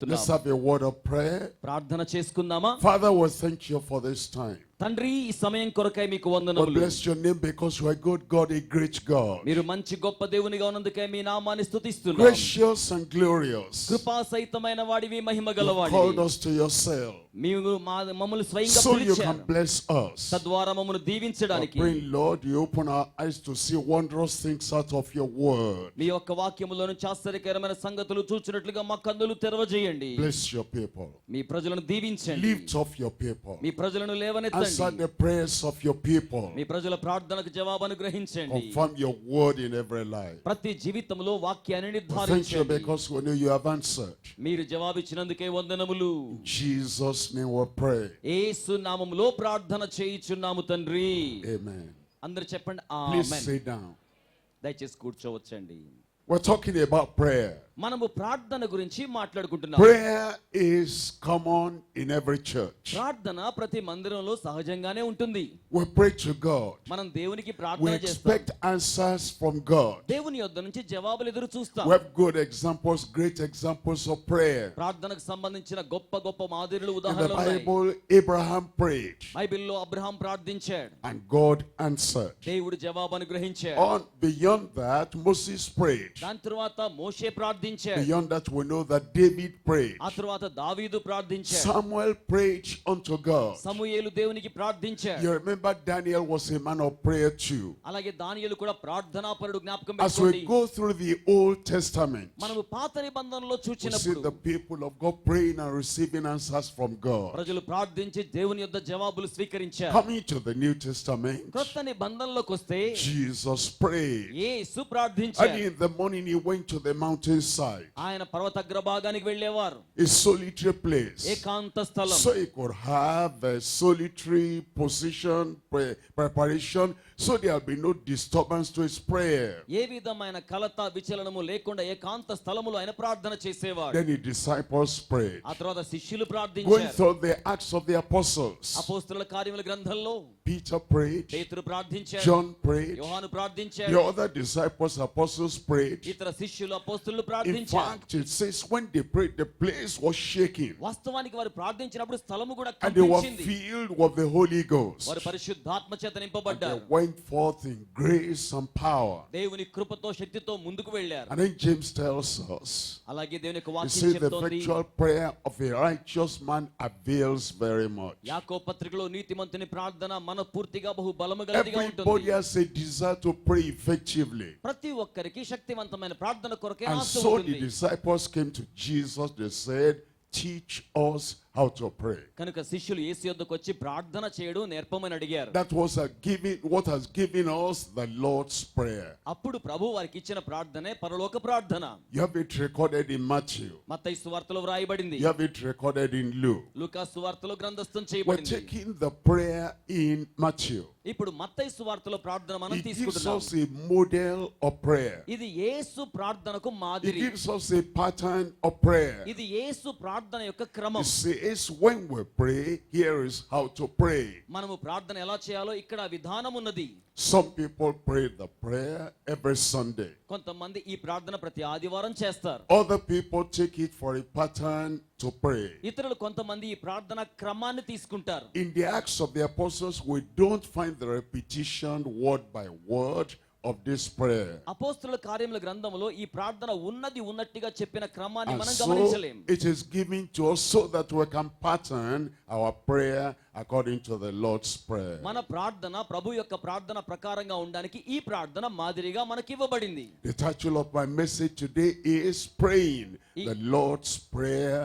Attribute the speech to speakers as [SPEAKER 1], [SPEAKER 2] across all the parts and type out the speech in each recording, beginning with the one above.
[SPEAKER 1] Let's have a word of prayer.
[SPEAKER 2] ప్రార్థన చేసుకుందామా?
[SPEAKER 1] Father, we thank you for this time.
[SPEAKER 2] తండ్రి, ఈ సమయం కొరకై మీకు
[SPEAKER 1] We
[SPEAKER 2] వందనములు.
[SPEAKER 1] bless your name because you are good God, a great God.
[SPEAKER 2] మీరు మంచి గొప్ప దేవునిగా ఉన్నందుకే మీ నామాన్ని స్తుతిస్తున్నాం.
[SPEAKER 1] Gracious and glorious.
[SPEAKER 2] కృపా సహితమైన వాడివి, మహిమ
[SPEAKER 1] You called
[SPEAKER 2] గలవాడివి.
[SPEAKER 1] us to yourself
[SPEAKER 2] మీరు మమ్మల్ని స్వయంగా
[SPEAKER 1] so you can
[SPEAKER 2] పిలిచారు.
[SPEAKER 1] bless us.
[SPEAKER 2] తద్వారా మమ్మల్ని
[SPEAKER 1] I
[SPEAKER 2] దీవించడానికి
[SPEAKER 1] pray, Lord, you open our eyes to see wondrous things out of your word.
[SPEAKER 2] మీ యొక్క వాక్యములో నుంచి ఆశ్చర్యకరమైన సంగతులు చూచినట్లుగా మా కన్నులు తెరవజేయండి.
[SPEAKER 1] Bless your people.
[SPEAKER 2] మీ ప్రజలను దీవించండి.
[SPEAKER 1] Lift up your people.
[SPEAKER 2] మీ ప్రజలను
[SPEAKER 1] Answer
[SPEAKER 2] లేవనెత్తండి.
[SPEAKER 1] the prayers of your people.
[SPEAKER 2] మీ ప్రజల ప్రార్థనకు జవాబు అనుగ్రహించండి.
[SPEAKER 1] Confirm your word in every life.
[SPEAKER 2] ప్రతి జీవితంలో వాక్యాన్ని
[SPEAKER 1] Thank you
[SPEAKER 2] నిర్ధారించండి.
[SPEAKER 1] because we know you have answered.
[SPEAKER 2] మీరు జవాబిచ్చినందుకే వందనములు.
[SPEAKER 1] In Jesus' name we pray.
[SPEAKER 2] యేసు నామములో ప్రార్థన చేయుచున్నాము తండ్రి.
[SPEAKER 1] Amen.
[SPEAKER 2] అందరూ చెప్పండి
[SPEAKER 1] Please
[SPEAKER 2] ఆమేన్.
[SPEAKER 1] sit down.
[SPEAKER 2] దయచేసి కూర్చోవచ్చండి.
[SPEAKER 1] We're talking about prayer.
[SPEAKER 2] మనము ప్రార్థన గురించి మాట్లాడుకుంటున్నాం.
[SPEAKER 1] Prayer is common in every church.
[SPEAKER 2] ప్రార్థన ప్రతి మందిరంలో సహజంగానే ఉంటుంది.
[SPEAKER 1] We pray to God.
[SPEAKER 2] మనం దేవునికి
[SPEAKER 1] We
[SPEAKER 2] ప్రార్థన చేస్తాం.
[SPEAKER 1] expect answers from God.
[SPEAKER 2] దేవుని యొద్ద నుంచి జవాబులు ఎదురు చూస్తాం.
[SPEAKER 1] We have good examples, great examples of prayer.
[SPEAKER 2] ప్రార్థనకు సంబంధించిన గొప్ప గొప్ప మాదిరులు
[SPEAKER 1] In the
[SPEAKER 2] ఉదాహరణలు ఉన్నాయి.
[SPEAKER 1] Bible, Abraham prayed
[SPEAKER 2] బైబిల్లో అబ్రహాం ప్రార్థించాడు,
[SPEAKER 1] and God answered.
[SPEAKER 2] దేవుడు జవాబు అనుగ్రహించాడు.
[SPEAKER 1] On beyond that, Moses prayed.
[SPEAKER 2] దాని తరువాత మోషే ప్రార్థించాడు.
[SPEAKER 1] Beyond that, we know that David prayed.
[SPEAKER 2] ఆ తరువాత దావీదు ప్రార్థించాడు.
[SPEAKER 1] Samuel prayed unto God.
[SPEAKER 2] సమూయేలు దేవునికి ప్రార్థించాడు.
[SPEAKER 1] You remember Daniel was a man of prayer too.
[SPEAKER 2] అలాగే దానియేలు కూడా ప్రార్థనాపరుడు. జ్ఞాపకం
[SPEAKER 1] As we
[SPEAKER 2] పెట్టుకోండి.
[SPEAKER 1] go through the Old Testament,
[SPEAKER 2] మనము పాత నిబంధనలో
[SPEAKER 1] we see
[SPEAKER 2] చూచినప్పుడు
[SPEAKER 1] the people of God praying and receiving answers from God.
[SPEAKER 2] ప్రజలు ప్రార్థించి దేవుని యొద్ద జవాబులు స్వీకరించారు.
[SPEAKER 1] Coming to the New Testament,
[SPEAKER 2] క్రొత్త నిబంధనలోకి వస్తే
[SPEAKER 1] Jesus prayed.
[SPEAKER 2] యేసు
[SPEAKER 1] And
[SPEAKER 2] ప్రార్థించాడు.
[SPEAKER 1] in the morning he went to the mountainside,
[SPEAKER 2] ఆయన పర్వత అగ్రభాగానికి వెళ్ళేవారు.
[SPEAKER 1] a solitary place,
[SPEAKER 2] ఏకాంత స్థలం.
[SPEAKER 1] so he could have a solitary position, preparation, so there will be no disturbance to his prayer.
[SPEAKER 2] ఏ విధమైన కలత విచలనము లేకుండా ఏకాంత స్థలములో ఆయన ప్రార్థన చేసేవాడు.
[SPEAKER 1] Then the disciples prayed.
[SPEAKER 2] ఆ తర్వాత శిష్యులు
[SPEAKER 1] Going
[SPEAKER 2] ప్రార్థించారు.
[SPEAKER 1] through the Acts of the Apostles,
[SPEAKER 2] అపోస్తలుల కార్యముల గ్రంథంలో
[SPEAKER 1] Peter prayed,
[SPEAKER 2] పేతురు ప్రార్థించాడు.
[SPEAKER 1] John prayed,
[SPEAKER 2] యోహాను
[SPEAKER 1] the
[SPEAKER 2] ప్రార్థించాడు.
[SPEAKER 1] other disciples, apostles prayed.
[SPEAKER 2] ఇతర శిష్యులు అపోస్తలులు
[SPEAKER 1] In
[SPEAKER 2] ప్రార్థించారు.
[SPEAKER 1] fact, it says when they prayed, the place was shaking
[SPEAKER 2] వాస్తవానికి వారు ప్రార్థించినప్పుడు స్థలము కూడా
[SPEAKER 1] and they were
[SPEAKER 2] కంపించింది.
[SPEAKER 1] filled with the Holy Ghost.
[SPEAKER 2] వారు పరిశుద్ధాత్మ చేత
[SPEAKER 1] And they
[SPEAKER 2] నింపబడ్డారు.
[SPEAKER 1] went forth in grace and power.
[SPEAKER 2] దేవుని కృపతో శక్తితో ముందుకు వెళ్ళారు.
[SPEAKER 1] And then James tells us,
[SPEAKER 2] అలాగే దేవుని యొక్క
[SPEAKER 1] he
[SPEAKER 2] వాక్యం
[SPEAKER 1] says the
[SPEAKER 2] చెప్తోంది,
[SPEAKER 1] effectual prayer of a righteous man avails very much.
[SPEAKER 2] యాకోబు పత్రికలో నీతిమంతుని ప్రార్థన మనపూర్తిగా బహు బలము గలదిగా
[SPEAKER 1] Everybody
[SPEAKER 2] ఉంటుంది.
[SPEAKER 1] has a desire to pray effectively.
[SPEAKER 2] ప్రతి ఒక్కరికి శక్తివంతమైన ప్రార్థన కొరకే
[SPEAKER 1] And
[SPEAKER 2] ఆశ
[SPEAKER 1] so the
[SPEAKER 2] ఉంటుంది.
[SPEAKER 1] disciples came to Jesus, they said, teach us how to pray.
[SPEAKER 2] కనుక శిష్యులు యేసు యొద్దకు వచ్చి ప్రార్థన చేయడం నేర్పమని అడిగారు.
[SPEAKER 1] That was what has given us the Lord's Prayer.
[SPEAKER 2] అప్పుడు ప్రభు వారికి ఇచ్చిన ప్రార్థనే పరలోక ప్రార్థన.
[SPEAKER 1] You have it recorded in Matthew.
[SPEAKER 2] మత్తయి సువార్తలో వ్రాయబడింది.
[SPEAKER 1] You have it recorded in Luke.
[SPEAKER 2] లూకా సువార్తలో గ్రంథస్థం
[SPEAKER 1] We're
[SPEAKER 2] చేయబడింది.
[SPEAKER 1] taking the prayer in Matthew.
[SPEAKER 2] ఇప్పుడు మత్తయి సువార్తలో ప్రార్థన మనం
[SPEAKER 1] It gives
[SPEAKER 2] తీసుకుంటున్నాం.
[SPEAKER 1] us a model of prayer.
[SPEAKER 2] ఇది యేసు ప్రార్థనకు
[SPEAKER 1] It
[SPEAKER 2] మాదిరి.
[SPEAKER 1] gives us a pattern of prayer.
[SPEAKER 2] ఇది యేసు ప్రార్థన యొక్క క్రమం.
[SPEAKER 1] It says when we pray, here is how to pray.
[SPEAKER 2] మనము ప్రార్థన ఎలా చేయాలో ఇక్కడ విధానం ఉన్నది.
[SPEAKER 1] Some people pray the prayer every Sunday.
[SPEAKER 2] కొంతమంది ఈ ప్రార్థన ప్రతి ఆదివారం చేస్తారు.
[SPEAKER 1] Other people take it for a pattern to pray.
[SPEAKER 2] ఇతరులు కొంతమంది ఈ ప్రార్థన క్రమాన్ని తీసుకుంటారు.
[SPEAKER 1] In the Acts of the Apostles, we don't find the repetition word by word of this prayer.
[SPEAKER 2] అపోస్తలుల కార్యముల గ్రంథములో ఈ ప్రార్థన ఉన్నట్టుగా చెప్పిన క్రమాన్ని
[SPEAKER 1] And
[SPEAKER 2] మనం
[SPEAKER 1] so
[SPEAKER 2] గమనించలేం.
[SPEAKER 1] it is given to us so that we can pattern our prayer according to the Lord's Prayer.
[SPEAKER 2] మన ప్రార్థన ప్రభు యొక్క ప్రార్థన ప్రకారంగా ఉండడానికి ఈ ప్రార్థన మాదిరిగా మనకి ఇవ్వబడింది.
[SPEAKER 1] The title of my message today is Praying the Lord's Prayer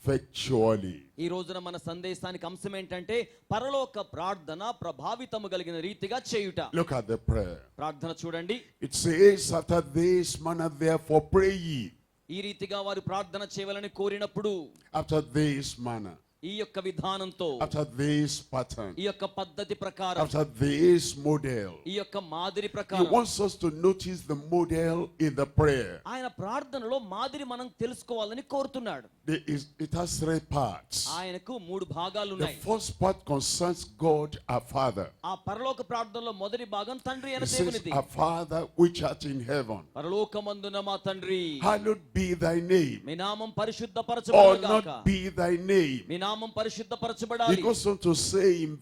[SPEAKER 1] Effectually.
[SPEAKER 2] ఈ రోజున మన సందేశానికి అంశం ఏంటంటే పరలోక ప్రార్థన ప్రభావితము కలిగిన రీతిగా చేయుట.
[SPEAKER 1] Look at the prayer.
[SPEAKER 2] ప్రార్థన చూడండి.
[SPEAKER 1] It says, after this manner therefore pray ye.
[SPEAKER 2] ఈ రీతిగా వారు ప్రార్థన చేయవాలని కోరినప్పుడు,
[SPEAKER 1] After this manner.
[SPEAKER 2] ఈ యొక్క విధానంతో,
[SPEAKER 1] after this pattern,
[SPEAKER 2] ఈ యొక్క పద్ధతి ప్రకారం,
[SPEAKER 1] after this model.
[SPEAKER 2] ఈ యొక్క మాదిరి
[SPEAKER 1] He
[SPEAKER 2] ప్రకారం
[SPEAKER 1] wants us to notice the model in the prayer.
[SPEAKER 2] ఆయన ప్రార్థనలో మాదిరి మనం తెలుసుకోవాలని కోరుతున్నాడు.
[SPEAKER 1] It has 3 parts.
[SPEAKER 2] ఆయనకు 3 భాగాలు
[SPEAKER 1] The
[SPEAKER 2] ఉన్నాయి.
[SPEAKER 1] first part concerns God our Father.
[SPEAKER 2] ఆ పరలోక ప్రార్థనలో మొదటి భాగం తండ్రి అయిన
[SPEAKER 1] It says,
[SPEAKER 2] దేవునిది.
[SPEAKER 1] our Father which art in heaven,
[SPEAKER 2] పరలోకమందున మా తండ్రి,
[SPEAKER 1] hallowed be thy name.
[SPEAKER 2] మీ నామం
[SPEAKER 1] Or
[SPEAKER 2] పరిశుద్ధపరచబడుగాక.
[SPEAKER 1] not be thy name.
[SPEAKER 2] మీ నామం
[SPEAKER 1] He
[SPEAKER 2] పరిశుద్ధపరచబడాలి.
[SPEAKER 1] goes on to say in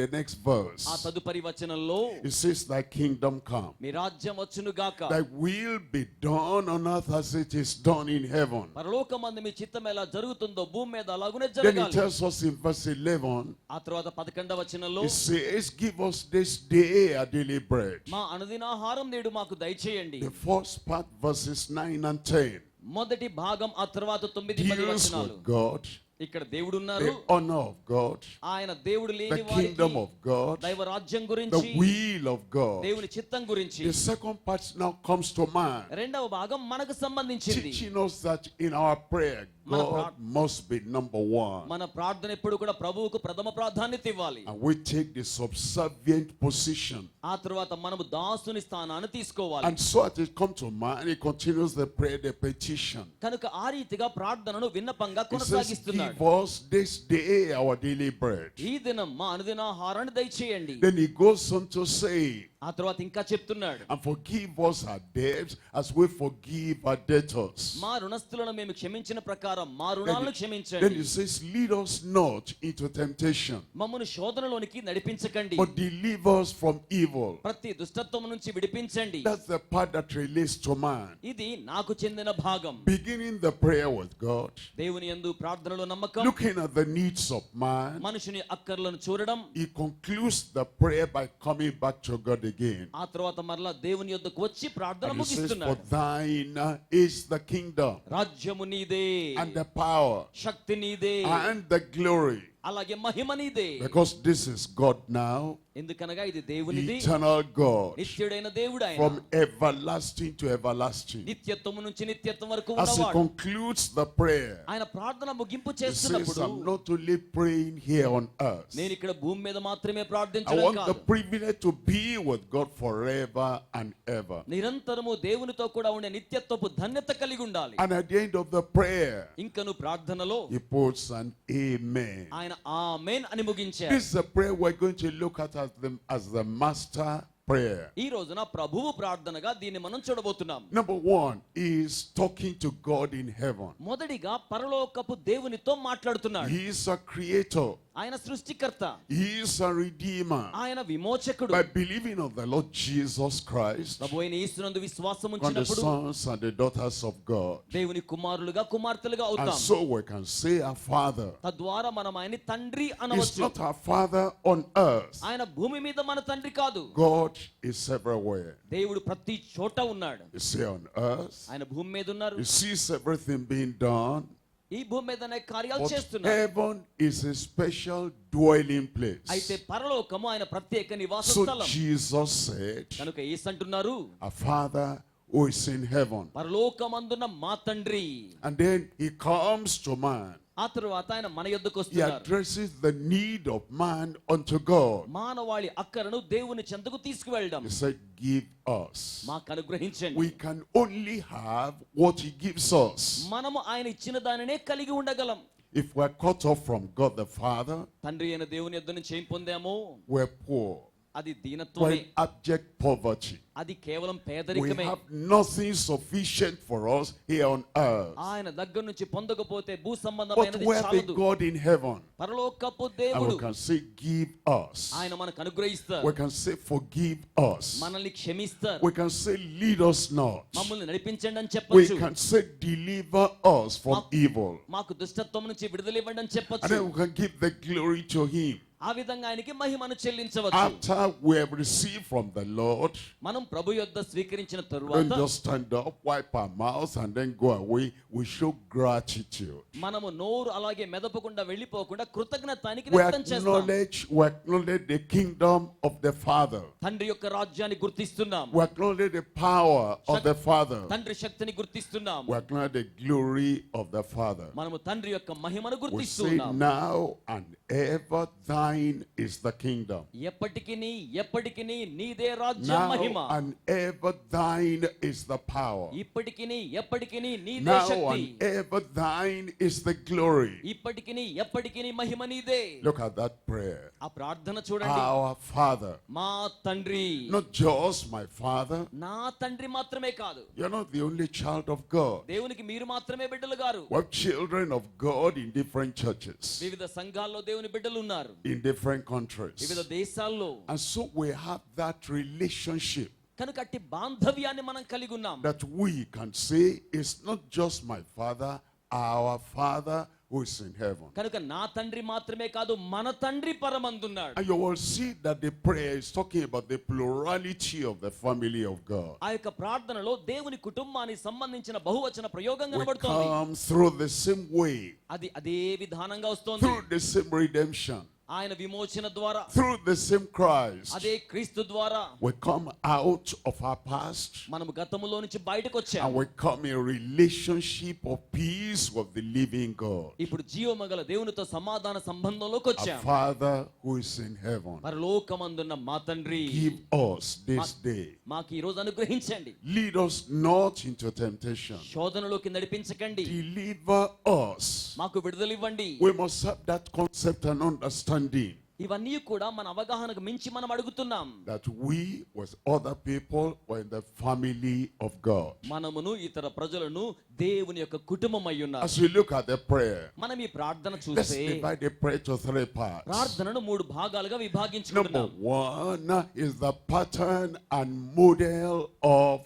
[SPEAKER 1] the next verse,
[SPEAKER 2] ఆ తదుపరి వచనంలో
[SPEAKER 1] it says, thy kingdom come.
[SPEAKER 2] మీ రాజ్యం వచ్చును గాక.
[SPEAKER 1] Thy will be done on earth as it is done in heaven.
[SPEAKER 2] పరలోకమందు మీ చిత్తం ఎలా జరుగుతుందో భూమి మీద అలాగునే
[SPEAKER 1] Then he
[SPEAKER 2] జరగాలి.
[SPEAKER 1] tells us in verse 11,
[SPEAKER 2] ఆ తర్వాత 11వ వచనంలో,
[SPEAKER 1] it says, give us this day our daily bread.
[SPEAKER 2] మా అనుదినాహారం నేడు మాకు దయచేయండి.
[SPEAKER 1] The first part, verses 9 and 10,
[SPEAKER 2] మొదటి భాగం ఆ తర్వాత 9-10
[SPEAKER 1] deals
[SPEAKER 2] వచనాలు.
[SPEAKER 1] with God,
[SPEAKER 2] ఇక్కడ దేవుడు ఉన్నారు,
[SPEAKER 1] the honor of God,
[SPEAKER 2] ఆయన దేవుడు
[SPEAKER 1] the
[SPEAKER 2] లేని
[SPEAKER 1] kingdom
[SPEAKER 2] వారికి
[SPEAKER 1] of God,
[SPEAKER 2] దైవ రాజ్యం
[SPEAKER 1] the
[SPEAKER 2] గురించి,
[SPEAKER 1] will of God.
[SPEAKER 2] దేవుని చిత్తం గురించి.
[SPEAKER 1] The second part now comes to man,
[SPEAKER 2] రెండవ భాగం మనకు సంబంధించింది.
[SPEAKER 1] teaching us that in our prayer, God must be number one.
[SPEAKER 2] మన ప్రార్థన ఎప్పుడు కూడా ప్రభువుకు ప్రథమ ప్రాధాన్యత ఇవ్వాలి.
[SPEAKER 1] And we take the subservient position.
[SPEAKER 2] ఆ తర్వాత మనము దాసుని స్థానాన్ని తీసుకోవాలి.
[SPEAKER 1] And so as it comes to man, he continues the prayer, the petition.
[SPEAKER 2] కనుక ఆ రీతిగా ప్రార్థనను విన్నపంగా
[SPEAKER 1] He says,
[SPEAKER 2] కొనసాగిస్తున్నాడు.
[SPEAKER 1] give us this day our daily bread.
[SPEAKER 2] ఈ దినం మా అనుదినాహారాన్ని దయచేయండి.
[SPEAKER 1] Then he goes on to say,
[SPEAKER 2] ఆ తర్వాత ఇంకా చెప్తున్నాడు,
[SPEAKER 1] and forgive us our debts as we forgive our debtors.
[SPEAKER 2] మా రుణస్థులను మేము క్షమించిన ప్రకారం మా రుణాలను
[SPEAKER 1] Then
[SPEAKER 2] క్షమించండి.
[SPEAKER 1] he says, lead us not into temptation,
[SPEAKER 2] మమ్మను శోధనలోనికి నడిపించకండి,
[SPEAKER 1] but deliver us from evil.
[SPEAKER 2] ప్రతి దుష్టత్వం నుంచి విడిపించండి.
[SPEAKER 1] That's the part that relates to man.
[SPEAKER 2] ఇది నాకు చెందిన భాగం.
[SPEAKER 1] Beginning the prayer with God,
[SPEAKER 2] దేవుని యందు ప్రార్థనలో నమ్మకం,
[SPEAKER 1] looking at the needs of man,
[SPEAKER 2] మనుషుని అక్కర్లను చూడడం.
[SPEAKER 1] he concludes the prayer by coming back to God again.
[SPEAKER 2] ఆ తర్వాత మరలా దేవుని యొద్దకు వచ్చి ప్రార్థన
[SPEAKER 1] And he says, for
[SPEAKER 2] ముగిస్తున్నాడు.
[SPEAKER 1] thine is the kingdom,
[SPEAKER 2] రాజ్యము నీదే,
[SPEAKER 1] and the power,
[SPEAKER 2] శక్తి నీదే,
[SPEAKER 1] and the glory.
[SPEAKER 2] అలాగే మహిమ నీదే.
[SPEAKER 1] Because this is God now,
[SPEAKER 2] ఎందుకనగా ఇది దేవునిది,
[SPEAKER 1] eternal God,
[SPEAKER 2] నిత్యుడైన దేవుడు ఆయన,
[SPEAKER 1] from everlasting to everlasting.
[SPEAKER 2] నిత్యత్వము నుంచి నిత్యత్వం వరకు
[SPEAKER 1] As he
[SPEAKER 2] ఉన్నవాడు.
[SPEAKER 1] concludes the prayer,
[SPEAKER 2] ఆయన ప్రార్థన ముగింపు
[SPEAKER 1] he says,
[SPEAKER 2] చేస్తున్నప్పుడు,
[SPEAKER 1] I'm not only praying here on earth,
[SPEAKER 2] నేను ఇక్కడ భూమి మీద మాత్రమే
[SPEAKER 1] I
[SPEAKER 2] ప్రార్థించడం
[SPEAKER 1] want the
[SPEAKER 2] కాదు,
[SPEAKER 1] privilege to be with God forever and ever.
[SPEAKER 2] నిరంతరము దేవునితో కూడా ఉండే నిత్యత్వపు ధన్యత కలిగి ఉండాలి.
[SPEAKER 1] And at the end of the prayer,
[SPEAKER 2] ఇంకను ప్రార్థనలో
[SPEAKER 1] he puts an amen.
[SPEAKER 2] ఆయన ఆమేన్ అని ముగించారు.
[SPEAKER 1] This is a prayer we're going to look at as the master prayer.
[SPEAKER 2] ఈ రోజున ప్రభువు ప్రార్థనగా దీన్ని మనం చూడబోతున్నాం.
[SPEAKER 1] Number one is talking to God in heaven.
[SPEAKER 2] మొదటిగా పరలోకపు దేవునితో మాట్లాడుతున్నాడు.
[SPEAKER 1] He is a creator.
[SPEAKER 2] ఆయన సృష్టికర్త,
[SPEAKER 1] He is a redeemer.
[SPEAKER 2] ఆయన విమోచకుడు.
[SPEAKER 1] By believing on the Lord Jesus Christ,
[SPEAKER 2] ప్రభువైన యేసునందు విశ్వాసం
[SPEAKER 1] on the
[SPEAKER 2] ఉంచినప్పుడు
[SPEAKER 1] sons and the daughters of God.
[SPEAKER 2] దేవుని కుమారులుగా కుమార్తెలుగా
[SPEAKER 1] And
[SPEAKER 2] అవుతాం.
[SPEAKER 1] so we can say our Father.
[SPEAKER 2] తద్వారా మనం ఆయన తండ్రి
[SPEAKER 1] He's
[SPEAKER 2] అనవచ్చు.
[SPEAKER 1] not our Father on earth.
[SPEAKER 2] ఆయన భూమి మీద మన తండ్రి కాదు.
[SPEAKER 1] God is everywhere.
[SPEAKER 2] దేవుడు ప్రతి చోట ఉన్నాడు.
[SPEAKER 1] You see on earth,
[SPEAKER 2] ఆయన భూమి మీద ఉన్నారు.
[SPEAKER 1] he sees everything being done.
[SPEAKER 2] ఈ భూమి మీద అనేక కార్యాలు
[SPEAKER 1] But
[SPEAKER 2] చేస్తున్నారు.
[SPEAKER 1] heaven is a special dwelling place.
[SPEAKER 2] అయితే పరలోకము ఆయన ప్రత్యేక నివాస
[SPEAKER 1] So
[SPEAKER 2] స్థలం.
[SPEAKER 1] Jesus said,
[SPEAKER 2] కనుక యేసు అంటున్నారు,
[SPEAKER 1] our Father who is in heaven.
[SPEAKER 2] పరలోకమందున మా తండ్రి.
[SPEAKER 1] And then he comes to man.
[SPEAKER 2] ఆ తరువాత ఆయన మన యొద్దకు
[SPEAKER 1] He
[SPEAKER 2] వస్తున్నారు.
[SPEAKER 1] addresses the need of man unto God.
[SPEAKER 2] మానవాళి అక్కరను దేవుని చెంతకు తీసుకువెళ్ళడం.
[SPEAKER 1] He said, give us.
[SPEAKER 2] మాకు అనుగ్రహించండి.
[SPEAKER 1] We can only have what he gives us.
[SPEAKER 2] మనము ఆయన ఇచ్చిన దానినే కలిగి ఉండగలం.
[SPEAKER 1] If we're cut off from God the Father,
[SPEAKER 2] తండ్రి అయిన దేవుని యొద్ద నుంచి ఏం పొందామో
[SPEAKER 1] we're poor.
[SPEAKER 2] అది
[SPEAKER 1] We're
[SPEAKER 2] దీనత్వమే,
[SPEAKER 1] in abject poverty.
[SPEAKER 2] అది కేవలం
[SPEAKER 1] We
[SPEAKER 2] పేదరికమే.
[SPEAKER 1] have nothing sufficient for us here on earth.
[SPEAKER 2] ఆయన దగ్గర నుంచి పొందకపోతే భూ
[SPEAKER 1] But
[SPEAKER 2] సంబంధమైనది
[SPEAKER 1] we have a
[SPEAKER 2] చాలదు.
[SPEAKER 1] God in heaven.
[SPEAKER 2] పరలోకపు
[SPEAKER 1] And
[SPEAKER 2] దేవుడు
[SPEAKER 1] we can say, give us.
[SPEAKER 2] ఆయన మనకు అనుగ్రహిస్తారు.
[SPEAKER 1] We can say, forgive us.
[SPEAKER 2] మనల్ని క్షమిస్తారు.
[SPEAKER 1] We can say, lead us not.
[SPEAKER 2] మమ్మల్ని నడిపించండి అని
[SPEAKER 1] We
[SPEAKER 2] చెప్పొచ్చు.
[SPEAKER 1] can say, deliver us from evil.
[SPEAKER 2] మాకు దుష్టత్వం నుంచి విడుదల ఇవ్వండి అని
[SPEAKER 1] And
[SPEAKER 2] చెప్పొచ్చు.
[SPEAKER 1] then we can give the glory to him.
[SPEAKER 2] ఆ విధంగా ఆయనకి మహిమను చెల్లించవచ్చు.
[SPEAKER 1] After we have received from the Lord,
[SPEAKER 2] మనం ప్రభు యొద్ద స్వీకరించిన
[SPEAKER 1] don't
[SPEAKER 2] తరువాత
[SPEAKER 1] just stand up, wipe our mouths, and then go away. We show gratitude.
[SPEAKER 2] మనము నోరు అలాగే మెదపకుండా వెళ్ళిపోకుండా కృతజ్ఞతానికి
[SPEAKER 1] We
[SPEAKER 2] వ్యక్తం చేస్తాం.
[SPEAKER 1] acknowledge the kingdom of the Father.
[SPEAKER 2] తండ్రి యొక్క రాజ్యాన్ని గుర్తిస్తున్నాం.
[SPEAKER 1] We acknowledge the power of the Father.
[SPEAKER 2] తండ్రి శక్తిని గుర్తిస్తున్నాం.
[SPEAKER 1] We acknowledge the glory of the Father.
[SPEAKER 2] మనము తండ్రి యొక్క మహిమను
[SPEAKER 1] We say
[SPEAKER 2] గుర్తిస్తున్నాం.
[SPEAKER 1] now and ever thine is the kingdom.
[SPEAKER 2] ఎప్పటికి నీదే రాజ్యం మహిమ.
[SPEAKER 1] Now and ever thine is the power.
[SPEAKER 2] ఎప్పటికి నీదే
[SPEAKER 1] Now
[SPEAKER 2] Shakti.
[SPEAKER 1] and ever thine is the glory.
[SPEAKER 2] ఎప్పటికి మహిమ నీదే.
[SPEAKER 1] Look at that prayer.
[SPEAKER 2] ఆ ప్రార్థన చూడండి.
[SPEAKER 1] Our Father.
[SPEAKER 2] మా తండ్రి.
[SPEAKER 1] Not just my Father.
[SPEAKER 2] నా తండ్రి మాత్రమే కాదు.
[SPEAKER 1] You're not the only child of God.
[SPEAKER 2] దేవునికి మీరు మాత్రమే బిడ్డలు గారు.
[SPEAKER 1] We have children of God in different churches,
[SPEAKER 2] వివిధ సంఘాల్లో దేవుని బిడ్డలు ఉన్నారు.
[SPEAKER 1] in different countries.
[SPEAKER 2] వివిధ దేశాల్లో.
[SPEAKER 1] And so we have that relationship
[SPEAKER 2] కనుక అట్టి బాంధవ్యాన్ని మనం కలిగి ఉన్నాం.
[SPEAKER 1] that we can say it's not just my Father, our Father who is in heaven.
[SPEAKER 2] కనుక నా తండ్రి మాత్రమే కాదు మన తండ్రి పరమందున్నాడు.
[SPEAKER 1] And you will see that the prayer is talking about the plurality of the family of God.
[SPEAKER 2] ఆ యొక్క ప్రార్థనలో దేవుని కుటుంబానికి సంబంధించిన బహువచన ప్రయోగం
[SPEAKER 1] We
[SPEAKER 2] కనబడుతోంది.
[SPEAKER 1] come through the same way,
[SPEAKER 2] అది అదే విధానంగా వస్తోంది.
[SPEAKER 1] through the same redemption,
[SPEAKER 2] ఆయన విమోచన ద్వారా,
[SPEAKER 1] through the same Christ.
[SPEAKER 2] అదే క్రీస్తు ద్వారా
[SPEAKER 1] We come out of our past
[SPEAKER 2] మనము గతములో నుంచి బయటకు
[SPEAKER 1] and
[SPEAKER 2] వచ్చాము.
[SPEAKER 1] we come in relationship of peace with the living God.
[SPEAKER 2] ఇప్పుడు జీవమగల దేవునితో సమాధాన సంబంధంలోకి
[SPEAKER 1] Our
[SPEAKER 2] వచ్చాము.
[SPEAKER 1] Father who is in heaven,
[SPEAKER 2] పరలోకమందున్న మా తండ్రి,
[SPEAKER 1] give us this day.
[SPEAKER 2] మాకు ఈ రోజు అనుగ్రహించండి.
[SPEAKER 1] Lead us not into temptation.
[SPEAKER 2] శోధనలోకి నడిపించకండి.
[SPEAKER 1] Deliver us.
[SPEAKER 2] మాకు విడుదల ఇవ్వండి.
[SPEAKER 1] We must have that concept and understanding
[SPEAKER 2] ఇవన్నీ కూడా మన అవగాహనకు మించి మనం అడుగుతున్నాం.
[SPEAKER 1] that we with other people were in the family of God.
[SPEAKER 2] మనమును ఇతర ప్రజలను దేవుని యొక్క కుటుంబం అయి ఉన్నారు.
[SPEAKER 1] As we look at the prayer,
[SPEAKER 2] మనం ఈ ప్రార్థన
[SPEAKER 1] let's
[SPEAKER 2] చూస్తే
[SPEAKER 1] divide the prayer to 3 parts.
[SPEAKER 2] ప్రార్థనను 3 భాగాలుగా
[SPEAKER 1] Number
[SPEAKER 2] విభాగించుకుంటున్నాం.
[SPEAKER 1] 1 is the pattern and model of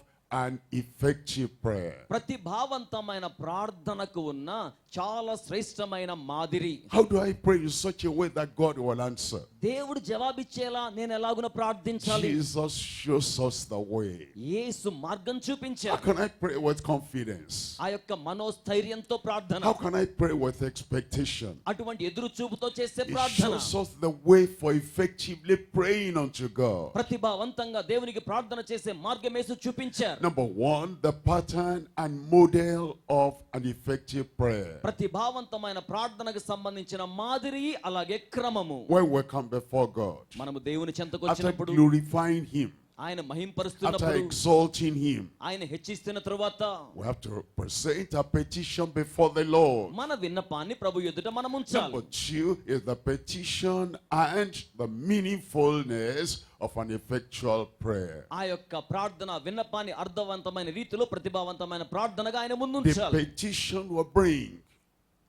[SPEAKER 1] an effective prayer.
[SPEAKER 2] ప్రతిభావంతమైన ప్రార్థనకు ఉన్న చాలా శ్రేష్టమైన మాదిరి.
[SPEAKER 1] How do I pray in such a way that God will answer?
[SPEAKER 2] దేవుడు జవాబిచ్చేలా నేను ఎలాగున ప్రార్థించాలి?
[SPEAKER 1] Jesus shows us the way.
[SPEAKER 2] యేసు మార్గం
[SPEAKER 1] How
[SPEAKER 2] చూపించారు.
[SPEAKER 1] can I pray with confidence?
[SPEAKER 2] ఆ యొక్క మనోస్థైర్యంతో ప్రార్థన,
[SPEAKER 1] How can I pray with expectation?
[SPEAKER 2] అటువంటి ఎదురు చూపుతో చేసే
[SPEAKER 1] He
[SPEAKER 2] ప్రార్థన,
[SPEAKER 1] shows us the way for effectively praying unto God.
[SPEAKER 2] ప్రతిభావంతంగా దేవునికి ప్రార్థన చేసే మార్గం యేసు చూపించారు.
[SPEAKER 1] Number 1, the pattern and model of an effective prayer.
[SPEAKER 2] ప్రతిభావంతమైన ప్రార్థనకు సంబంధించిన మాదిరి అలాగే క్రమము.
[SPEAKER 1] When we come before God,
[SPEAKER 2] మనము దేవుని చెంతకు
[SPEAKER 1] after
[SPEAKER 2] వచ్చినప్పుడు,
[SPEAKER 1] glorifying Him,
[SPEAKER 2] ఆయన
[SPEAKER 1] after
[SPEAKER 2] మహింపరుస్తున్నప్పుడు,
[SPEAKER 1] exalting Him,
[SPEAKER 2] ఆయన హెచ్చిస్తున్న తరువాత
[SPEAKER 1] we have to present a petition before the Lord.
[SPEAKER 2] మన విన్నపాన్ని ప్రభు ఎదుట మనం ఉంచాలి.
[SPEAKER 1] Number 2 is the petition and the meaningfulness of an effectual prayer.
[SPEAKER 2] ఆ యొక్క ప్రార్థన విన్నపాన్ని అర్థవంతమైన రీతిలో ప్రతిభావంతమైన ప్రార్థనగా ఆయన
[SPEAKER 1] The
[SPEAKER 2] ముందుంచాలి.
[SPEAKER 1] petition will bring.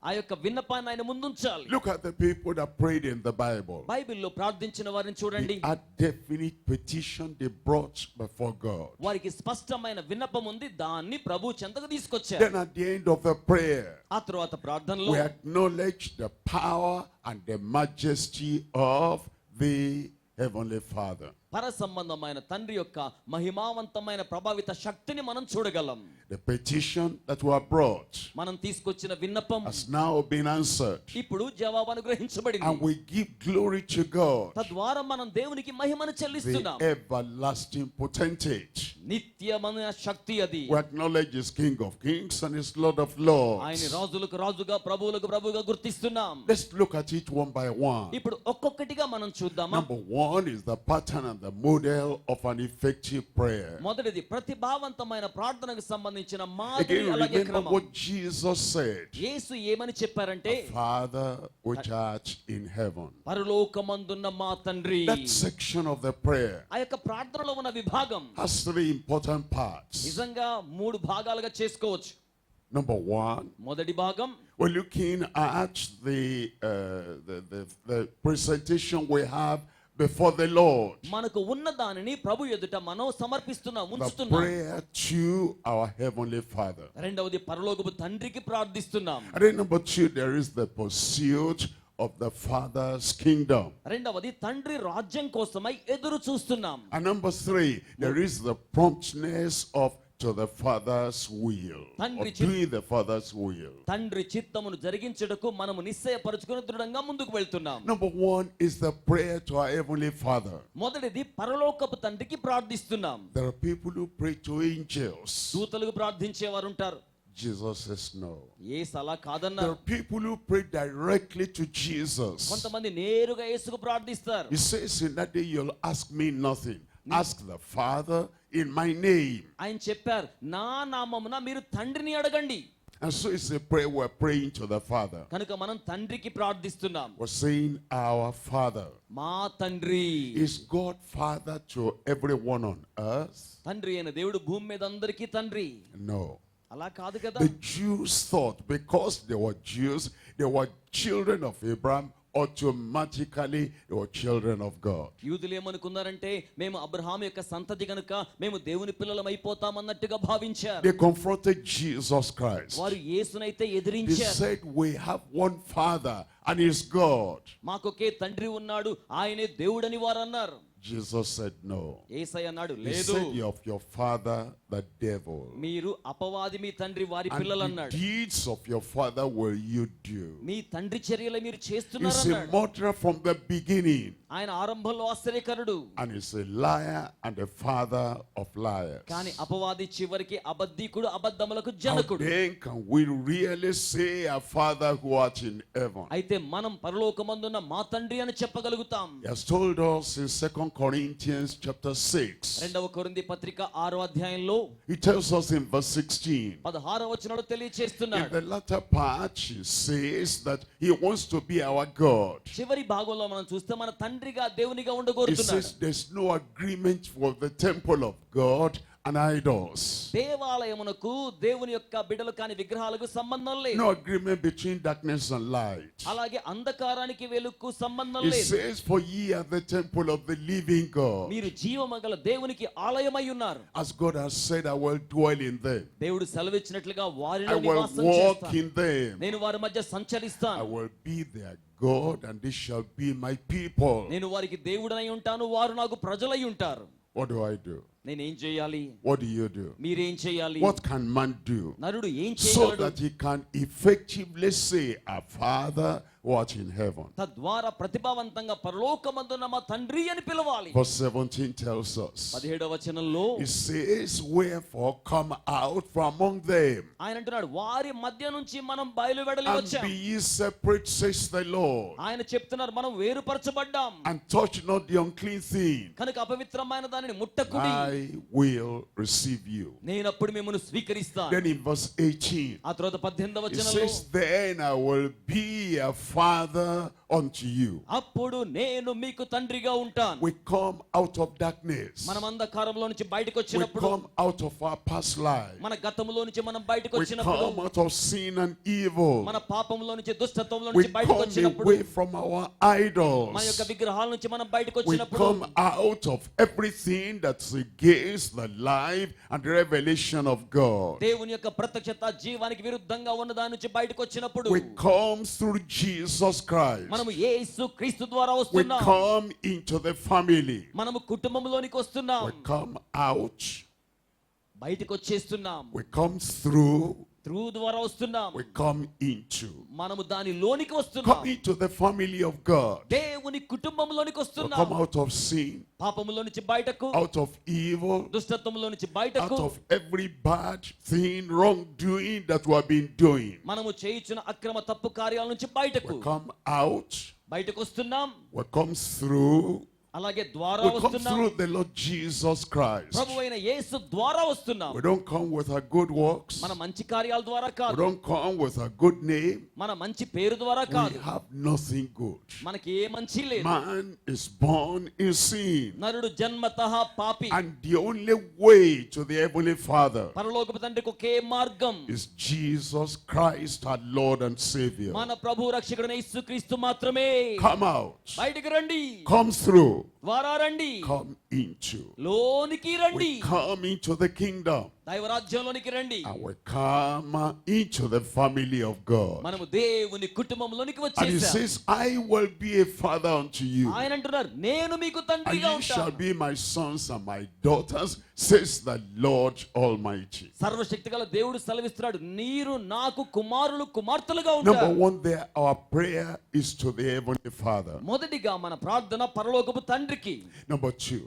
[SPEAKER 2] ఆ యొక్క విన్నపాన్ని ఆయన ముందుంచాలి.
[SPEAKER 1] Look at the people that prayed in the Bible.
[SPEAKER 2] బైబిల్లో ప్రార్థించిన వారిని చూడండి.
[SPEAKER 1] They had definite petition they brought before God.
[SPEAKER 2] వారికి స్పష్టమైన విన్నపం ఉంది, దాన్ని ప్రభు చెంతకు తీసుకొచ్చారు.
[SPEAKER 1] Then at the end of the prayer,
[SPEAKER 2] ఆ తరువాత ప్రార్థనలో
[SPEAKER 1] we acknowledge the power and the majesty of the Heavenly Father.
[SPEAKER 2] పర సంబంధమైన తండ్రి యొక్క మహిమావంతమైన ప్రభావిత శక్తిని మనం చూడగలం.
[SPEAKER 1] The petition that we have brought
[SPEAKER 2] మనం తీసుకొచ్చిన విన్నపం
[SPEAKER 1] has now been answered.
[SPEAKER 2] ఇప్పుడు జవాబు అనుగ్రహించబడింది.
[SPEAKER 1] And we give glory to God,
[SPEAKER 2] తద్వారా మనం దేవునికి మహిమను
[SPEAKER 1] the
[SPEAKER 2] చెల్లిస్తున్నాం.
[SPEAKER 1] everlasting potentate.
[SPEAKER 2] నిత్యమైన శక్తి అది.
[SPEAKER 1] We acknowledge He's King of Kings and He's Lord of Lords.
[SPEAKER 2] ఆయన రాజులకు రాజుగా ప్రభువులకు ప్రభువుగా గుర్తిస్తున్నాం.
[SPEAKER 1] Let's look at it one by one.
[SPEAKER 2] ఇప్పుడు ఒక్కొక్కటిగా మనం చూద్దామా.
[SPEAKER 1] Number 1 is the pattern and the model of an effective prayer.
[SPEAKER 2] మొదటిది ప్రతిభావంతమైన ప్రార్థనకు సంబంధించిన మాదిరి
[SPEAKER 1] Again,
[SPEAKER 2] అలాగే
[SPEAKER 1] remember
[SPEAKER 2] క్రమం.
[SPEAKER 1] what Jesus said.
[SPEAKER 2] యేసు ఏమని చెప్పారంటే,
[SPEAKER 1] Father which art in heaven.
[SPEAKER 2] పరలోకమందున్న మా తండ్రి.
[SPEAKER 1] That section of the prayer
[SPEAKER 2] ఆ యొక్క ప్రార్థనలో ఉన్న విభాగం
[SPEAKER 1] has 3 important parts.
[SPEAKER 2] నిజంగా 3 భాగాలుగా చేసుకోవచ్చు.
[SPEAKER 1] Number 1,
[SPEAKER 2] మొదటి భాగం
[SPEAKER 1] we're looking at the presentation we have before the Lord.
[SPEAKER 2] మనకు ఉన్న దానిని ప్రభు ఎదుట మనం సమర్పిస్తున్నాం,
[SPEAKER 1] The
[SPEAKER 2] ఉంచుతున్నాం.
[SPEAKER 1] prayer to our Heavenly Father.
[SPEAKER 2] రెండవది పరలోకపు తండ్రికి ప్రార్థిస్తున్నాం.
[SPEAKER 1] And then number 2, there is the pursuit of the Father's kingdom.
[SPEAKER 2] రెండవది తండ్రి రాజ్యం కోసమై ఎదురు చూస్తున్నాం.
[SPEAKER 1] And number 3, there is the promptness of to the Father's will, or doing the Father's will.
[SPEAKER 2] తండ్రి చిత్తమును జరిగించుటకు మనము నిశ్చయపరచుకుని దృఢంగా ముందుకు వెళ్తున్నాం.
[SPEAKER 1] Number 1 is the prayer to our Heavenly Father.
[SPEAKER 2] మొదటిది పరలోకపు తండ్రికి ప్రార్థిస్తున్నాం.
[SPEAKER 1] There are people who pray to angels.
[SPEAKER 2] దూతలకు ప్రార్థించేవారు ఉంటారు.
[SPEAKER 1] Jesus says no.
[SPEAKER 2] యేసు అలా
[SPEAKER 1] There
[SPEAKER 2] కాదన్నారు.
[SPEAKER 1] are people who pray directly to Jesus.
[SPEAKER 2] కొంతమంది నేరుగా యేసుకు ప్రార్థిస్తారు.
[SPEAKER 1] He says in that day you'll ask me nothing. Ask the Father in my name.
[SPEAKER 2] ఆయన చెప్పారు, నా నామమున మీరు తండ్రిని అడగండి.
[SPEAKER 1] And so it's a prayer we're praying to the Father.
[SPEAKER 2] కనుక మనం తండ్రికి ప్రార్థిస్తున్నాం.
[SPEAKER 1] We're saying our Father.
[SPEAKER 2] మా తండ్రి.
[SPEAKER 1] Is God Father to everyone on earth?
[SPEAKER 2] తండ్రి అయిన దేవుడు భూమి మీద అందరికీ తండ్రి.
[SPEAKER 1] No.
[SPEAKER 2] అలా కాదు కదా.
[SPEAKER 1] The Jews thought because they were Jews, they were children of Abraham, automatically they were children of God.
[SPEAKER 2] యూదులు ఏమనుకున్నారంటే మేము అబ్రహాము యొక్క సంతతి గనుక మేము దేవుని పిల్లలం అయిపోతామన్నట్టుగా భావించారు.
[SPEAKER 1] They confronted Jesus Christ.
[SPEAKER 2] వారు యేసునైతే
[SPEAKER 1] They
[SPEAKER 2] ఎదిరించారు.
[SPEAKER 1] said we have one Father and He's God.
[SPEAKER 2] మాకొకే తండ్రి ఉన్నాడు, ఆయనే దేవుడని వారు అన్నారు.
[SPEAKER 1] Jesus said no.
[SPEAKER 2] యేసయ్య అన్నాడు,
[SPEAKER 1] He
[SPEAKER 2] లేదు,
[SPEAKER 1] said you of your father the devil.
[SPEAKER 2] మీరు అపవాది మీ తండ్రి వారి
[SPEAKER 1] And
[SPEAKER 2] పిల్లలు
[SPEAKER 1] the
[SPEAKER 2] అన్నాడు.
[SPEAKER 1] deeds of your father will you do.
[SPEAKER 2] మీ తండ్రి చర్యలు మీరు
[SPEAKER 1] He's
[SPEAKER 2] చేస్తున్నారు
[SPEAKER 1] a
[SPEAKER 2] అన్నాడు.
[SPEAKER 1] murderer from the beginning.
[SPEAKER 2] ఆయన ఆరంభంలో ఆశ్చర్యకరుడు,
[SPEAKER 1] And he's a liar and a father of liars.
[SPEAKER 2] కానీ అపవాది చివరికి అబద్ధికుడు, అబద్ధములకు
[SPEAKER 1] How
[SPEAKER 2] జనకుడు.
[SPEAKER 1] then can we really say our Father who art in heaven?
[SPEAKER 2] అయితే మనం పరలోకమందున్న మా తండ్రి అని చెప్పగలుగుతాం.
[SPEAKER 1] He has told us in 2 Corinthians chapter 6.
[SPEAKER 2] రెండవ కొరింథీ పత్రిక 6వ అధ్యాయంలో
[SPEAKER 1] He tells us in verse 16.
[SPEAKER 2] 16వ వచనంలో
[SPEAKER 1] In
[SPEAKER 2] తెలియచేస్తున్నాడు.
[SPEAKER 1] the latter part, he says that he wants to be our God.
[SPEAKER 2] చివరి భాగంలో మనం చూస్తే మన తండ్రిగా దేవునిగా
[SPEAKER 1] He
[SPEAKER 2] ఉండగోరుతున్నాడు.
[SPEAKER 1] says there's no agreement for the temple of God and idols.
[SPEAKER 2] దేవాలయమునకు దేవుని యొక్క బిడ్డలు కాని విగ్రహాలకు సంబంధం లేదు.
[SPEAKER 1] No agreement between darkness and light.
[SPEAKER 2] అలాగే అంధకారానికి వెలుగుకు సంబంధం
[SPEAKER 1] He
[SPEAKER 2] లేదు.
[SPEAKER 1] says, for ye are the temple of the living God.
[SPEAKER 2] మీరు జీవమగల దేవునికి ఆలయమై ఉన్నారు.
[SPEAKER 1] As God has said, I will dwell in them.
[SPEAKER 2] దేవుడు సెలవిచ్చినట్లుగా
[SPEAKER 1] I
[SPEAKER 2] వారిలో
[SPEAKER 1] will
[SPEAKER 2] నివాసం
[SPEAKER 1] walk
[SPEAKER 2] చేస్తాను.
[SPEAKER 1] in them.
[SPEAKER 2] నేను వారి మధ్య
[SPEAKER 1] I
[SPEAKER 2] సంచరిస్తాను.
[SPEAKER 1] will be their God, and they shall be my people.
[SPEAKER 2] నేను వారికి దేవుడనై ఉంటాను, వారు నాకు ప్రజలై ఉంటారు.
[SPEAKER 1] What do I do?
[SPEAKER 2] నేనేం చేయాలి?
[SPEAKER 1] What do you do?
[SPEAKER 2] మీరేం చేయాలి?
[SPEAKER 1] What can man do?
[SPEAKER 2] నరుడు ఏం
[SPEAKER 1] So
[SPEAKER 2] చేయగలడు?
[SPEAKER 1] that he can effectively say, our Father who art in heaven.
[SPEAKER 2] తద్వారా ప్రతిభావంతంగా పరలోకమందున్న మా తండ్రి అని పిలవాలి.
[SPEAKER 1] Verse 17 tells us.
[SPEAKER 2] 17వ వచనంలో
[SPEAKER 1] It says, wherefore come out from among them,
[SPEAKER 2] ఆయన అంటున్నాడు, వారి మధ్య నుంచి మనం బయలువెడలి
[SPEAKER 1] and
[SPEAKER 2] వచ్చాం.
[SPEAKER 1] be ye separate, says the Lord,
[SPEAKER 2] ఆయన చెప్తున్నారు, మనం వేరుపరచబడ్డాం
[SPEAKER 1] and touch not the unclean thing.
[SPEAKER 2] కనుక అపవిత్రమైన దానిని ముట్టకుడి.
[SPEAKER 1] I will receive you.
[SPEAKER 2] నేను అప్పుడు మిమ్మల్ని స్వీకరిస్తాను.
[SPEAKER 1] Then in verse 18,
[SPEAKER 2] ఆ తర్వాత 18వ
[SPEAKER 1] it
[SPEAKER 2] వచనంలో
[SPEAKER 1] says, then I will be a father unto you.
[SPEAKER 2] అప్పుడు నేను మీకు తండ్రిగా ఉంటాను.
[SPEAKER 1] We come out of darkness.
[SPEAKER 2] మనం అంధకారంలో నుంచి బయటకు
[SPEAKER 1] We
[SPEAKER 2] వచ్చినప్పుడు,
[SPEAKER 1] come out of our past life.
[SPEAKER 2] మన గతంలో నుంచి మనం బయటకు
[SPEAKER 1] We
[SPEAKER 2] వచ్చినప్పుడు,
[SPEAKER 1] come out of sin and evil.
[SPEAKER 2] మన పాపంలో నుంచి దుష్టత్వంలో
[SPEAKER 1] We
[SPEAKER 2] నుంచి బయటకు
[SPEAKER 1] come
[SPEAKER 2] వచ్చినప్పుడు,
[SPEAKER 1] away from our idols.
[SPEAKER 2] మన యొక్క విగ్రహాల నుంచి మనం బయటకు
[SPEAKER 1] We
[SPEAKER 2] వచ్చినప్పుడు,
[SPEAKER 1] come out of everything that's against the life and the revelation of God.
[SPEAKER 2] దేవుని యొక్క ప్రత్యక్షత జీవానికి విరుద్ధంగా ఉన్న దాని నుంచి బయటకు వచ్చినప్పుడు,
[SPEAKER 1] We come through Jesus Christ.
[SPEAKER 2] మనము యేసు క్రీస్తు ద్వారా
[SPEAKER 1] We
[SPEAKER 2] వస్తున్నాం.
[SPEAKER 1] come into the family.
[SPEAKER 2] మనము కుటుంబంలోనికి వస్తున్నాం.
[SPEAKER 1] We come out.
[SPEAKER 2] బయటకు వచ్చేస్తున్నాం.
[SPEAKER 1] We come through.
[SPEAKER 2] త్రూ ద్వారా వస్తున్నాం.
[SPEAKER 1] We come into.
[SPEAKER 2] మనము దానిలోనికి వస్తున్నాం.
[SPEAKER 1] Come into the family of God.
[SPEAKER 2] దేవుని కుటుంబంలోనికి
[SPEAKER 1] We
[SPEAKER 2] వస్తున్నాం.
[SPEAKER 1] come out of sin,
[SPEAKER 2] పాపములో నుంచి బయటకు,
[SPEAKER 1] out of evil,
[SPEAKER 2] దుష్టత్వంలో నుంచి
[SPEAKER 1] out
[SPEAKER 2] బయటకు,
[SPEAKER 1] of every bad thing, wrongdoing that we have been doing.
[SPEAKER 2] మనము చేయించిన అక్రమ తప్పు కార్యాల నుంచి బయటకు
[SPEAKER 1] We come out.
[SPEAKER 2] బయటకు వస్తున్నాం.
[SPEAKER 1] We come through.
[SPEAKER 2] అలాగే ద్వారా
[SPEAKER 1] We come
[SPEAKER 2] వస్తున్నాం.
[SPEAKER 1] through the Lord Jesus Christ.
[SPEAKER 2] ప్రభువైన యేసు ద్వారా వస్తున్నాం.
[SPEAKER 1] We don't come with our good works.
[SPEAKER 2] మన మంచి కార్యాల ద్వారా
[SPEAKER 1] We
[SPEAKER 2] కాదు,
[SPEAKER 1] don't come with a good name.
[SPEAKER 2] మన మంచి పేరు ద్వారా
[SPEAKER 1] We
[SPEAKER 2] కాదు,
[SPEAKER 1] have nothing good.
[SPEAKER 2] మనకి ఏ మంచి లేదు.
[SPEAKER 1] Man is born in sin.
[SPEAKER 2] నరుడు జన్మతః పాపి.
[SPEAKER 1] And the only way to the Heavenly Father
[SPEAKER 2] పరలోకపు తండ్రికి ఒకే మార్గం,
[SPEAKER 1] is Jesus Christ, our Lord and Savior.
[SPEAKER 2] మన ప్రభు రక్షకుడైన యేసుక్రీస్తు మాత్రమే.
[SPEAKER 1] Come out.
[SPEAKER 2] బయటికి రండి,
[SPEAKER 1] Come through.
[SPEAKER 2] ద్వారా రండి,
[SPEAKER 1] Come into.
[SPEAKER 2] లోనికి రండి.
[SPEAKER 1] We come into the kingdom.
[SPEAKER 2] దైవరాజ్యంలోనికి రండి.
[SPEAKER 1] And we come into the family of God.
[SPEAKER 2] మనము దేవుని కుటుంబంలోనికి
[SPEAKER 1] And he
[SPEAKER 2] వచ్చేసాం.
[SPEAKER 1] says, I will be a father unto you.
[SPEAKER 2] ఆయన అంటున్నారు, నేను మీకు
[SPEAKER 1] And
[SPEAKER 2] తండ్రిగా
[SPEAKER 1] ye shall
[SPEAKER 2] ఉంటాను.
[SPEAKER 1] be my sons and my daughters, says the Lord Almighty.
[SPEAKER 2] సర్వశక్తిగల దేవుడు సెలవిస్తున్నాడు, మీరు నాకు కుమారులు కుమార్తెలుగా
[SPEAKER 1] Number
[SPEAKER 2] ఉంటారు.
[SPEAKER 1] one there, our prayer is to the Heavenly Father.
[SPEAKER 2] మొదటిగా మన ప్రార్థన పరలోకపు తండ్రికి.
[SPEAKER 1] Number two,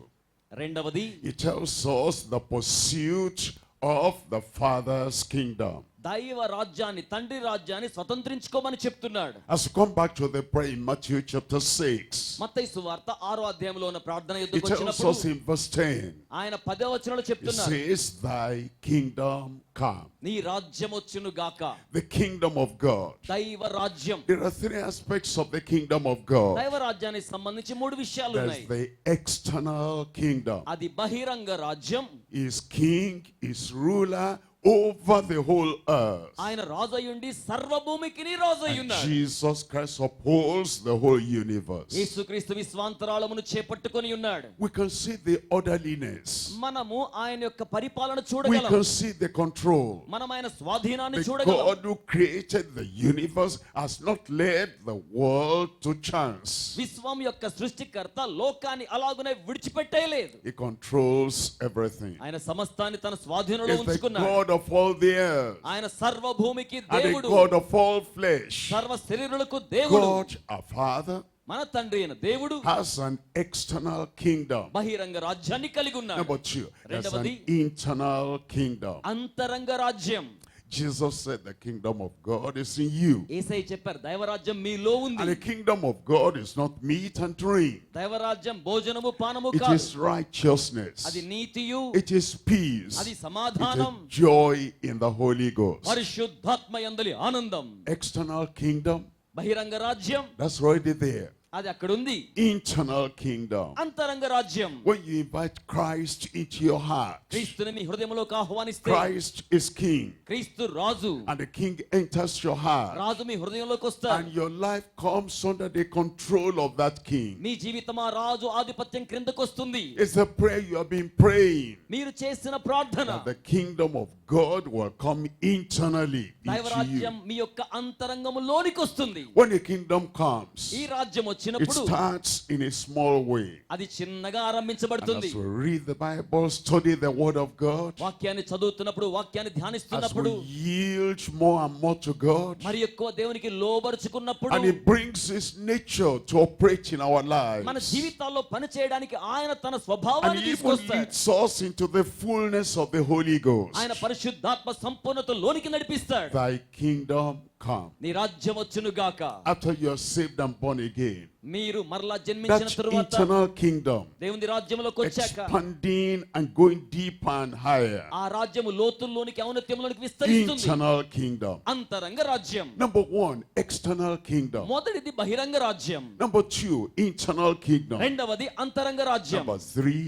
[SPEAKER 2] రెండవది,
[SPEAKER 1] it tells us the pursuit of the Father's kingdom.
[SPEAKER 2] దైవ రాజ్యాన్ని, తండ్రి రాజ్యాన్ని స్వతంత్రించుకోమని చెప్తున్నాడు.
[SPEAKER 1] As we come back to the prayer in Matthew chapter 6,
[SPEAKER 2] మత్తయి సువార్త 6వ అధ్యాయంలో ఉన్న ప్రార్థన
[SPEAKER 1] it
[SPEAKER 2] యుద్ధకు
[SPEAKER 1] tells
[SPEAKER 2] వచ్చినప్పుడు
[SPEAKER 1] us in verse 10,
[SPEAKER 2] ఆయన 10వ వచనంలో
[SPEAKER 1] it
[SPEAKER 2] చెప్తున్నారు,
[SPEAKER 1] says, thy kingdom come.
[SPEAKER 2] నీ రాజ్యం వచ్చును గాక.
[SPEAKER 1] The kingdom of God.
[SPEAKER 2] దైవ రాజ్యం.
[SPEAKER 1] There are three aspects of the kingdom of God.
[SPEAKER 2] దైవ రాజ్యానికి సంబంధించి 3 విషయాలు
[SPEAKER 1] There's
[SPEAKER 2] ఉన్నాయి.
[SPEAKER 1] the external kingdom.
[SPEAKER 2] అది బహిరంగ రాజ్యం.
[SPEAKER 1] Is king, is ruler over the whole earth.
[SPEAKER 2] ఆయన రాజయ్యుండి సర్వభూమికి రాజయ్యున్నాడు.
[SPEAKER 1] Jesus Christ upholds the whole universe.
[SPEAKER 2] యేసుక్రీస్తు విశ్వాంతరాళమును చేపట్టుకొని ఉన్నాడు.
[SPEAKER 1] We can see the orderliness.
[SPEAKER 2] మనము ఆయన యొక్క పరిపాలన
[SPEAKER 1] We
[SPEAKER 2] చూడగలం.
[SPEAKER 1] can see the control.
[SPEAKER 2] మనం ఆయన స్వాధీనాన్ని
[SPEAKER 1] The
[SPEAKER 2] చూడగలం.
[SPEAKER 1] God who created the universe has not led the world to chance.
[SPEAKER 2] విశ్వం యొక్క సృష్టికర్త లోకాన్ని అలాగునే విడిచిపెట్టేయలేదు.
[SPEAKER 1] He controls everything.
[SPEAKER 2] ఆయన సమస్తాన్ని తన స్వాధీనంలో
[SPEAKER 1] Is the
[SPEAKER 2] ఉంచుకున్నాడు.
[SPEAKER 1] God of all the earth
[SPEAKER 2] ఆయన సర్వభూమికి
[SPEAKER 1] and the
[SPEAKER 2] దేవుడు,
[SPEAKER 1] God of all flesh.
[SPEAKER 2] సర్వ శరీరులకు దేవుడు.
[SPEAKER 1] God, our Father,
[SPEAKER 2] మన తండ్రి అయిన దేవుడు
[SPEAKER 1] has an external kingdom.
[SPEAKER 2] బహిరంగ రాజ్యాన్ని కలిగి ఉన్నాడు.
[SPEAKER 1] Number two, there's an
[SPEAKER 2] రెండవది,
[SPEAKER 1] internal kingdom.
[SPEAKER 2] అంతరంగ రాజ్యం.
[SPEAKER 1] Jesus said the kingdom of God is in you.
[SPEAKER 2] యేసయ్య చెప్పారు, దైవరాజ్యం మీలో
[SPEAKER 1] And
[SPEAKER 2] ఉంది.
[SPEAKER 1] the kingdom of God is not meat and drink.
[SPEAKER 2] దైవరాజ్యం భోజనము పానము
[SPEAKER 1] It
[SPEAKER 2] కాదు.
[SPEAKER 1] is righteousness.
[SPEAKER 2] అది నీతియు,
[SPEAKER 1] It is peace.
[SPEAKER 2] అది
[SPEAKER 1] It is
[SPEAKER 2] సమాధానం,
[SPEAKER 1] joy in the Holy Ghost.
[SPEAKER 2] పరిశుద్ధాత్మ యందలి ఆనందం.
[SPEAKER 1] External kingdom,
[SPEAKER 2] బహిరంగ రాజ్యం
[SPEAKER 1] that's already there.
[SPEAKER 2] అది అక్కడ ఉంది.
[SPEAKER 1] Internal kingdom.
[SPEAKER 2] అంతరంగ రాజ్యం.
[SPEAKER 1] When you invite Christ into your heart,
[SPEAKER 2] క్రీస్తుని మీ హృదయంలోకి ఆహ్వానిస్తే,
[SPEAKER 1] Christ is king.
[SPEAKER 2] క్రీస్తు రాజు,
[SPEAKER 1] And the king enters your heart.
[SPEAKER 2] రాజు మీ హృదయంలోకి వస్తాడు.
[SPEAKER 1] And your life comes under the control of that king.
[SPEAKER 2] మీ జీవితం ఆ రాజు ఆధిపత్యం క్రిందకు వస్తుంది.
[SPEAKER 1] It's a prayer you have been praying.
[SPEAKER 2] మీరు చేసిన ప్రార్థన,
[SPEAKER 1] That the kingdom of God will come internally into
[SPEAKER 2] దైవరాజ్యం
[SPEAKER 1] you.
[SPEAKER 2] మీ యొక్క అంతరంగములోనికి వస్తుంది.
[SPEAKER 1] When the kingdom comes,
[SPEAKER 2] ఈ రాజ్యం
[SPEAKER 1] it
[SPEAKER 2] వచ్చినప్పుడు
[SPEAKER 1] starts in a small way.
[SPEAKER 2] అది చిన్నగా
[SPEAKER 1] And
[SPEAKER 2] ఆరంభించబడుతుంది.
[SPEAKER 1] as we read the Bible, study the word of God,
[SPEAKER 2] వాక్యాన్ని చదువుతున్నప్పుడు, వాక్యాన్ని
[SPEAKER 1] as
[SPEAKER 2] ధ్యానిస్తున్నప్పుడు,
[SPEAKER 1] we yield more and more to God,
[SPEAKER 2] మరి ఎక్కువ దేవునికి లోబరుచుకున్నప్పుడు,
[SPEAKER 1] and He brings His nature to operate in our
[SPEAKER 2] మన
[SPEAKER 1] lives,
[SPEAKER 2] జీవితాల్లో పని చేయడానికి ఆయన తన
[SPEAKER 1] and
[SPEAKER 2] స్వభావాన్ని
[SPEAKER 1] He even
[SPEAKER 2] తీసుకొస్తాడు.
[SPEAKER 1] leads us into the fullness of the Holy Ghost.
[SPEAKER 2] ఆయన పరిశుద్ధాత్మ సంపూర్ణత లోనికి నడిపిస్తాడు.
[SPEAKER 1] Thy kingdom come.
[SPEAKER 2] నీ రాజ్యం వచ్చును గాక.
[SPEAKER 1] After you are saved and born again,
[SPEAKER 2] మీరు మరలా జన్మించిన
[SPEAKER 1] that
[SPEAKER 2] తరువాత
[SPEAKER 1] eternal kingdom,
[SPEAKER 2] దేవుని రాజ్యంలోకి వచ్చాక
[SPEAKER 1] expanding and going deeper and higher.
[SPEAKER 2] ఆ రాజ్యము లోతుల్లోనికి, ఔన్నత్యంలోనికి విస్తరిస్తుంది.
[SPEAKER 1] Internal kingdom.
[SPEAKER 2] అంతరంగ రాజ్యం.
[SPEAKER 1] Number one, external kingdom.
[SPEAKER 2] మొదటిది బహిరంగ రాజ్యం.
[SPEAKER 1] Number two, internal kingdom.
[SPEAKER 2] రెండవది అంతరంగ రాజ్యం.
[SPEAKER 1] Number three,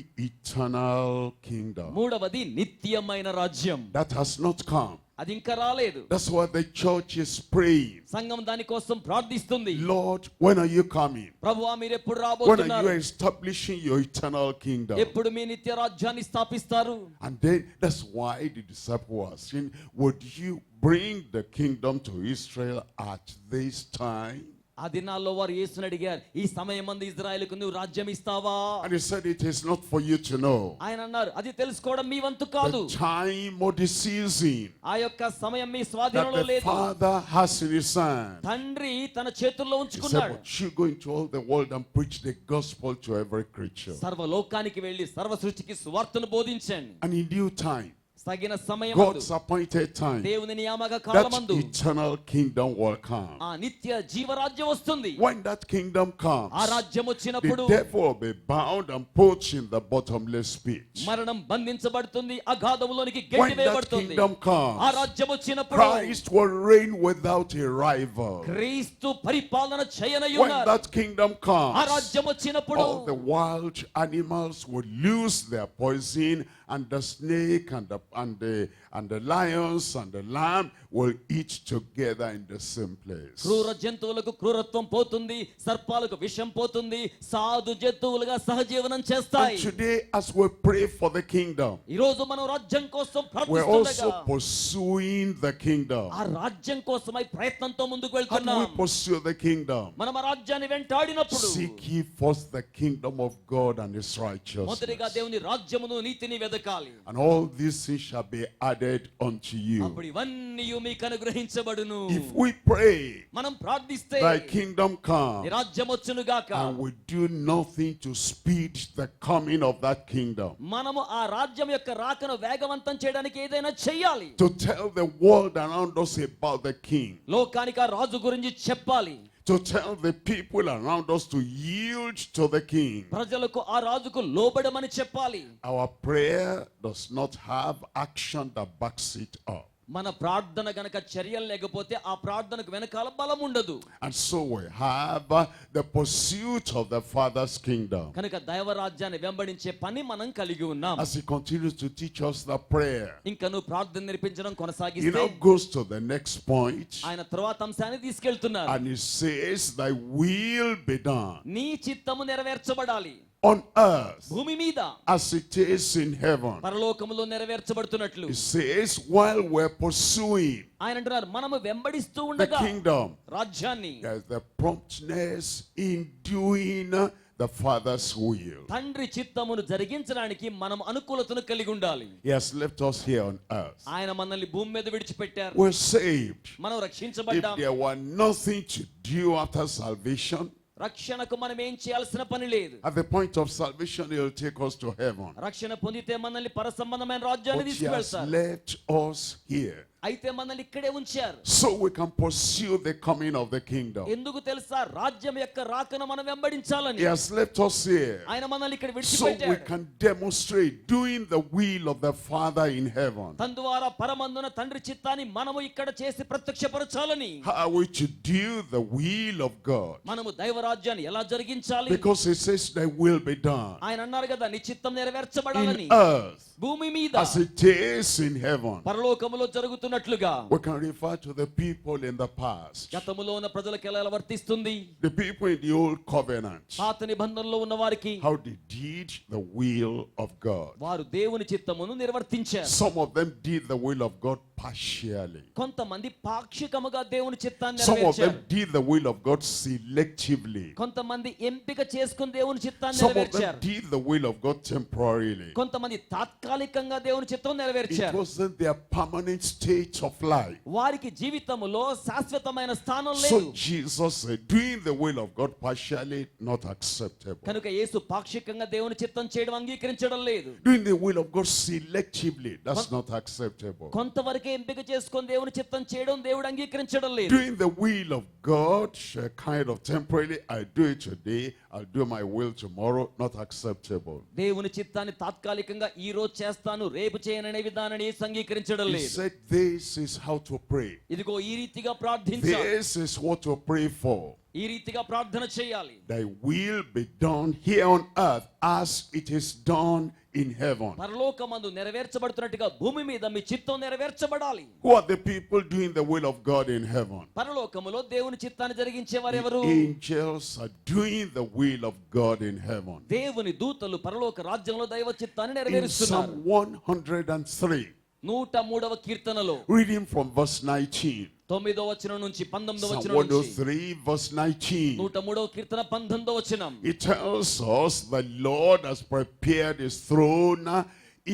[SPEAKER 1] eternal kingdom.
[SPEAKER 2] మూడవది నిత్యమైన రాజ్యం.
[SPEAKER 1] That has not come.
[SPEAKER 2] అది ఇంకా రాలేదు.
[SPEAKER 1] That's why the church is praying.
[SPEAKER 2] సంఘం దాని కోసం ప్రార్థిస్తుంది.
[SPEAKER 1] Lord, when are you coming?
[SPEAKER 2] ప్రభువా, మీరు ఎప్పుడు
[SPEAKER 1] When are
[SPEAKER 2] రాబోతున్నారు?
[SPEAKER 1] you establishing your eternal kingdom?
[SPEAKER 2] ఎప్పుడు మీ నిత్య రాజ్యాన్ని స్థాపిస్తారు?
[SPEAKER 1] And then that's why the disciples were saying, would you bring the kingdom to Israel at this time?
[SPEAKER 2] ఆ దినాల్లో వారు యేసుని అడిగారు, ఈ సమయం మంది ఇజ్రాయెలుకు నువ్వు రాజ్యం ఇస్తావా?
[SPEAKER 1] And he said, it is not for you to know
[SPEAKER 2] ఆయన అన్నారు, అది తెలుసుకోవడం మీ వంతు కాదు.
[SPEAKER 1] the time or the season
[SPEAKER 2] ఆ యొక్క సమయం మీ
[SPEAKER 1] that
[SPEAKER 2] స్వాధీనంలో
[SPEAKER 1] the
[SPEAKER 2] లేదు.
[SPEAKER 1] Father has in his hand.
[SPEAKER 2] తండ్రి తన చేతుల్లో
[SPEAKER 1] He said,
[SPEAKER 2] ఉంచుకున్నాడు.
[SPEAKER 1] but you go into all the world and preach the gospel to every creature.
[SPEAKER 2] సర్వలోకానికి వెళ్లి సర్వ సృష్టికి సువార్తను బోధించండి.
[SPEAKER 1] And in due time,
[SPEAKER 2] తగిన సమయం
[SPEAKER 1] God's appointed time,
[SPEAKER 2] దేవుని నియామక
[SPEAKER 1] that
[SPEAKER 2] కాలమందు
[SPEAKER 1] eternal kingdom will come.
[SPEAKER 2] ఆ నిత్య జీవరాజ్యం వస్తుంది.
[SPEAKER 1] When that kingdom comes,
[SPEAKER 2] ఆ రాజ్యం
[SPEAKER 1] the
[SPEAKER 2] వచ్చినప్పుడు
[SPEAKER 1] devil will be bound and put in the bottomless pit.
[SPEAKER 2] మరణం బంధించబడుతుంది, అగాధములోనికి
[SPEAKER 1] When
[SPEAKER 2] గెట్టి
[SPEAKER 1] that
[SPEAKER 2] వేయబడుతుంది.
[SPEAKER 1] kingdom
[SPEAKER 2] ఆ
[SPEAKER 1] comes,
[SPEAKER 2] రాజ్యం వచ్చినప్పుడు
[SPEAKER 1] Christ will reign without a rival.
[SPEAKER 2] క్రీస్తు పరిపాలన
[SPEAKER 1] When
[SPEAKER 2] చేయనయున్నారు.
[SPEAKER 1] that kingdom
[SPEAKER 2] ఆ
[SPEAKER 1] comes,
[SPEAKER 2] రాజ్యం వచ్చినప్పుడు
[SPEAKER 1] all the wild animals will lose their poison, and the snake and the lions and the lamb will eat together in the same place.
[SPEAKER 2] క్రూర జంతువులకు క్రూరత్వం పోతుంది, సర్పాలకు విషం పోతుంది, సాధు జంతువులుగా సహజీవనం
[SPEAKER 1] And
[SPEAKER 2] చేస్తాయి.
[SPEAKER 1] today, as we pray for the kingdom,
[SPEAKER 2] ఈ రోజు మనం రాజ్యం కోసం
[SPEAKER 1] we're
[SPEAKER 2] ప్రార్థిస్తుండగా
[SPEAKER 1] also pursuing the kingdom.
[SPEAKER 2] ఆ రాజ్యం కోసమై ప్రయత్నంతో ముందుకు
[SPEAKER 1] How do we
[SPEAKER 2] వెళ్తున్నాం.
[SPEAKER 1] pursue the kingdom?
[SPEAKER 2] మనం ఆ రాజ్యాన్ని వెంటాడినప్పుడు
[SPEAKER 1] Seek ye first the kingdom of God and his
[SPEAKER 2] మొదటిగా
[SPEAKER 1] righteousness,
[SPEAKER 2] దేవుని రాజ్యమును నీతిని వెదకాలి.
[SPEAKER 1] and all these things shall be added unto you.
[SPEAKER 2] అప్పుడు ఇవన్నీ మీకు అనుగ్రహించబడును.
[SPEAKER 1] If we pray,
[SPEAKER 2] మనం ప్రార్థిస్తే
[SPEAKER 1] thy kingdom
[SPEAKER 2] నీ
[SPEAKER 1] come,
[SPEAKER 2] రాజ్యం వచ్చును గాక.
[SPEAKER 1] and we do nothing to speed the coming of that kingdom,
[SPEAKER 2] మనము ఆ రాజ్యం యొక్క రాకను వేగవంతం చేయడానికి ఏదైనా చెయ్యాలి.
[SPEAKER 1] to tell the world around us about the king,
[SPEAKER 2] లోకానికి ఆ రాజు గురించి చెప్పాలి.
[SPEAKER 1] to tell the people around us to yield to the king.
[SPEAKER 2] ప్రజలకు ఆ రాజుకు లోబడమని చెప్పాలి.
[SPEAKER 1] Our prayer does not have action that backs it up.
[SPEAKER 2] మన ప్రార్థన గనక చర్యలు లేకపోతే ఆ ప్రార్థనకు వెనకాల బలం ఉండదు.
[SPEAKER 1] And so we have the pursuit of the Father's kingdom.
[SPEAKER 2] కనుక దైవరాజ్యాన్ని వెంబడించే పని మనం కలిగి ఉన్నాం.
[SPEAKER 1] As he continues to teach us the prayer,
[SPEAKER 2] ఇంకా నువ్వు ప్రార్థన నేర్పించడం
[SPEAKER 1] he
[SPEAKER 2] కొనసాగిస్తే
[SPEAKER 1] now goes to the next point,
[SPEAKER 2] ఆయన తరువాత అంశాన్ని తీసుకెళ్తున్నారు.
[SPEAKER 1] and he says, thy will be done
[SPEAKER 2] నీ చిత్తము నెరవేర్చబడాలి
[SPEAKER 1] on earth
[SPEAKER 2] భూమి మీద
[SPEAKER 1] as it is in heaven.
[SPEAKER 2] పరలోకములో నెరవేర్చబడుతున్నట్లు.
[SPEAKER 1] He says, while we're pursuing
[SPEAKER 2] ఆయన అంటున్నారు మనము వెంబడిస్తూ
[SPEAKER 1] the
[SPEAKER 2] ఉండగా
[SPEAKER 1] kingdom,
[SPEAKER 2] రాజ్యాన్ని
[SPEAKER 1] there's the promptness in doing the Father's will.
[SPEAKER 2] తండ్రి చిత్తమును జరిగించడానికి మనం అనుకూలతను కలిగి ఉండాలి.
[SPEAKER 1] He has left us here on earth.
[SPEAKER 2] ఆయన మనల్ని భూమి మీద విడిచిపెట్టారు.
[SPEAKER 1] We're saved.
[SPEAKER 2] మనం
[SPEAKER 1] If
[SPEAKER 2] రక్షించబడ్డాం.
[SPEAKER 1] there were nothing to do after salvation,
[SPEAKER 2] రక్షణకు మనం ఏం చేయాల్సిన పని లేదు.
[SPEAKER 1] at the point of salvation, he'll take us to heaven.
[SPEAKER 2] రక్షణ పొందితే మనల్ని పరసంబంధమైన రాజ్యాన్ని
[SPEAKER 1] But he has
[SPEAKER 2] తీసుకువెళ్తారు.
[SPEAKER 1] left us here
[SPEAKER 2] అయితే మనల్ని ఇక్కడే ఉంచారు.
[SPEAKER 1] so we can pursue the coming of the kingdom.
[SPEAKER 2] ఎందుకు తెలుసా? రాజ్యం యొక్క రాకను మనం వెంబడించాలని.
[SPEAKER 1] He has left us here
[SPEAKER 2] ఆయన మనల్ని ఇక్కడ
[SPEAKER 1] so we
[SPEAKER 2] విడిచిపెట్టాడు.
[SPEAKER 1] can demonstrate doing the will of the Father in heaven.
[SPEAKER 2] తద్వారా పరమందున తండ్రి చిత్తాన్ని మనము ఇక్కడ చేసి ప్రత్యక్షపరచాలని.
[SPEAKER 1] How are we to do the will of God?
[SPEAKER 2] మనము దైవరాజ్యాన్ని ఎలా జరిగించాలి?
[SPEAKER 1] Because he says thy will be done
[SPEAKER 2] ఆయన అన్నారు కదా నీ చిత్తం
[SPEAKER 1] in
[SPEAKER 2] నెరవేర్చబడాలని.
[SPEAKER 1] earth
[SPEAKER 2] భూమి మీద
[SPEAKER 1] as it is in heaven.
[SPEAKER 2] పరలోకములో జరుగుతున్నట్లుగా.
[SPEAKER 1] We can refer to the people in the past,
[SPEAKER 2] గతములో ఉన్న ప్రజలకు ఎలా వర్తిస్తుంది?
[SPEAKER 1] the people in the old covenant,
[SPEAKER 2] పాత నిబంధనలో ఉన్న వారికి
[SPEAKER 1] how they did the will of God.
[SPEAKER 2] వారు దేవుని చిత్తమును నిర్వర్తించారు.
[SPEAKER 1] Some of them did the will of God partially.
[SPEAKER 2] కొంతమంది పాక్షికముగా దేవుని చిత్తాన్ని
[SPEAKER 1] Some of them
[SPEAKER 2] నెరవేర్చారు.
[SPEAKER 1] did the will of God selectively.
[SPEAKER 2] కొంతమంది ఎంపిక చేసుకుని దేవుని చిత్తాన్ని
[SPEAKER 1] Some of them
[SPEAKER 2] నెరవేర్చారు.
[SPEAKER 1] did the will of God temporarily.
[SPEAKER 2] కొంతమంది తాత్కాలికంగా దేవుని చిత్తం
[SPEAKER 1] It
[SPEAKER 2] నెరవేర్చారు.
[SPEAKER 1] wasn't their permanent state of life.
[SPEAKER 2] వారికి జీవితములో శాశ్వతమైన స్థానం
[SPEAKER 1] So
[SPEAKER 2] లేదు.
[SPEAKER 1] Jesus said, doing the will of God partially, not acceptable.
[SPEAKER 2] కనుక యేసు పాక్షికంగా దేవుని చిత్తం చేయడం అంగీకరించడం లేదు.
[SPEAKER 1] Doing the will of God selectively, that's not acceptable.
[SPEAKER 2] కొంతవరకే ఎంపిక చేసుకొని దేవుని చిత్తం చేయడం దేవుడు అంగీకరించడం లేదు.
[SPEAKER 1] Doing the will of God, kind of temporarily, I do it today, I'll do my will tomorrow, not acceptable.
[SPEAKER 2] దేవుని చిత్తాన్ని తాత్కాలికంగా ఈ రోజు చేస్తాను రేపు చేయననే విధానాన్ని యేసు అంగీకరించడం
[SPEAKER 1] He
[SPEAKER 2] లేదు.
[SPEAKER 1] said, this is how to pray.
[SPEAKER 2] ఇదిగో ఈ రీతిగా ప్రార్థించాలి.
[SPEAKER 1] This is what to pray for.
[SPEAKER 2] ఈ రీతిగా ప్రార్థన చేయాలి.
[SPEAKER 1] Thy will be done here on earth as it is done in heaven.
[SPEAKER 2] పరలోకమందు నెరవేర్చబడుతున్నట్టుగా భూమి మీద మీ చిత్తం నెరవేర్చబడాలి.
[SPEAKER 1] Who are the people doing the will of God in heaven?
[SPEAKER 2] పరలోకములో దేవుని చిత్తాన్ని జరిగించేవారు
[SPEAKER 1] The
[SPEAKER 2] ఎవరు?
[SPEAKER 1] angels are doing the will of God in heaven.
[SPEAKER 2] దేవుని దూతలు పరలోక రాజ్యంలో దైవ చిత్తాన్ని
[SPEAKER 1] In
[SPEAKER 2] నెరవేరుస్తున్నారు.
[SPEAKER 1] Psalm 103,
[SPEAKER 2] 103వ కీర్తనలో
[SPEAKER 1] reading from verse 19.
[SPEAKER 2] 9వ వచనం నుంచి 19వ
[SPEAKER 1] Psalm
[SPEAKER 2] వచనం నుంచి
[SPEAKER 1] 103, verse 19.
[SPEAKER 2] 103వ కీర్తన 19వ వచనం.
[SPEAKER 1] It tells us the Lord has prepared his throne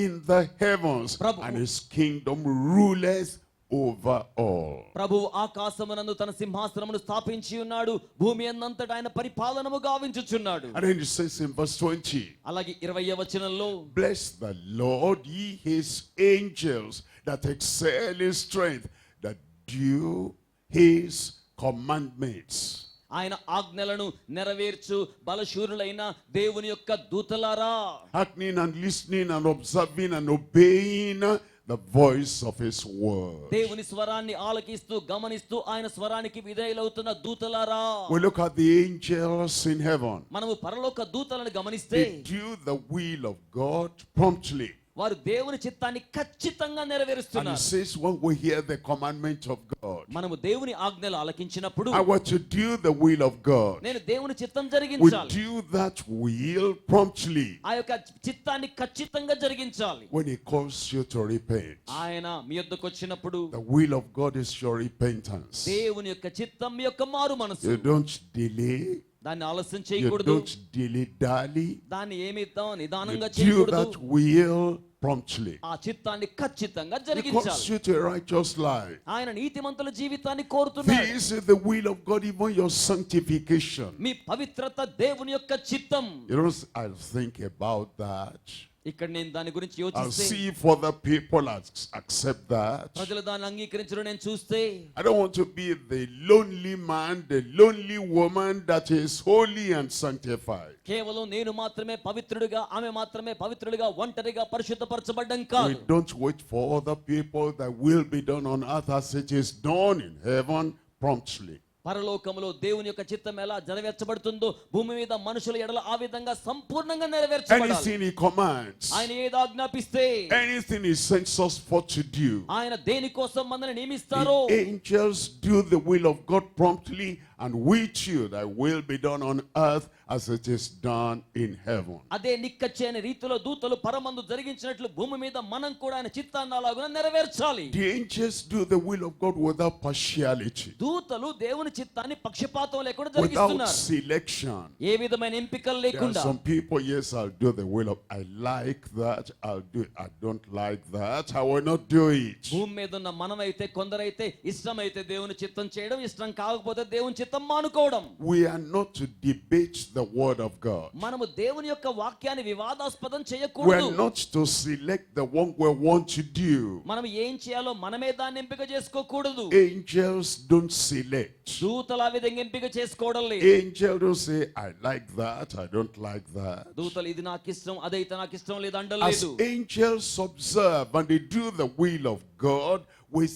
[SPEAKER 1] in the heavens,
[SPEAKER 2] Prabhu.
[SPEAKER 1] and his kingdom ruleth over all.
[SPEAKER 2] ప్రభువు ఆకాశమునందు తన సింహాసనమును స్థాపించి ఉన్నాడు, భూమి అందంతటా ఆయన పరిపాలనము గావించుచున్నాడు.
[SPEAKER 1] And then it says in verse 20,
[SPEAKER 2] అలాగే 20వ వచనంలో
[SPEAKER 1] bless the Lord, ye his angels that excel in strength, that do his commandments.
[SPEAKER 2] ఆయన ఆజ్ఞలను నెరవేర్చు బలశూరులైన దేవుని యొక్క దూతలారా,
[SPEAKER 1] Hearkening and listening and observing and obeying the voice of his word.
[SPEAKER 2] దేవుని స్వరాన్ని ఆలకిస్తూ గమనిస్తూ ఆయన స్వరానికి విధేయులవుతున్న దూతలారా.
[SPEAKER 1] We look at the angels in heaven.
[SPEAKER 2] మనము పరలోక దూతలను గమనిస్తే
[SPEAKER 1] They do the will of God promptly.
[SPEAKER 2] వారు దేవుని చిత్తాన్ని ఖచ్చితంగా
[SPEAKER 1] And it
[SPEAKER 2] నెరవేరుస్తున్నారు.
[SPEAKER 1] says when we hear the commandment of God,
[SPEAKER 2] మనము దేవుని ఆజ్ఞలు ఆలకించినప్పుడు
[SPEAKER 1] I want to do the will of God.
[SPEAKER 2] నేను దేవుని చిత్తం
[SPEAKER 1] We
[SPEAKER 2] జరిగించాలి.
[SPEAKER 1] do that will promptly
[SPEAKER 2] ఆ యొక్క చిత్తాన్ని ఖచ్చితంగా జరిగించాలి.
[SPEAKER 1] when he calls you to repent.
[SPEAKER 2] ఆయన మీ యొద్దకు వచ్చినప్పుడు
[SPEAKER 1] The will of God is your repentance.
[SPEAKER 2] దేవుని యొక్క చిత్తం మీ యొక్క మారు మనసు.
[SPEAKER 1] You don't delay.
[SPEAKER 2] దాన్ని ఆలస్యం
[SPEAKER 1] You
[SPEAKER 2] చేయకూడదు.
[SPEAKER 1] don't dilly-dally.
[SPEAKER 2] దాన్ని
[SPEAKER 1] You
[SPEAKER 2] నిదానంగా
[SPEAKER 1] do
[SPEAKER 2] చేయకూడదు.
[SPEAKER 1] that will promptly.
[SPEAKER 2] ఆ చిత్తాన్ని ఖచ్చితంగా
[SPEAKER 1] He calls
[SPEAKER 2] జరిగించాలి.
[SPEAKER 1] you to a righteous life.
[SPEAKER 2] ఆయన నీతిమంతుల జీవితాన్ని కోరుతున్నాడు.
[SPEAKER 1] This is the will of God, even your sanctification.
[SPEAKER 2] మీ పవిత్రత దేవుని యొక్క చిత్తం.
[SPEAKER 1] You know, I'll think about that.
[SPEAKER 2] ఇక్కడ నేను దాని గురించి
[SPEAKER 1] I'll
[SPEAKER 2] యోచిస్తే
[SPEAKER 1] see if other people accept that.
[SPEAKER 2] ప్రజలు దాన్ని అంగీకరించడం నేను చూస్తే
[SPEAKER 1] I don't want to be the lonely man, the lonely woman that is holy and sanctified.
[SPEAKER 2] కేవలం నేను మాత్రమే పవిత్రుడిగా, ఆమె మాత్రమే పవిత్రుడిగా, ఒంటరిగా పరిశుద్ధపరచబడ్డం
[SPEAKER 1] We
[SPEAKER 2] కాదు.
[SPEAKER 1] don't wait for other people that will be done on earth as it is done in heaven promptly.
[SPEAKER 2] పరలోకములో దేవుని యొక్క చిత్తం ఎలా నెరవేర్చబడుతుందో భూమి మీద మనుషుల ఎడల ఆ విధంగా సంపూర్ణంగా నెరవేర్చబడాలి.
[SPEAKER 1] Anything he commands,
[SPEAKER 2] ఆయన ఏది ఆజ్ఞాపిస్తే,
[SPEAKER 1] anything he sends us for to do,
[SPEAKER 2] ఆయన దేని కోసం మనల్ని నియమిస్తారో
[SPEAKER 1] the angels do the will of God promptly and with you that will be done on earth as it is done in heaven.
[SPEAKER 2] అదే నిక్కచ్చని రీతిలో దూతలు పరమందు జరిగించినట్లు భూమి మీద మనం కూడా ఆయన చిత్తాన్ని అలాగున నెరవేర్చాలి.
[SPEAKER 1] The angels do the will of God without partiality,
[SPEAKER 2] దూతలు దేవుని చిత్తాన్ని పక్షపాతం లేకుండా
[SPEAKER 1] without
[SPEAKER 2] జరిగిస్తున్నారు.
[SPEAKER 1] selection.
[SPEAKER 2] ఏ విధమైన ఎంపికలు
[SPEAKER 1] There are
[SPEAKER 2] లేకుండా.
[SPEAKER 1] some people, yes, I'll do the will of, I like that, I'll do it. I don't like that, I will not do it.
[SPEAKER 2] భూమి మీద ఉన్న మనమైతే కొందరైతే ఇష్టమైతే దేవుని చిత్తం చేయడం, ఇష్టం కాకపోతే దేవుని చిత్తం మానుకోవడం.
[SPEAKER 1] We are not to debate the word of God.
[SPEAKER 2] మనము దేవుని యొక్క వాక్యాన్ని వివాదాస్పదం
[SPEAKER 1] We
[SPEAKER 2] చేయకూడదు.
[SPEAKER 1] are not to select the one we want to do.
[SPEAKER 2] మనం ఏం చేయాలో మనమే దాన్ని ఎంపిక చేసుకోకూడదు.
[SPEAKER 1] Angels don't select.
[SPEAKER 2] దూతలు ఆ విధంగా ఎంపిక చేసుకోవడం లేదు.
[SPEAKER 1] Angels don't say, I like that, I don't like that.
[SPEAKER 2] దూతలు ఇది నాకు ఇష్టం, అదైతే నాకు ఇష్టం లేదు
[SPEAKER 1] As
[SPEAKER 2] అండలేదు.
[SPEAKER 1] angels observe and they do the will of God with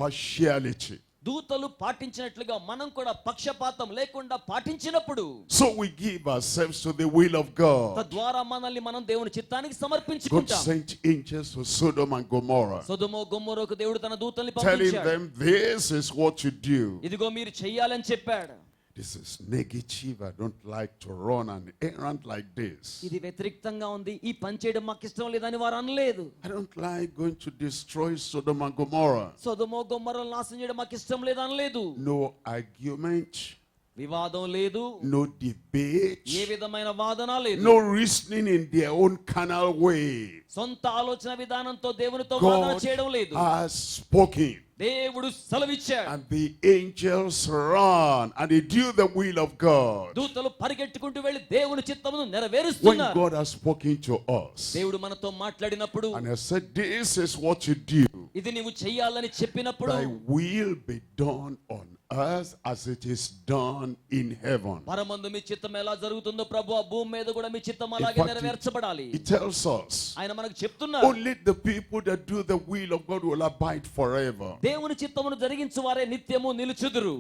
[SPEAKER 1] impartiality.
[SPEAKER 2] దూతలు పాటించినట్లుగా మనం కూడా పక్షపాతం లేకుండా పాటించినప్పుడు
[SPEAKER 1] So we give ourselves to the will of God.
[SPEAKER 2] తద్వారా మనల్ని మనం దేవుని చిత్తానికి
[SPEAKER 1] God
[SPEAKER 2] సమర్పించుకుంటాం.
[SPEAKER 1] sent angels to Sodom and Gomorrah,
[SPEAKER 2] సొదొమ గొమొరకు దేవుడు తన దూతల్ని
[SPEAKER 1] telling
[SPEAKER 2] పంపించాడు.
[SPEAKER 1] them, this is what you do.
[SPEAKER 2] ఇదిగో మీరు చెయ్యాలని చెప్పాడు.
[SPEAKER 1] This is negative. I don't like to run an errand like this.
[SPEAKER 2] ఇది వ్యతిరేక్తంగా ఉంది, ఈ పని చేయడం మాకు ఇష్టం లేదని వారు అనలేదు.
[SPEAKER 1] I don't like going to destroy Sodom and Gomorrah.
[SPEAKER 2] సొదొమ గొమొర్రను నాశనం చేయడం మాకు ఇష్టం లేదు అనలేదు.
[SPEAKER 1] No argument,
[SPEAKER 2] వివాదం లేదు,
[SPEAKER 1] no debate,
[SPEAKER 2] ఏ విధమైన వాదన లేదు.
[SPEAKER 1] no reasoning in their own carnal way.
[SPEAKER 2] సొంత ఆలోచన విధానంతో దేవునితో వాదన
[SPEAKER 1] God
[SPEAKER 2] చేయడం లేదు.
[SPEAKER 1] has spoken.
[SPEAKER 2] దేవుడు సెలవిచ్చాడు.
[SPEAKER 1] And the angels run and they do the will of God.
[SPEAKER 2] దూతలు పరిగెట్టుకుంటూ వెళ్లి దేవుని చిత్తమును
[SPEAKER 1] When
[SPEAKER 2] నెరవేరుస్తున్నారు.
[SPEAKER 1] God has spoken to us
[SPEAKER 2] దేవుడు మనతో మాట్లాడినప్పుడు,
[SPEAKER 1] and has said, this is what you do,
[SPEAKER 2] ఇది నీవు చెయ్యాలని చెప్పినప్పుడు,
[SPEAKER 1] thy will be done on earth as it is done in heaven.
[SPEAKER 2] పరమందు మీ చిత్తం ఎలా జరుగుతుందో ప్రభు భూమి మీద కూడా మీ చిత్తం
[SPEAKER 1] In
[SPEAKER 2] అలాగే
[SPEAKER 1] fact,
[SPEAKER 2] నెరవేర్చబడాలి.
[SPEAKER 1] It tells us
[SPEAKER 2] ఆయన మనకు చెప్తున్నారు,
[SPEAKER 1] only the people that do the will of God will abide forever.
[SPEAKER 2] దేవుని చిత్తమును జరిగించు వారే నిత్యము నిలుచుదురు.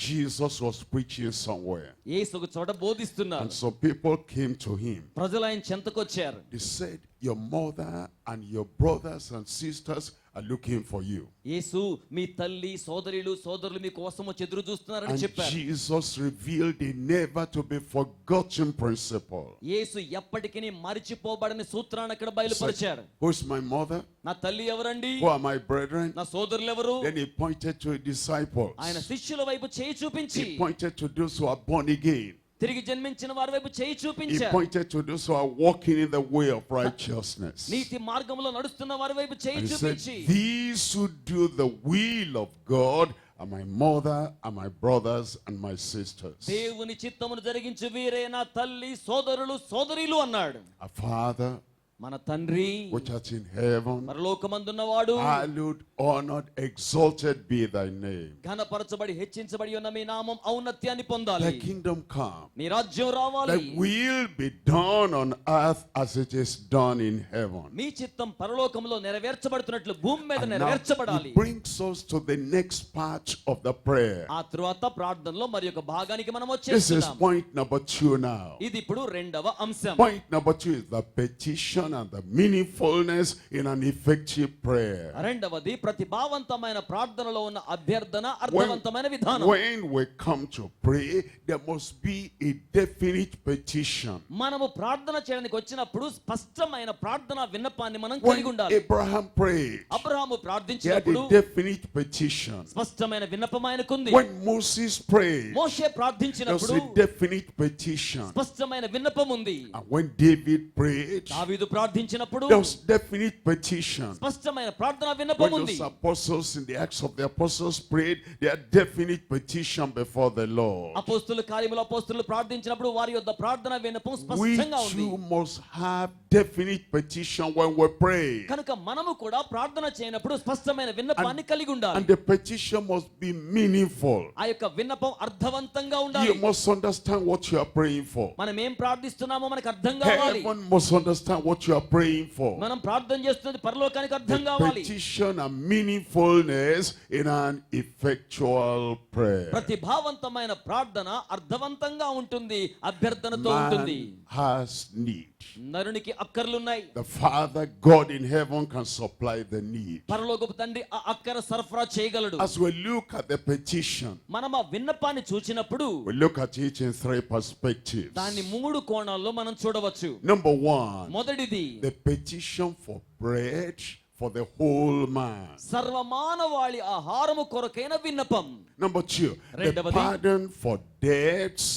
[SPEAKER 1] Jesus was preaching somewhere,
[SPEAKER 2] యేసు చోట బోధిస్తున్నారు.
[SPEAKER 1] and some people came to him.
[SPEAKER 2] ప్రజలు ఆయన చెంతకొచ్చారు.
[SPEAKER 1] They said, your mother and your brothers and sisters are looking for you.
[SPEAKER 2] యేసు మీ తల్లి సోదరులు మీ కోసం ఎదురు చూస్తున్నారని
[SPEAKER 1] And
[SPEAKER 2] చెప్పారు.
[SPEAKER 1] Jesus revealed a never to be forgotten principle.
[SPEAKER 2] యేసు ఎప్పటికీ మరిచిపోబడని సూత్రాన్ని అక్కడ
[SPEAKER 1] Said,
[SPEAKER 2] బయలుపరిచారు.
[SPEAKER 1] who's my mother?
[SPEAKER 2] నా తల్లి ఎవరండి?
[SPEAKER 1] Who are my brethren?
[SPEAKER 2] నా సోదరులు ఎవరు?
[SPEAKER 1] Then he pointed to his disciples.
[SPEAKER 2] ఆయన శిష్యుల వైపు చేయి చూపించి,
[SPEAKER 1] He pointed to those who are born again.
[SPEAKER 2] తిరిగి జన్మించిన వారి వైపు చేయి
[SPEAKER 1] He
[SPEAKER 2] చూపించారు.
[SPEAKER 1] pointed to those who are walking in the way of righteousness.
[SPEAKER 2] నీతి మార్గంలో నడుస్తున్న వారి వైపు చేయి
[SPEAKER 1] And he said,
[SPEAKER 2] చూపించి,
[SPEAKER 1] these who do the will of God are my mother and my brothers and my sisters.
[SPEAKER 2] దేవుని చిత్తమును జరిగించు వీరే నా తల్లి సోదరులు అన్నాడు.
[SPEAKER 1] Our Father,
[SPEAKER 2] మన తండ్రి
[SPEAKER 1] which art in heaven,
[SPEAKER 2] పరలోకమందున్నవాడు,
[SPEAKER 1] hallowed, honored, exalted be thy name.
[SPEAKER 2] ఘనపరచబడి హెచ్చించబడి ఉన్న మీ నామం ఔన్నత్యాన్ని పొందాలి.
[SPEAKER 1] Thy kingdom come.
[SPEAKER 2] నీ రాజ్యం రావాలి.
[SPEAKER 1] Thy will be done on earth as it is done in heaven.
[SPEAKER 2] మీ చిత్తం పరలోకములో నెరవేర్చబడుతున్నట్లు భూమి మీద
[SPEAKER 1] And now
[SPEAKER 2] నెరవేర్చబడాలి.
[SPEAKER 1] it brings us to the next part of the prayer.
[SPEAKER 2] ఆ తరువాత ప్రార్థనలో మరి ఒక భాగానికి మనం
[SPEAKER 1] This is
[SPEAKER 2] వచ్చేస్తున్నాం.
[SPEAKER 1] point number 2 now.
[SPEAKER 2] ఇది ఇప్పుడు రెండవ అంశం.
[SPEAKER 1] Point number 2 is the petition petition and the meaningfulness in an effective prayer.
[SPEAKER 2] రెండవది ప్రతిభావంతమైన ప్రార్థనలో ఉన్న అభ్యర్థన అర్థవంతమైన విధానం.
[SPEAKER 1] When we come to pray, there must be a definite petition.
[SPEAKER 2] మనము ప్రార్థన చేయడానికి వచ్చినప్పుడు స్పష్టమైన ప్రార్థన విన్నపాన్ని మనం కలిగి
[SPEAKER 1] When
[SPEAKER 2] ఉండాలి.
[SPEAKER 1] Abraham prayed,
[SPEAKER 2] Abraham
[SPEAKER 1] he had
[SPEAKER 2] ప్రార్థించినప్పుడు
[SPEAKER 1] a definite petition.
[SPEAKER 2] స్పష్టమైన విన్నపం ఆయనకుంది.
[SPEAKER 1] When Moses prayed,
[SPEAKER 2] Moshe
[SPEAKER 1] there was
[SPEAKER 2] ప్రార్థించినప్పుడు
[SPEAKER 1] a definite petition.
[SPEAKER 2] స్పష్టమైన విన్నపం ఉంది.
[SPEAKER 1] And when David prayed,
[SPEAKER 2] దావీదు ప్రార్థించినప్పుడు
[SPEAKER 1] there was definite petition.
[SPEAKER 2] స్పష్టమైన ప్రార్థన విన్నపం
[SPEAKER 1] When
[SPEAKER 2] ఉంది.
[SPEAKER 1] those apostles in the Acts of the Apostles prayed, they had definite petition before the Lord.
[SPEAKER 2] అపోస్తలుల కార్యములు అపోస్తలులు ప్రార్థించినప్పుడు వారి యొద్ద ప్రార్థన విన్నపం
[SPEAKER 1] We
[SPEAKER 2] స్పష్టంగా ఉంది.
[SPEAKER 1] too must have definite petition when we pray.
[SPEAKER 2] కనుక మనము కూడా ప్రార్థన చేయనప్పుడు స్పష్టమైన విన్నపాన్ని కలిగి ఉండాలి.
[SPEAKER 1] And the petition must be meaningful.
[SPEAKER 2] ఆ యొక్క విన్నపం అర్థవంతంగా ఉండాలి.
[SPEAKER 1] You must understand what you are praying for.
[SPEAKER 2] మనం ఏం ప్రార్థిస్తున్నామో మనకు అర్థం కావాలి.
[SPEAKER 1] Heaven must understand what you are praying for.
[SPEAKER 2] మనం ప్రార్థన చేస్తున్నది పరలోకానికి అర్థం
[SPEAKER 1] The
[SPEAKER 2] కావాలి.
[SPEAKER 1] petition and meaningfulness in an effectual prayer.
[SPEAKER 2] ప్రతిభావంతమైన ప్రార్థన అర్థవంతంగా ఉంటుంది, అభ్యర్థనతో ఉంటుంది.
[SPEAKER 1] Man has need.
[SPEAKER 2] నరునికి అక్కర్లున్నాయి.
[SPEAKER 1] The Father God in heaven can supply the need.
[SPEAKER 2] పరలోకపు తండ్రి ఆ అక్కర సరఫరా చేయగలడు.
[SPEAKER 1] As we look at the petition,
[SPEAKER 2] మనం ఆ విన్నపాన్ని చూచినప్పుడు
[SPEAKER 1] we look at it in three perspectives.
[SPEAKER 2] దాన్ని 3 కోణాల్లో మనం చూడవచ్చు.
[SPEAKER 1] Number one,
[SPEAKER 2] మొదటిది
[SPEAKER 1] the petition for bread for the whole man.
[SPEAKER 2] సర్వమానవాళి ఆహారము కొరకైన విన్నపం.
[SPEAKER 1] Number two, the
[SPEAKER 2] రెండవది,
[SPEAKER 1] pardon for debts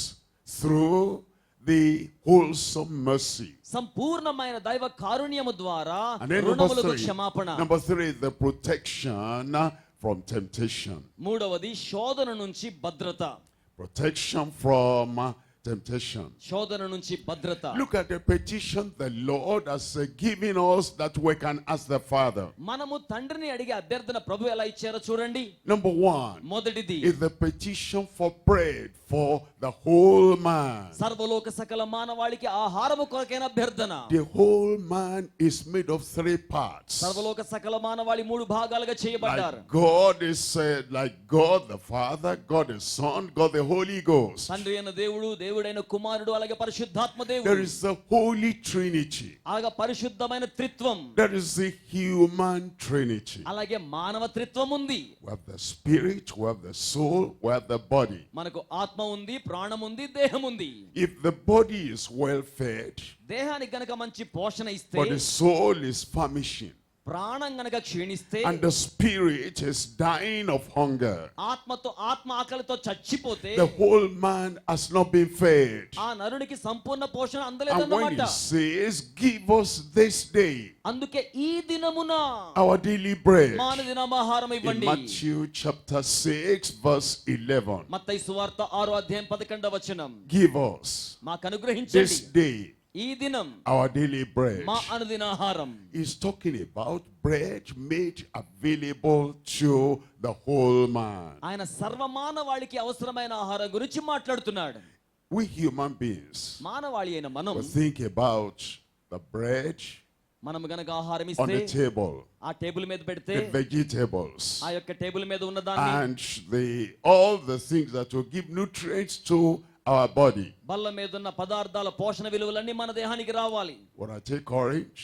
[SPEAKER 1] through the wholesome mercy.
[SPEAKER 2] సంపూర్ణమైన దైవ కారుణ్యము ద్వారా
[SPEAKER 1] And then number
[SPEAKER 2] రుణములకు
[SPEAKER 1] three,
[SPEAKER 2] క్షమాపణ.
[SPEAKER 1] the protection from temptation.
[SPEAKER 2] మూడవది శోధన నుంచి భద్రత.
[SPEAKER 1] Protection from temptation.
[SPEAKER 2] శోధన నుంచి భద్రత.
[SPEAKER 1] Look at the petition the Lord has given us that we can ask the Father.
[SPEAKER 2] మనము తండ్రిని అడిగే అభ్యర్థన ప్రభు ఎలా ఇచ్చారో చూడండి.
[SPEAKER 1] Number one
[SPEAKER 2] మొదటిది
[SPEAKER 1] is the petition for bread for the whole man.
[SPEAKER 2] సర్వలోక సకల మానవాళికి ఆహారము కొరకైన అభ్యర్థన.
[SPEAKER 1] The whole man is made of three parts.
[SPEAKER 2] సర్వలోక సకల మానవాళి 3 భాగాలుగా చేయబడ్డారు.
[SPEAKER 1] Like God is said, like God the Father, God the Son, God the Holy Ghost.
[SPEAKER 2] తండ్రి అయిన దేవుడు, దేవుడైన కుమారుడు, అలాగే పరిశుద్ధాత్మ
[SPEAKER 1] There
[SPEAKER 2] దేవుడు.
[SPEAKER 1] is the Holy Trinity.
[SPEAKER 2] అలాగే పరిశుద్ధమైన త్రిత్వం,
[SPEAKER 1] There is the human Trinity.
[SPEAKER 2] అలాగే మానవ త్రిత్వం ఉంది.
[SPEAKER 1] We have the spirit, we have the soul, we have the body.
[SPEAKER 2] మనకు ఆత్మ ఉంది, ప్రాణం ఉంది, దేహం ఉంది.
[SPEAKER 1] If the body is well fed,
[SPEAKER 2] దేహానికి గనక మంచి పోషణ ఇస్తే,
[SPEAKER 1] but the soul is famishing,
[SPEAKER 2] ప్రాణం గనక క్షీణిస్తే,
[SPEAKER 1] and the spirit is dying of hunger,
[SPEAKER 2] ఆత్మ ఆకలితో చచ్చిపోతే,
[SPEAKER 1] the whole man has not been fed.
[SPEAKER 2] ఆ నరునికి సంపూర్ణ పోషణ
[SPEAKER 1] And when
[SPEAKER 2] అందలేదన్నమాట.
[SPEAKER 1] he says, give us this day
[SPEAKER 2] అందుకే ఈ దినమున
[SPEAKER 1] our daily bread,
[SPEAKER 2] మానదినం ఆహారం
[SPEAKER 1] in
[SPEAKER 2] ఇవ్వండి.
[SPEAKER 1] Matthew chapter 6 verse 11,
[SPEAKER 2] మత్తయి సువార్త 6వ అధ్యాయం 11వ వచనం.
[SPEAKER 1] give us
[SPEAKER 2] మాకు
[SPEAKER 1] this
[SPEAKER 2] అనుగ్రహించండి
[SPEAKER 1] day
[SPEAKER 2] ఈ దినం
[SPEAKER 1] our daily bread.
[SPEAKER 2] మా అనుదిన ఆహారం.
[SPEAKER 1] He's talking about bread made available to the whole man.
[SPEAKER 2] ఆయన సర్వమానవాళికి అవసరమైన ఆహారం గురించి మాట్లాడుతున్నాడు.
[SPEAKER 1] We human beings,
[SPEAKER 2] మానవాళి అయిన మనం
[SPEAKER 1] we think about the bread
[SPEAKER 2] మనం గనక ఆహారం
[SPEAKER 1] on
[SPEAKER 2] ఇస్తే,
[SPEAKER 1] the table,
[SPEAKER 2] ఆ టేబుల్ మీద పెడితే,
[SPEAKER 1] the vegetables,
[SPEAKER 2] ఆ యొక్క టేబుల్ మీద ఉన్న దాన్ని,
[SPEAKER 1] and all the things that will give nutrients to our body.
[SPEAKER 2] బల్ల మీద ఉన్న పదార్థాల పోషణ విలువలన్నీ మన దేహానికి రావాలి.
[SPEAKER 1] When I take orange,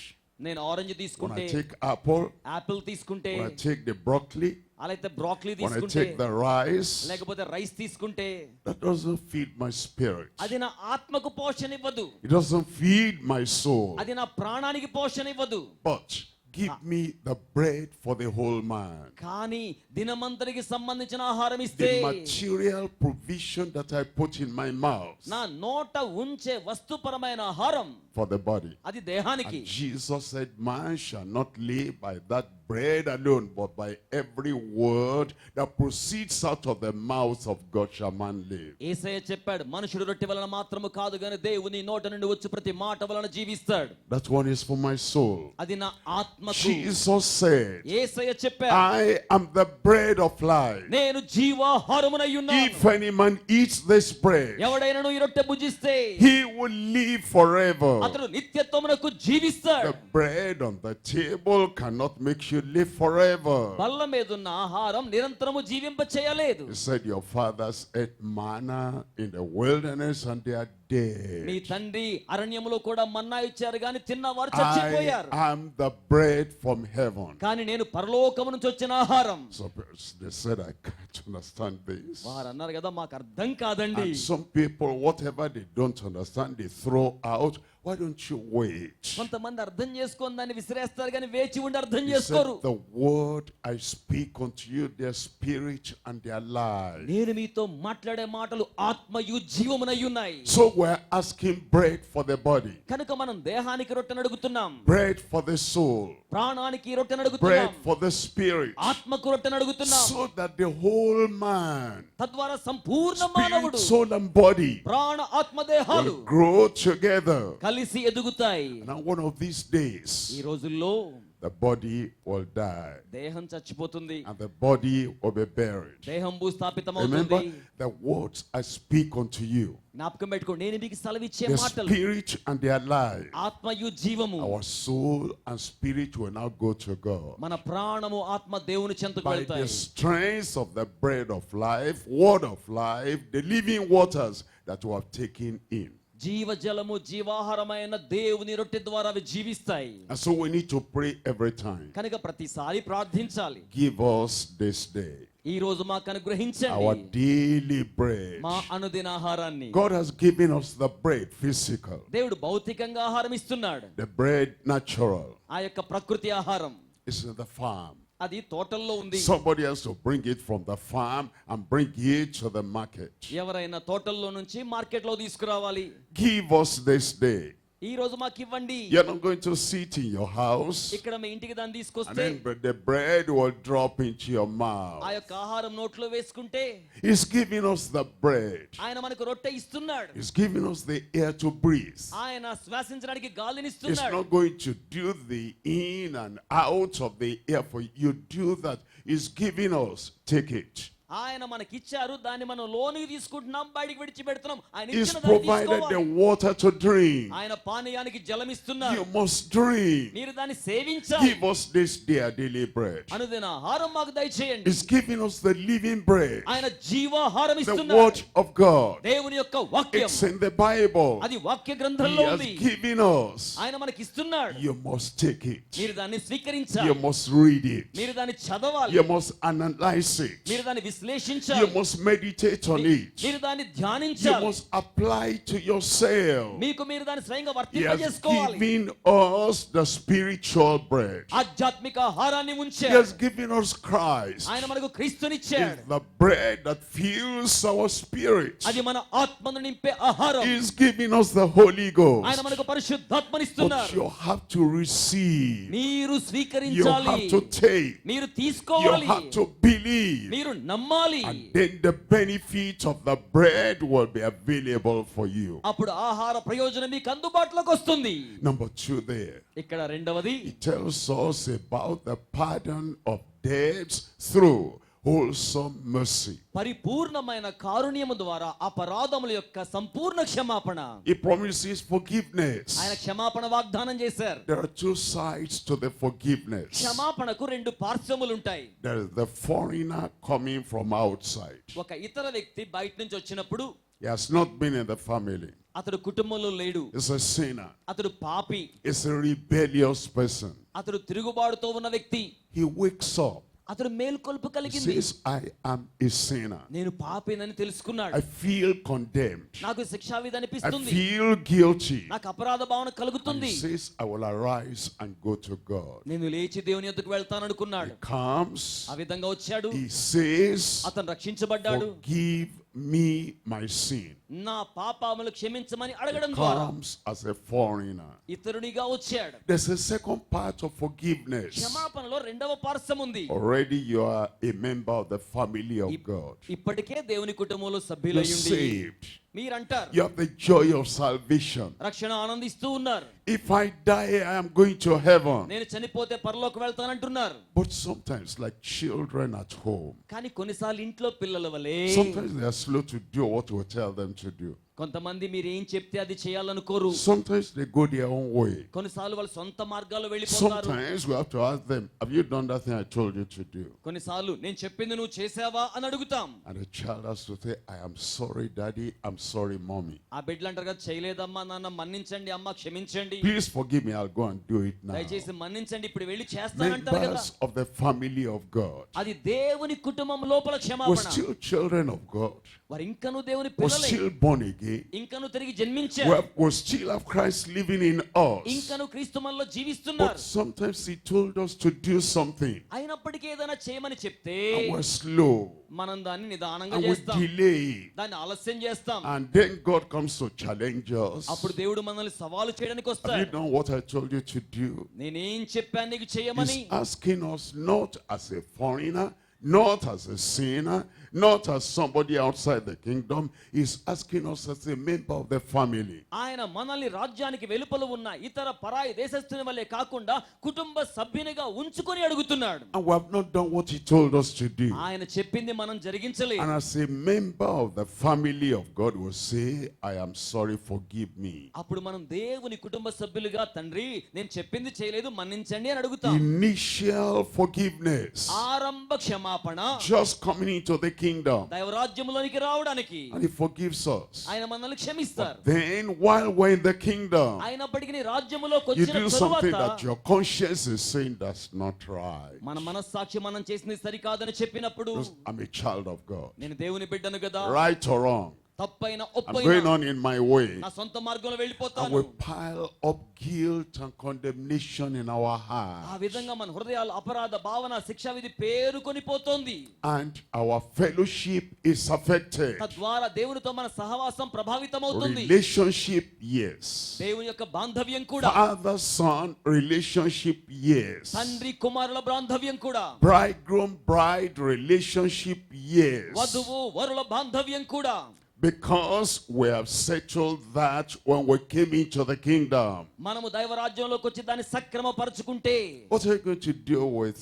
[SPEAKER 2] నేను ఆరెంజ్
[SPEAKER 1] when
[SPEAKER 2] తీసుకుంటే,
[SPEAKER 1] I take apple,
[SPEAKER 2] యాపిల్ తీసుకుంటే,
[SPEAKER 1] when I take the broccoli,
[SPEAKER 2] అలాగే బ్రాక్లీ
[SPEAKER 1] when I
[SPEAKER 2] తీసుకుంటే,
[SPEAKER 1] take the rice,
[SPEAKER 2] లేకపోతే రైస్ తీసుకుంటే,
[SPEAKER 1] that doesn't feed my spirit.
[SPEAKER 2] అది నా ఆత్మకు పోషణ ఇవ్వదు,
[SPEAKER 1] It doesn't feed my soul.
[SPEAKER 2] అది నా ప్రాణానికి పోషణ ఇవ్వదు.
[SPEAKER 1] But give me the bread for the whole man.
[SPEAKER 2] కానీ దినమంతరికి సంబంధించిన ఆహారం ఇస్తే,
[SPEAKER 1] The material provision that I put in my mouth
[SPEAKER 2] నా నోట ఉంచే వస్తుపరమైన ఆహారం
[SPEAKER 1] for the body.
[SPEAKER 2] అది దేహానికి.
[SPEAKER 1] And Jesus said, man shall not live by that bread alone, but by every word that proceeds out of the mouth of God shall man live.
[SPEAKER 2] యేసయ్య చెప్పాడు, మనుషుడు రొట్టె వలన మాత్రము కాదు గాని దేవుని నోట నుండి వచ్చు ప్రతి మాట వలన జీవిస్తాడు.
[SPEAKER 1] That one is for my soul.
[SPEAKER 2] అది నా ఆత్మకు.
[SPEAKER 1] Jesus said,
[SPEAKER 2] యేసయ్య చెప్పాడు,
[SPEAKER 1] I am the bread of life.
[SPEAKER 2] నేను జీవాహారమునై ఉన్నాను.
[SPEAKER 1] If any man eats this bread,
[SPEAKER 2] ఎవడైనను ఈ రొట్టె భుజిస్తే
[SPEAKER 1] he will live forever.
[SPEAKER 2] అతడు నిత్యత్వమునకు జీవిస్తాడు.
[SPEAKER 1] The bread on the table cannot make you live forever.
[SPEAKER 2] బల్ల మీదున్న ఆహారం నిరంతరము జీవింప చేయలేదు.
[SPEAKER 1] He said your fathers ate manna in the wilderness and they are
[SPEAKER 2] me
[SPEAKER 1] dead.
[SPEAKER 2] తండ్రి అరణ్యములో కూడా మన్నా ఇచ్చారు గాని తిన్నవారు చచ్చిపోయారు.
[SPEAKER 1] I am the bread from heaven.
[SPEAKER 2] కానీ నేను పరలోకము నుంచి వచ్చిన ఆహారం.
[SPEAKER 1] So they said, I can't understand this.
[SPEAKER 2] వారు అన్నారు కదా మాకు అర్థం కాదండి.
[SPEAKER 1] And some people, whatever they don't understand, they throw out. Why don't you wait?
[SPEAKER 2] కొంతమంది అర్థం చేసుకొని దాన్ని విసిరేస్తారు కానీ వేచి ఉండి అర్థం
[SPEAKER 1] He
[SPEAKER 2] చేసుకోరు.
[SPEAKER 1] said, the word I speak unto you, their spirit and their life.
[SPEAKER 2] నేను మీతో మాట్లాడే మాటలు ఆత్మయు జీవమునై ఉన్నాయి.
[SPEAKER 1] So we're asking bread for the body,
[SPEAKER 2] కనుక మనం దేహానికి రొట్టెను అడుగుతున్నాం,
[SPEAKER 1] bread for the soul,
[SPEAKER 2] ప్రాణానికి రొట్టెను
[SPEAKER 1] bread
[SPEAKER 2] అడుగుతున్నాం,
[SPEAKER 1] for the spirit,
[SPEAKER 2] ఆత్మకు రొట్టెను అడుగుతున్నాం.
[SPEAKER 1] so that the whole man,
[SPEAKER 2] తద్వారా సంపూర్ణ
[SPEAKER 1] spirit,
[SPEAKER 2] మానవుడు
[SPEAKER 1] soul and body
[SPEAKER 2] ప్రాణ ఆత్మ దేహాలు
[SPEAKER 1] will grow together.
[SPEAKER 2] కలిసి ఎదుగుతాయి.
[SPEAKER 1] And one of these days,
[SPEAKER 2] ఈ రోజుల్లో
[SPEAKER 1] the body will die
[SPEAKER 2] దేహం చచ్చిపోతుంది,
[SPEAKER 1] and the body will be buried.
[SPEAKER 2] దేహం భూస్థాపితం
[SPEAKER 1] Remember,
[SPEAKER 2] అవుతుంది.
[SPEAKER 1] the words I speak unto you,
[SPEAKER 2] జ్ఞాపకం పెట్టుకోండి, నేను మీకు సెలవిచ్చే
[SPEAKER 1] the
[SPEAKER 2] మాటలు
[SPEAKER 1] spirit and their life.
[SPEAKER 2] ఆత్మయు జీవము.
[SPEAKER 1] Our soul and spirit will now go to God.
[SPEAKER 2] మన ప్రాణము ఆత్మ దేవుని చెంతకు
[SPEAKER 1] By the
[SPEAKER 2] వెళ్తాయి.
[SPEAKER 1] strength of the bread of life, word of life, the living waters that we have taken in.
[SPEAKER 2] జీవజలము జీవాహారమైన దేవుని రొట్టె ద్వారా అవి జీవిస్తాయి.
[SPEAKER 1] And so we need to pray every time.
[SPEAKER 2] కనుక ప్రతిసారి ప్రార్థించాలి.
[SPEAKER 1] Give us this day
[SPEAKER 2] ఈ రోజు మాకు
[SPEAKER 1] our
[SPEAKER 2] అనుగ్రహించండి
[SPEAKER 1] daily bread.
[SPEAKER 2] మా అనుదిన ఆహారాన్ని.
[SPEAKER 1] God has given us the bread physical,
[SPEAKER 2] దేవుడు భౌతికంగా ఆహారం ఇస్తున్నాడు.
[SPEAKER 1] the bread natural.
[SPEAKER 2] ఆ యొక్క ప్రకృతి ఆహారం
[SPEAKER 1] It's in the farm.
[SPEAKER 2] అది తోటల్లో ఉంది.
[SPEAKER 1] Somebody has to bring it from the farm and bring it to the market.
[SPEAKER 2] ఎవరైనా తోటల్లో నుంచి మార్కెట్ లో తీసుకురావాలి.
[SPEAKER 1] Give us this day.
[SPEAKER 2] ఈ రోజు మాకు ఇవ్వండి.
[SPEAKER 1] You're not going to sit in your house
[SPEAKER 2] ఇక్కడ మీ ఇంటికి దాన్ని
[SPEAKER 1] and
[SPEAKER 2] తీసుకొస్తే
[SPEAKER 1] then the bread will drop into your
[SPEAKER 2] ఆ
[SPEAKER 1] mouth.
[SPEAKER 2] యొక్క ఆహారం నోట్లో వేసుకుంటే
[SPEAKER 1] He's giving us the bread.
[SPEAKER 2] ఆయన మనకు రొట్టె ఇస్తున్నాడు.
[SPEAKER 1] He's giving us the air to breathe.
[SPEAKER 2] ఆయన శ్వాసించడానికి గాలిని
[SPEAKER 1] He's
[SPEAKER 2] ఇస్తున్నాడు.
[SPEAKER 1] not going to do the in and out of the air for you. Do that. He's giving us. Take it.
[SPEAKER 2] ఆయన మనకిచ్చారు, దాన్ని మనం లోనికి తీసుకుంటున్నాం, బయటికి విడిచిపెడుతున్నాం. ఆయన
[SPEAKER 1] He's
[SPEAKER 2] ఇచ్చిన దాన్ని
[SPEAKER 1] provided the
[SPEAKER 2] తీసుకోవాలి.
[SPEAKER 1] water to drink.
[SPEAKER 2] ఆయన పానీయానికి జలం ఇస్తున్నారు.
[SPEAKER 1] You must drink.
[SPEAKER 2] మీరు దాన్ని సేవించాలి.
[SPEAKER 1] Give us this day our daily bread.
[SPEAKER 2] అనుదిన ఆహారం మాకు దయచేయండి.
[SPEAKER 1] He's giving us the living bread,
[SPEAKER 2] ఆయన జీవాహారం
[SPEAKER 1] the
[SPEAKER 2] ఇస్తున్నారు.
[SPEAKER 1] word of God.
[SPEAKER 2] దేవుని యొక్క వాక్యం
[SPEAKER 1] It's in the Bible.
[SPEAKER 2] అది వాక్య
[SPEAKER 1] He
[SPEAKER 2] గ్రంథంలో
[SPEAKER 1] has
[SPEAKER 2] ఉంది.
[SPEAKER 1] given us.
[SPEAKER 2] ఆయన మనకి ఇస్తున్నాడు.
[SPEAKER 1] You must take it.
[SPEAKER 2] మీరు దాన్ని
[SPEAKER 1] You
[SPEAKER 2] స్వీకరించాలి.
[SPEAKER 1] must read it.
[SPEAKER 2] మీరు దాన్ని చదవాలి.
[SPEAKER 1] You must analyze it.
[SPEAKER 2] మీరు దాన్ని
[SPEAKER 1] You
[SPEAKER 2] విశ్లేషించాలి.
[SPEAKER 1] must meditate on it.
[SPEAKER 2] మీరు దాన్ని
[SPEAKER 1] You
[SPEAKER 2] ధ్యానించాలి.
[SPEAKER 1] must apply to yourself.
[SPEAKER 2] మీకు మీరు దాన్ని స్వయంగా
[SPEAKER 1] He has
[SPEAKER 2] వర్తింపజేసుకోవాలి.
[SPEAKER 1] given us the spiritual bread.
[SPEAKER 2] ఆధ్యాత్మిక ఆహారాన్ని
[SPEAKER 1] He
[SPEAKER 2] ఉంచాడు.
[SPEAKER 1] has given us Christ.
[SPEAKER 2] ఆయన మనకు క్రీస్తునిచ్చాడు.
[SPEAKER 1] It's the bread that fills our spirit.
[SPEAKER 2] అది మన ఆత్మను నింపే ఆహారం.
[SPEAKER 1] He is giving us the Holy Ghost.
[SPEAKER 2] ఆయన మనకు
[SPEAKER 1] But
[SPEAKER 2] పరిశుద్ధాత్మనిస్తున్నారు.
[SPEAKER 1] you have to receive.
[SPEAKER 2] మీరు
[SPEAKER 1] You
[SPEAKER 2] స్వీకరించాలి.
[SPEAKER 1] have to take.
[SPEAKER 2] మీరు
[SPEAKER 1] You
[SPEAKER 2] తీసుకోవాలి.
[SPEAKER 1] have to believe.
[SPEAKER 2] మీరు నమ్మాలి.
[SPEAKER 1] And then the benefit of the bread will be available for you.
[SPEAKER 2] అప్పుడు ఆహార ప్రయోజనం మీకు అందుబాటులోకి వస్తుంది.
[SPEAKER 1] Number 2 there.
[SPEAKER 2] ఇక్కడ రెండవది
[SPEAKER 1] It tells us about the pardon of debts through wholesome mercy.
[SPEAKER 2] పరిపూర్ణమైన కారుణ్యము ద్వారా అపరాధముల యొక్క సంపూర్ణ క్షమాపణ.
[SPEAKER 1] He promises forgiveness.
[SPEAKER 2] ఆయన క్షమాపణ వాగ్దానం చేశారు.
[SPEAKER 1] There are 2 sides to the forgiveness.
[SPEAKER 2] క్షమాపణకు 2 పార్శ్వములు ఉంటాయి.
[SPEAKER 1] There is the foreigner coming from outside.
[SPEAKER 2] ఒక ఇతర వ్యక్తి బయట నుంచి వచ్చినప్పుడు
[SPEAKER 1] He has not been in the family.
[SPEAKER 2] అతడు కుటుంబంలో లేడు.
[SPEAKER 1] He's a sinner.
[SPEAKER 2] అతడు పాపి.
[SPEAKER 1] He's a rebellious person.
[SPEAKER 2] అతడు తిరుగుబాటుతో ఉన్న వ్యక్తి.
[SPEAKER 1] He wakes up.
[SPEAKER 2] అతడు మేల్కొల్పు
[SPEAKER 1] He
[SPEAKER 2] కలిగింది.
[SPEAKER 1] says, I am a sinner.
[SPEAKER 2] నేను పాపినని తెలుసుకున్నాడు.
[SPEAKER 1] I feel condemned.
[SPEAKER 2] నాకు శిక్షావిధి
[SPEAKER 1] I
[SPEAKER 2] అనిపిస్తుంది.
[SPEAKER 1] feel guilty.
[SPEAKER 2] నాకు అపరాధ భావన
[SPEAKER 1] And
[SPEAKER 2] కలుగుతుంది.
[SPEAKER 1] he says, I will arise and go to God.
[SPEAKER 2] నేను లేచి దేవుని యొద్దకు వెళ్తాననుకున్నాడు.
[SPEAKER 1] He comes.
[SPEAKER 2] ఆ విధంగా వచ్చాడు.
[SPEAKER 1] He says,
[SPEAKER 2] అతను రక్షించబడ్డాడు.
[SPEAKER 1] forgive me my sin.
[SPEAKER 2] నా పాపములు క్షమించమని అడగడం
[SPEAKER 1] He
[SPEAKER 2] ద్వారా
[SPEAKER 1] comes as a foreigner.
[SPEAKER 2] ఇతరునిగా వచ్చాడు.
[SPEAKER 1] There's a second part of forgiveness.
[SPEAKER 2] క్షమాపణలో రెండవ పార్శ్వం ఉంది.
[SPEAKER 1] Already you are a member of the family of God.
[SPEAKER 2] ఇప్పటికే దేవుని కుటుంబంలో
[SPEAKER 1] You're
[SPEAKER 2] సభ్యులయ్యుండి
[SPEAKER 1] saved.
[SPEAKER 2] మీరంటారు
[SPEAKER 1] You have the joy of salvation.
[SPEAKER 2] రక్షణ ఆనందిస్తూ ఉన్నారు.
[SPEAKER 1] If I die, I am going to heaven.
[SPEAKER 2] నేను చనిపోతే పరలోకి వెళ్తానంటున్నారు.
[SPEAKER 1] But sometimes, like children at home,
[SPEAKER 2] కానీ కొన్నిసార్లు ఇంట్లో పిల్లల వలె
[SPEAKER 1] sometimes they are slow to do what we tell them to do.
[SPEAKER 2] కొంతమంది మీరు ఏం చెప్తే అది చేయాలనుకోరు.
[SPEAKER 1] Sometimes they go their own way.
[SPEAKER 2] కొన్నిసార్లు వాళ్ళు సొంత మార్గాల్లో వెళ్ళిపోతారు.
[SPEAKER 1] Sometimes we have to ask them, have you done that thing I told you to do?
[SPEAKER 2] కొన్నిసార్లు నేను చెప్పింది నువ్వు చేసావా అని అడుగుతాం.
[SPEAKER 1] And the child has to say, I am sorry, daddy. I'm sorry, mommy.
[SPEAKER 2] ఆ బిడ్డలు అంటారు కదా, చేయలేదమ్మా నాన్న, మన్నించండి అమ్మ, క్షమించండి,
[SPEAKER 1] Please forgive me. I'll go and do it now.
[SPEAKER 2] దయచేసి మన్నించండి, ఇప్పుడు వెళ్ళి చేస్తానంటారు కదా.
[SPEAKER 1] Members of the family of God.
[SPEAKER 2] అది దేవుని కుటుంబం లోపల
[SPEAKER 1] We're
[SPEAKER 2] క్షమాపణ.
[SPEAKER 1] still children of God.
[SPEAKER 2] వారు ఇంకను దేవుని
[SPEAKER 1] We're
[SPEAKER 2] పిల్లలే,
[SPEAKER 1] still born again.
[SPEAKER 2] ఇంకను తిరిగి జన్మించారు,
[SPEAKER 1] We still have Christ living in us.
[SPEAKER 2] ఇంకను క్రీస్తు మనలో
[SPEAKER 1] But
[SPEAKER 2] జీవిస్తున్నారు.
[SPEAKER 1] sometimes he told us to do something.
[SPEAKER 2] అయినప్పటికీ ఏదైనా చేయమని చెప్తే
[SPEAKER 1] And we're slow.
[SPEAKER 2] మనం దాన్ని నిదానంగా
[SPEAKER 1] And we
[SPEAKER 2] చేస్తాం,
[SPEAKER 1] delay.
[SPEAKER 2] దాన్ని ఆలస్యం చేస్తాం.
[SPEAKER 1] And then God comes to challenge us.
[SPEAKER 2] అప్పుడు దేవుడు మనల్ని సవాలు చేయడానికి
[SPEAKER 1] Have you
[SPEAKER 2] వస్తాడు.
[SPEAKER 1] done what I told you to do?
[SPEAKER 2] నేనేం చెప్పాను నీకు చేయమని.
[SPEAKER 1] He's asking us not as a foreigner, not as a sinner, not as somebody outside the kingdom. He's asking us as a member of the family.
[SPEAKER 2] ఆయన మనల్ని రాజ్యానికి వెలుపల ఉన్న ఇతర పరాయి దేశస్థుని వల్లే కాకుండా కుటుంబ సభ్యునిగా ఉంచుకొని అడుగుతున్నాడు.
[SPEAKER 1] And we have not done what he told us to do.
[SPEAKER 2] ఆయన చెప్పింది మనం జరిగించలేదు.
[SPEAKER 1] And as a member of the family of God will say, I am sorry, forgive me.
[SPEAKER 2] అప్పుడు మనం దేవుని కుటుంబ సభ్యులుగా, తండ్రి నేను చెప్పింది చేయలేదు, మన్నించండి అని అడుగుతాం.
[SPEAKER 1] Initial forgiveness.
[SPEAKER 2] ఆరంభ క్షమాపణ,
[SPEAKER 1] Just coming into the kingdom.
[SPEAKER 2] దైవరాజ్యములోనికి రావడానికి
[SPEAKER 1] And he forgives us.
[SPEAKER 2] ఆయన మనల్ని క్షమిస్తారు.
[SPEAKER 1] Then while we're in the kingdom,
[SPEAKER 2] అయినప్పటికీ నీ రాజ్యములోకి
[SPEAKER 1] you
[SPEAKER 2] వచ్చిన
[SPEAKER 1] do something
[SPEAKER 2] తరువాత
[SPEAKER 1] that your conscience is saying that's not right.
[SPEAKER 2] మన మనస్సాక్షి మనం చేసింది సరికాదని చెప్పినప్పుడు,
[SPEAKER 1] I'm a child of God.
[SPEAKER 2] నేను దేవుని బిడ్డను కదా,
[SPEAKER 1] Right or wrong,
[SPEAKER 2] తప్పైన
[SPEAKER 1] I'm going
[SPEAKER 2] ఒప్పైన
[SPEAKER 1] on in my way.
[SPEAKER 2] నా సొంత మార్గంలో
[SPEAKER 1] And
[SPEAKER 2] వెళ్ళిపోతాను.
[SPEAKER 1] we pile up guilt and condemnation in our
[SPEAKER 2] ఆ
[SPEAKER 1] heart.
[SPEAKER 2] విధంగా మన హృదయాలు అపరాధ భావన, శిక్షా విధి పేరుకొని పోతోంది.
[SPEAKER 1] And our fellowship is affected.
[SPEAKER 2] తద్వారా దేవునితో మన సహవాసం ప్రభావితమవుతుంది.
[SPEAKER 1] Relationship, yes.
[SPEAKER 2] దేవుని యొక్క బాంధవ్యం కూడా,
[SPEAKER 1] Father-son relationship, yes.
[SPEAKER 2] తండ్రి కుమారుల బాంధవ్యం కూడా,
[SPEAKER 1] Bridegroom-bride relationship, yes.
[SPEAKER 2] వధువు వరుల బాంధవ్యం కూడా.
[SPEAKER 1] Because we have settled that when we came into the kingdom.
[SPEAKER 2] మనము దైవరాజ్యంలోకి వచ్చి దాన్ని సక్రమపరచుకుంటే,
[SPEAKER 1] What are you going to do with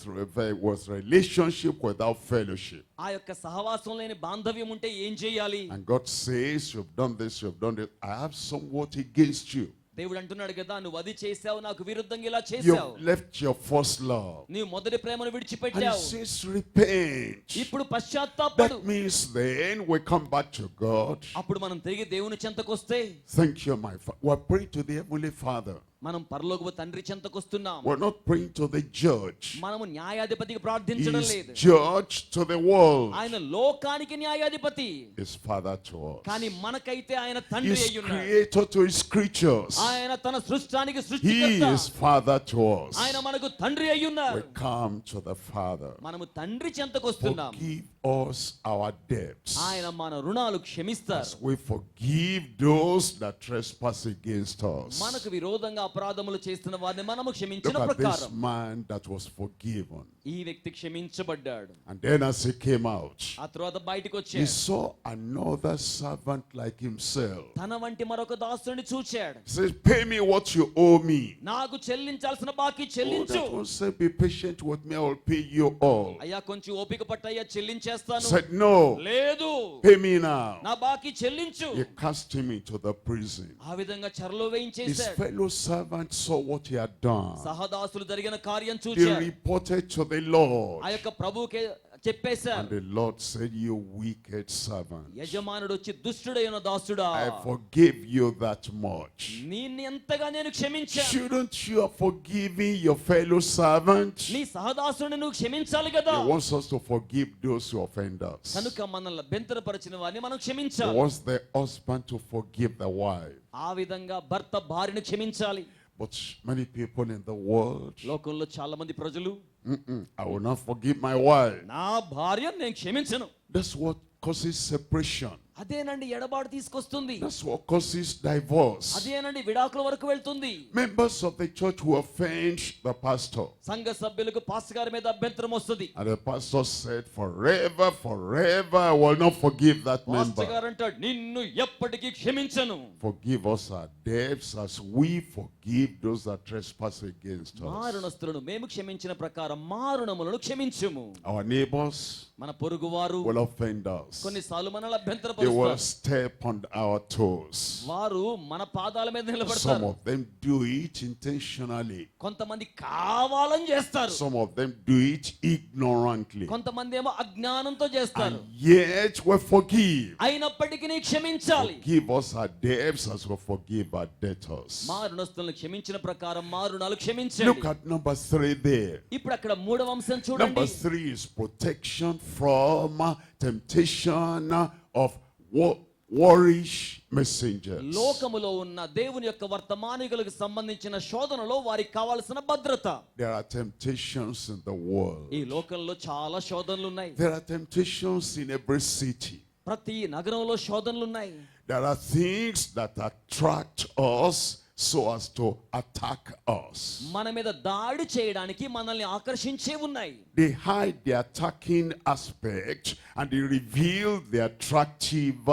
[SPEAKER 1] relationship without fellowship?
[SPEAKER 2] ఆ యొక్క సహవాసం లేని బాంధవ్యం ఉంటే ఏం చేయాలి?
[SPEAKER 1] And God says, you've done this, you've done it. I have somewhat against you.
[SPEAKER 2] దేవుడు అంటున్నాడు కదా, నువ్వు అది చేసావు, నాకు విరుద్ధంగా ఇలా చేసావు,
[SPEAKER 1] You've left your first love.
[SPEAKER 2] నీవు మొదటి ప్రేమను
[SPEAKER 1] And he
[SPEAKER 2] విడిచిపెట్టావు.
[SPEAKER 1] says, repent.
[SPEAKER 2] ఇప్పుడు పశ్చాత్తాపడు.
[SPEAKER 1] That means then we come back to God.
[SPEAKER 2] అప్పుడు మనం తిరిగి దేవుని చెంతకొస్తే,
[SPEAKER 1] Thank you, my Father. We're praying to the Heavenly Father.
[SPEAKER 2] మనం పరలోకపు తండ్రి చెంతకొస్తున్నాం.
[SPEAKER 1] We're not praying to the judge.
[SPEAKER 2] మనము న్యాయాధిపతికి ప్రార్థించడం
[SPEAKER 1] He's
[SPEAKER 2] లేదు.
[SPEAKER 1] judge to the world.
[SPEAKER 2] ఆయన లోకానికి న్యాయాధిపతి,
[SPEAKER 1] His Father to us.
[SPEAKER 2] కానీ మనకైతే ఆయన తండ్రి
[SPEAKER 1] He's
[SPEAKER 2] అయ్యున్నాడు.
[SPEAKER 1] creator to his creatures.
[SPEAKER 2] ఆయన తన సృష్టానికి
[SPEAKER 1] He
[SPEAKER 2] సృష్టికర్త.
[SPEAKER 1] is Father to us.
[SPEAKER 2] ఆయన మనకు తండ్రి అయ్యున్నారు.
[SPEAKER 1] We come to the Father.
[SPEAKER 2] మనము తండ్రి చెంతకొస్తున్నాం.
[SPEAKER 1] Forgive us our debts.
[SPEAKER 2] ఆయన మన రుణాలు క్షమిస్తారు.
[SPEAKER 1] As we forgive those that trespass against us.
[SPEAKER 2] మనకు విరోధంగా అపరాధములు చేస్తున్న వారిని మనము క్షమించిన
[SPEAKER 1] Look at this
[SPEAKER 2] ప్రకారం
[SPEAKER 1] man that was forgiven.
[SPEAKER 2] ఈ వ్యక్తి క్షమించబడ్డాడు.
[SPEAKER 1] And then as he came out,
[SPEAKER 2] ఆ తర్వాత బయటికి
[SPEAKER 1] he
[SPEAKER 2] వచ్చాడు.
[SPEAKER 1] saw another servant like himself.
[SPEAKER 2] తన వంటి మరొక దాసుని చూచాడు.
[SPEAKER 1] He says, pay me what you owe me.
[SPEAKER 2] నాకు చెల్లించాల్సిన బాకీ
[SPEAKER 1] Oh,
[SPEAKER 2] చెల్లించు.
[SPEAKER 1] that one said, be patient with me, I will pay you all.
[SPEAKER 2] అయ్యా కొంచెం ఓపిక పట్టయ్యా, చెల్లించేస్తాను.
[SPEAKER 1] Said, no,
[SPEAKER 2] లేదు,
[SPEAKER 1] pay me now.
[SPEAKER 2] నా బాకీ చెల్లించు.
[SPEAKER 1] He cast him into the prison.
[SPEAKER 2] ఆ విధంగా చెరలో
[SPEAKER 1] His
[SPEAKER 2] వేయించేశాడు.
[SPEAKER 1] fellow servants saw what he had done.
[SPEAKER 2] సహదాసులు జరిగిన కార్యం
[SPEAKER 1] They
[SPEAKER 2] చూచారు.
[SPEAKER 1] reported to the Lord.
[SPEAKER 2] ఆ యొక్క ప్రభువుకే చెప్పేశారు.
[SPEAKER 1] And the Lord said, you wicked servant,
[SPEAKER 2] యజమానుడు వచ్చి, దుష్టుడైన దాసుడా,
[SPEAKER 1] I forgave you that much.
[SPEAKER 2] నిన్ను ఎంతగా నేను క్షమించాను.
[SPEAKER 1] Shouldn't you have forgiven your fellow servant?
[SPEAKER 2] నీ సహదాసుని నువ్వు క్షమించాలి కదా.
[SPEAKER 1] He wants us to forgive those who offend us.
[SPEAKER 2] కనుక మనల్ని అభ్యంతరపరిచిన వారిని మనం
[SPEAKER 1] He
[SPEAKER 2] క్షమించాలి.
[SPEAKER 1] wants the husband to forgive the wife.
[SPEAKER 2] ఆ విధంగా భర్త భార్యను క్షమించాలి.
[SPEAKER 1] But many people in the world,
[SPEAKER 2] లోకంలో చాలా మంది ప్రజలు,
[SPEAKER 1] I will not forgive my wife.
[SPEAKER 2] నా భార్య నేను క్షమించను.
[SPEAKER 1] That's what causes separation.
[SPEAKER 2] అదేనండి ఎడబాటు తీసుకొస్తుంది.
[SPEAKER 1] That's what causes divorce.
[SPEAKER 2] అదేనండి విడాకుల వరకు వెళ్తుంది.
[SPEAKER 1] Members of the church who offend the pastor.
[SPEAKER 2] సంఘ సభ్యులకు పాస్టర్ గారి మీద అభ్యంతరం వస్తుంది.
[SPEAKER 1] And the pastor said, forever, I will not forgive that
[SPEAKER 2] pastor
[SPEAKER 1] member.
[SPEAKER 2] గారు అంటాడు, నిన్ను ఎప్పటికీ క్షమించను.
[SPEAKER 1] Forgive us our debts as we forgive those that trespass against us.
[SPEAKER 2] మారుణస్తులను మేము క్షమించిన ప్రకారం మా రుణములను క్షమించుము.
[SPEAKER 1] Our neighbors
[SPEAKER 2] మన పొరుగువారు
[SPEAKER 1] will offend us.
[SPEAKER 2] కొన్నిసార్లు మనల్ని అభ్యంతరపరుస్తారు.
[SPEAKER 1] will
[SPEAKER 2] కించపరుస్తారు.
[SPEAKER 1] step on our toes.
[SPEAKER 2] వారు మన పాదాల మీద
[SPEAKER 1] Some
[SPEAKER 2] నిలబడతారు.
[SPEAKER 1] of them do it intentionally.
[SPEAKER 2] కొంతమంది కావాలని చేస్తారు,
[SPEAKER 1] Some of them do it ignorantly.
[SPEAKER 2] కొంతమంది ఏమో అజ్ఞానంతో చేస్తారు.
[SPEAKER 1] And yet we forgive.
[SPEAKER 2] అయినప్పటికీ నీ క్షమించాలి.
[SPEAKER 1] Forgive us our debts as we forgive our debtors.
[SPEAKER 2] మా రుణస్తులను క్షమించిన ప్రకారం మా రుణాలు
[SPEAKER 1] Look
[SPEAKER 2] క్షమించండి.
[SPEAKER 1] at number 3 there.
[SPEAKER 2] ఇప్పుడు అక్కడ మూడవ అంశం
[SPEAKER 1] Number
[SPEAKER 2] చూడండి.
[SPEAKER 1] 3 is protection from temptation of worrish messengers.
[SPEAKER 2] లోకములో ఉన్న దేవుని యొక్క వర్తమానికులకు సంబంధించిన శోధనలో వారికి కావాల్సిన భద్రత.
[SPEAKER 1] There are temptations in the world.
[SPEAKER 2] ఈ లోకంలో చాలా శోధనలు ఉన్నాయి.
[SPEAKER 1] There are temptations in every city.
[SPEAKER 2] ప్రతి నగరంలో శోధనలు ఉన్నాయి.
[SPEAKER 1] There are things that attract us so as to attack us.
[SPEAKER 2] మన మీద దాడి చేయడానికి మనల్ని ఆకర్షించే ఉన్నాయి.
[SPEAKER 1] They hide the attacking aspect and they reveal the attractive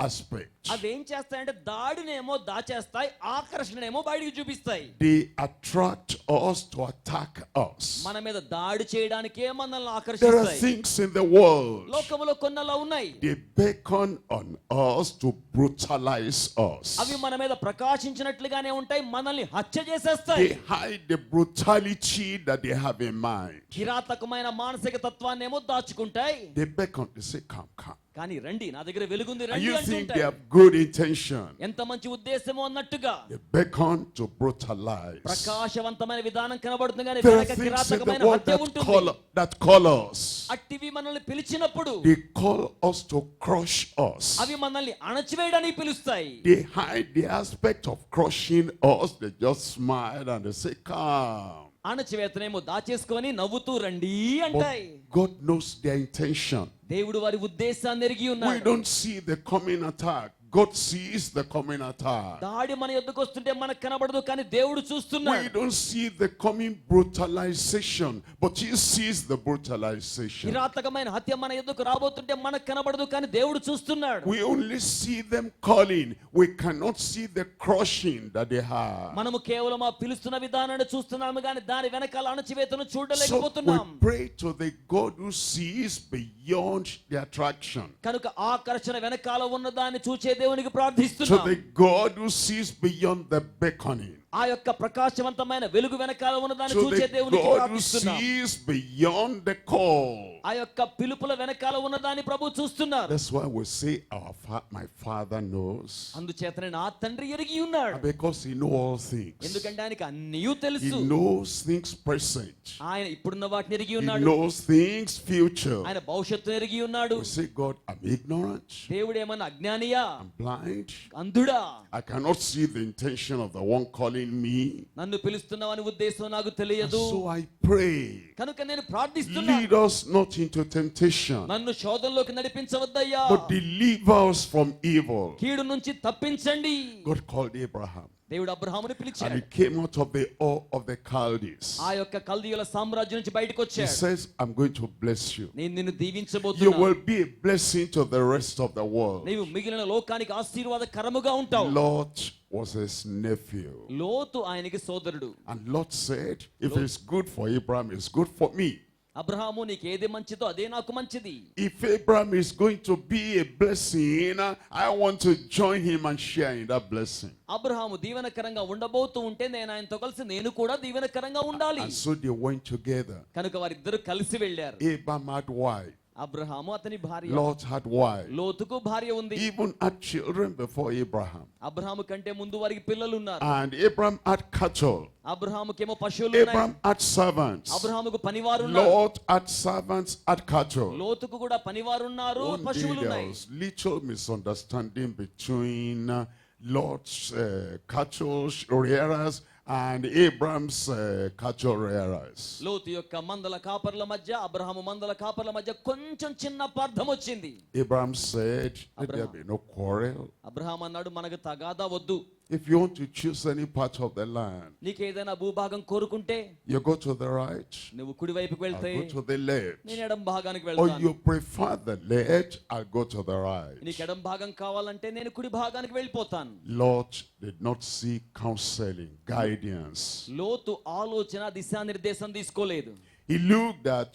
[SPEAKER 1] aspect.
[SPEAKER 2] అవేం చేస్తాయంటే దాడినేమో దాచేస్తాయి, ఆకర్షణనేమో బయటికి చూపిస్తాయి.
[SPEAKER 1] They attract us to attack us.
[SPEAKER 2] మన మీద దాడి చేయడానికే మనల్ని
[SPEAKER 1] There are
[SPEAKER 2] ఆకర్షిస్తాయి.
[SPEAKER 1] things in the world.
[SPEAKER 2] లోకములో కొన్నలా ఉన్నాయి.
[SPEAKER 1] They beckon on us to brutalize us.
[SPEAKER 2] అవి మన మీద ప్రకాశించినట్లుగానే ఉంటాయి, మనల్ని హత్య చేసేస్తాయి.
[SPEAKER 1] They hide the brutality that they have in mind.
[SPEAKER 2] కిరాతకమైన మానసిక తత్వాన్ని ఏమో దాచుకుంటాయి.
[SPEAKER 1] They beckon, they say, come, come.
[SPEAKER 2] కానీ రండి, నా దగ్గర వెలుగుంది,
[SPEAKER 1] And
[SPEAKER 2] రండి
[SPEAKER 1] you think they
[SPEAKER 2] అంటుంటాయి.
[SPEAKER 1] have good intention.
[SPEAKER 2] ఎంత మంచి ఉద్దేశమో అన్నట్టుగా
[SPEAKER 1] They beckon to brutalize.
[SPEAKER 2] ప్రకాశవంతమైన విధానం కనబడుతుంది, కానీ
[SPEAKER 1] There are
[SPEAKER 2] వెనక
[SPEAKER 1] things in the
[SPEAKER 2] కిరాతకమైన
[SPEAKER 1] world
[SPEAKER 2] హత్య ఉంటుంది.
[SPEAKER 1] that call us.
[SPEAKER 2] అట్టివి మనల్ని పిలిచినప్పుడు
[SPEAKER 1] They call us to crush us.
[SPEAKER 2] అవి మనల్ని అణచివేయడానికి పిలుస్తాయి.
[SPEAKER 1] They hide the aspect of crushing us. They just smile and they say, come.
[SPEAKER 2] అణచివేతనేమో దాచేసుకొని నవ్వుతూ రండి
[SPEAKER 1] But
[SPEAKER 2] అంటాయి.
[SPEAKER 1] God knows their intention.
[SPEAKER 2] దేవుడు వారి ఉద్దేశాన్ని ఎరిగి
[SPEAKER 1] We
[SPEAKER 2] ఉన్నాడు.
[SPEAKER 1] don't see the coming attack. God sees the coming attack.
[SPEAKER 2] దాడి మన యొద్దకు వస్తుంటే మనకు కనబడదు, కానీ దేవుడు
[SPEAKER 1] We
[SPEAKER 2] చూస్తున్నాడు.
[SPEAKER 1] don't see the coming brutalization, but He sees the brutalization.
[SPEAKER 2] కిరాతకమైన హత్య మన యొద్దకు రాబోతుంటే మనకు కనబడదు, కానీ దేవుడు చూస్తున్నాడు.
[SPEAKER 1] We only see them calling. We cannot see the crushing that they have.
[SPEAKER 2] మనము కేవలం ఆ పిలుస్తున్న విధానాన్ని చూస్తున్నాము, కానీ దాని వెనకాల అణచివేతను
[SPEAKER 1] So we
[SPEAKER 2] చూడలేకపోతున్నాం.
[SPEAKER 1] pray to the God who sees beyond the attraction.
[SPEAKER 2] కనుక ఆకర్షణ వెనకాల ఉన్న దాన్ని చూచే దేవునికి
[SPEAKER 1] To
[SPEAKER 2] ప్రార్థిస్తున్నాం.
[SPEAKER 1] the God who sees beyond the beckoning.
[SPEAKER 2] ఆ యొక్క ప్రకాశవంతమైన వెలుగు వెనకాల ఉన్న దాన్ని
[SPEAKER 1] To
[SPEAKER 2] చూచే
[SPEAKER 1] the
[SPEAKER 2] దేవునికి
[SPEAKER 1] God who
[SPEAKER 2] ప్రార్థిస్తున్నాం.
[SPEAKER 1] sees beyond the call.
[SPEAKER 2] ఆ యొక్క పిలుపుల వెనకాల ఉన్న దాన్ని ప్రభు చూస్తున్నారు.
[SPEAKER 1] That's why we say my Father knows.
[SPEAKER 2] అందుచేతనే నా తండ్రి ఎరిగి ఉన్నాడు.
[SPEAKER 1] Because He knows all things.
[SPEAKER 2] ఎందుకంటే ఆయనకి అన్నీ
[SPEAKER 1] He
[SPEAKER 2] తెలుసు.
[SPEAKER 1] knows things present.
[SPEAKER 2] ఆయన ఇప్పుడున్న వాటిని ఎరిగి
[SPEAKER 1] He
[SPEAKER 2] ఉన్నాడు.
[SPEAKER 1] knows things future.
[SPEAKER 2] ఆయన భవిష్యత్తును ఎరిగి ఉన్నాడు.
[SPEAKER 1] We say, God, I'm ignorant.
[SPEAKER 2] దేవుడు ఏమన్నా అజ్ఞానియా,
[SPEAKER 1] I'm blind.
[SPEAKER 2] అంధుడా?
[SPEAKER 1] I cannot see the intention of the one calling me.
[SPEAKER 2] నన్ను పిలుస్తున్నావని ఉద్దేశం నాకు
[SPEAKER 1] And
[SPEAKER 2] తెలియదు.
[SPEAKER 1] so I pray.
[SPEAKER 2] కనుక నేను ప్రార్థిస్తున్నాను.
[SPEAKER 1] Lead us not into temptation,
[SPEAKER 2] నన్ను శోధనలోకి నడిపించవద్దయ్యా,
[SPEAKER 1] but deliver us from evil.
[SPEAKER 2] కీడు నుంచి తప్పించండి.
[SPEAKER 1] God called Abraham,
[SPEAKER 2] దేవుడు అబ్రహాముని
[SPEAKER 1] and
[SPEAKER 2] పిలిచాడు.
[SPEAKER 1] he came out of the awe of the Chaldees.
[SPEAKER 2] ఆ యొక్క కల్దీయుల సామ్రాజ్యం నుంచి బయటకు
[SPEAKER 1] He
[SPEAKER 2] వచ్చాడు.
[SPEAKER 1] says, I'm going to bless you.
[SPEAKER 2] నేను నిన్ను
[SPEAKER 1] You
[SPEAKER 2] దీవించబోతున్నా.
[SPEAKER 1] will be a blessing to the rest of the world.
[SPEAKER 2] నీవు మిగిలిన లోకానికి ఆశీర్వాదకరముగా ఉంటావు.
[SPEAKER 1] Lot was his nephew.
[SPEAKER 2] లోతు ఆయనకి సోదరుడు.
[SPEAKER 1] And Lot said, if it's good for Abraham, it's good for me.
[SPEAKER 2] Abraham, నీకు ఏది మంచిదో అదే నాకు మంచిది.
[SPEAKER 1] If Abraham is going to be a blessing, I want to join him and share in that blessing.
[SPEAKER 2] Abraham దీవెనకరంగా ఉండబోతూ ఉంటే నేను ఆయనతో కలిసి నేను కూడా దీవెనకరంగా ఉండాలి.
[SPEAKER 1] And so they went together.
[SPEAKER 2] కనుక వారిద్దరు కలిసి వెళ్ళారు.
[SPEAKER 1] Abraham had wife.
[SPEAKER 2] అబ్రహాము అతని భార్య,
[SPEAKER 1] Lot had wife.
[SPEAKER 2] లోతుకు భార్య ఉంది.
[SPEAKER 1] Even had children before Abraham.
[SPEAKER 2] Abraham కంటే ముందు వారికి పిల్లలు ఉన్నారు.
[SPEAKER 1] And Abraham had cattle.
[SPEAKER 2] అబ్రహాముకేమో పశువులు ఉన్నాయి.
[SPEAKER 1] Abraham had servants.
[SPEAKER 2] అబ్రహాముకు పనివారు ఉన్నారు.
[SPEAKER 1] Lot had servants, had cattle.
[SPEAKER 2] లోతుకు కూడా పనివారు ఉన్నారు,
[SPEAKER 1] One day
[SPEAKER 2] పశువులు
[SPEAKER 1] there
[SPEAKER 2] ఉన్నాయి.
[SPEAKER 1] was little misunderstanding between Lot's cattle rearers and Abraham's cattle rearers.
[SPEAKER 2] లోతు యొక్క మందల కాపర్ల మధ్య, అబ్రహాము మందల కాపర్ల మధ్య కొంచెం చిన్న అపార్థం వచ్చింది.
[SPEAKER 1] Abraham said, let there be no quarrel.
[SPEAKER 2] Abraham అన్నాడు, మనకు తగాదా వద్దు.
[SPEAKER 1] If you want to choose any part of the land,
[SPEAKER 2] నీకు ఏదైనా భూభాగం కోరుకుంటే
[SPEAKER 1] you go to the right,
[SPEAKER 2] నువ్వు కుడి వైపుకి వెళ్తే
[SPEAKER 1] I'll go to the left.
[SPEAKER 2] నేను ఎడం భాగానికి
[SPEAKER 1] Or
[SPEAKER 2] వెళ్తాను.
[SPEAKER 1] you prefer the left, I'll go to the right.
[SPEAKER 2] నీకు ఎడం భాగం కావాలంటే నేను కుడి భాగానికి వెళ్ళిపోతాను.
[SPEAKER 1] Lot did not seek counseling, guidance.
[SPEAKER 2] లోతు ఆలోచన దిశానిర్దేశం తీసుకోలేదు.
[SPEAKER 1] He looked at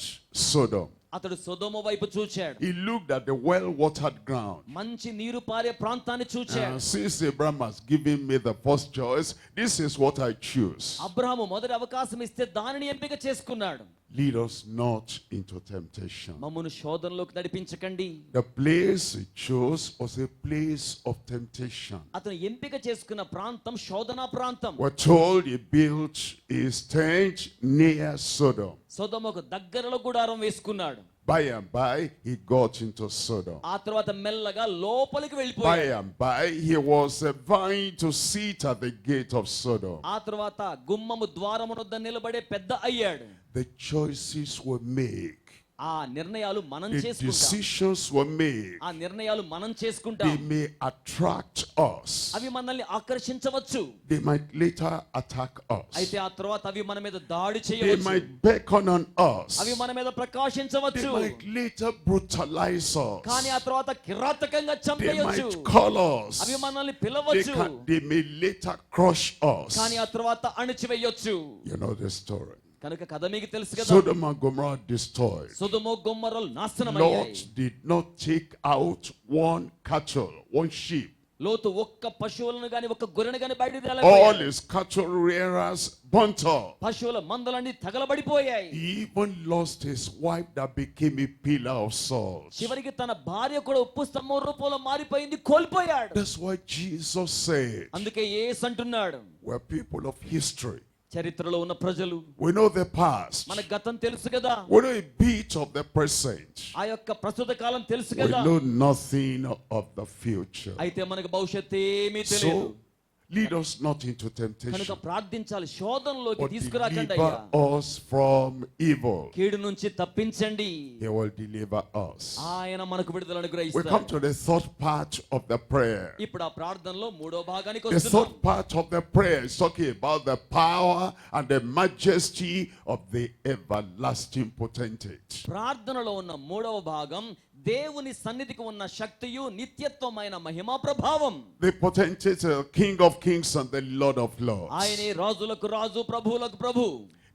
[SPEAKER 1] Sodom.
[SPEAKER 2] అతడు సొదొమ వైపు చూచాడు.
[SPEAKER 1] He looked at the well-watered ground.
[SPEAKER 2] మంచి నీరు పారే ప్రాంతాన్ని చూచాడు.
[SPEAKER 1] Since Abraham has given me the first choice, this is what I choose.
[SPEAKER 2] Abraham మొదటి అవకాశం ఇస్తే దానిని ఎంపిక చేసుకున్నాడు.
[SPEAKER 1] Lead us not into temptation.
[SPEAKER 2] మమ్మును శోధనలోకి నడిపించకండి.
[SPEAKER 1] The place he chose was a place of temptation.
[SPEAKER 2] అతను ఎంపిక చేసుకున్న ప్రాంతం శోధన ప్రాంతం.
[SPEAKER 1] We're told he built his tent near Sodom.
[SPEAKER 2] సొదొమకు దగ్గరలో గుడారం వేసుకున్నాడు.
[SPEAKER 1] By and by, he got into Sodom.
[SPEAKER 2] ఆ తర్వాత మెల్లగా లోపలికి
[SPEAKER 1] By
[SPEAKER 2] వెళ్ళిపోయాడు.
[SPEAKER 1] and by, he was vying to sit at the gate of Sodom.
[SPEAKER 2] ఆ తర్వాత గుమ్మము ద్వారము వద్ద నిలబడే పెద్ద అయ్యాడు.
[SPEAKER 1] The choices were made.
[SPEAKER 2] ఆ నిర్ణయాలు మనం
[SPEAKER 1] The
[SPEAKER 2] చేసుకుంటాం.
[SPEAKER 1] decisions were made.
[SPEAKER 2] ఆ నిర్ణయాలు మనం
[SPEAKER 1] They
[SPEAKER 2] చేసుకుంటాం.
[SPEAKER 1] may attract us.
[SPEAKER 2] అవి మనల్ని ఆకర్షించవచ్చు.
[SPEAKER 1] They might later attack us.
[SPEAKER 2] అయితే ఆ తర్వాత అవి మన మీద దాడి
[SPEAKER 1] They
[SPEAKER 2] చేయవచ్చు.
[SPEAKER 1] might beckon on us.
[SPEAKER 2] అవి మన మీద
[SPEAKER 1] They
[SPEAKER 2] ప్రకాశించవచ్చు.
[SPEAKER 1] might later brutalize
[SPEAKER 2] కానీ
[SPEAKER 1] us.
[SPEAKER 2] ఆ తర్వాత కిరాతకంగా
[SPEAKER 1] They
[SPEAKER 2] చంపేయొచ్చు.
[SPEAKER 1] might call us.
[SPEAKER 2] అవి మనల్ని
[SPEAKER 1] They,
[SPEAKER 2] పిలవచ్చు.
[SPEAKER 1] they may later crush us.
[SPEAKER 2] కానీ ఆ తర్వాత అణిచివేయొచ్చు.
[SPEAKER 1] You know the story.
[SPEAKER 2] కనుక కథ మీకు తెలుసు కదా.
[SPEAKER 1] Sodom and Gomorrah destroyed.
[SPEAKER 2] Sodom గొమొర్రాలు
[SPEAKER 1] Lot
[SPEAKER 2] నాశనమయ్యాయి.
[SPEAKER 1] did not take out one cattle, one sheep.
[SPEAKER 2] లోతు ఒక్క పశువులను గాని ఒక్క గొర్రెను గాని బయటికి
[SPEAKER 1] All
[SPEAKER 2] తేలేకపోయాడు.
[SPEAKER 1] his cattle rearers burnt up.
[SPEAKER 2] పశువుల మందలన్నీ తగలబడిపోయాయి.
[SPEAKER 1] He even lost his wife that became a pillar of salt.
[SPEAKER 2] చివరికి తన భార్య కూడా ఉప్పు స్తంభం రూపంలో మారిపోయింది, కోల్పోయాడు.
[SPEAKER 1] That's why Jesus said,
[SPEAKER 2] అందుకే యేసు అంటున్నాడు,
[SPEAKER 1] we're people of history.
[SPEAKER 2] చరిత్రలో ఉన్న ప్రజలు,
[SPEAKER 1] We know the past.
[SPEAKER 2] మన గతం తెలుసు కదా,
[SPEAKER 1] We know a bit of the present.
[SPEAKER 2] ఆ యొక్క ప్రస్తుత కాలం తెలుసు
[SPEAKER 1] We
[SPEAKER 2] కదా,
[SPEAKER 1] know nothing of the future.
[SPEAKER 2] అయితే మనకు భవిష్యత్తు ఏమీ తెలియదు.
[SPEAKER 1] So, lead us not into
[SPEAKER 2] కనుక
[SPEAKER 1] temptation,
[SPEAKER 2] ప్రార్థించాలి, శోధనలోకి
[SPEAKER 1] but
[SPEAKER 2] తీసుకురాకండి అయ్యా.
[SPEAKER 1] deliver us from evil.
[SPEAKER 2] కీడు నుంచి తప్పించండి,
[SPEAKER 1] He will deliver us.
[SPEAKER 2] ఆయన మనకు విడుదల
[SPEAKER 1] We come
[SPEAKER 2] అనుగ్రహిస్తాడు.
[SPEAKER 1] to the third part of the prayer.
[SPEAKER 2] ఇప్పుడు ఆ ప్రార్థనలో మూడో భాగానికి
[SPEAKER 1] The
[SPEAKER 2] వస్తున్నాం.
[SPEAKER 1] third part of the prayer is talking about the power and the majesty of the everlasting potentate.
[SPEAKER 2] ప్రార్థనలో ఉన్న మూడవ భాగం దేవుని సన్నిధికి ఉన్న శక్తియు నిత్యత్వమైన మహిమా ప్రభావం.
[SPEAKER 1] The potentate is the King of kings and the Lord of lords.
[SPEAKER 2] ఆయనే రాజులకు రాజు, ప్రభువులకు ప్రభు.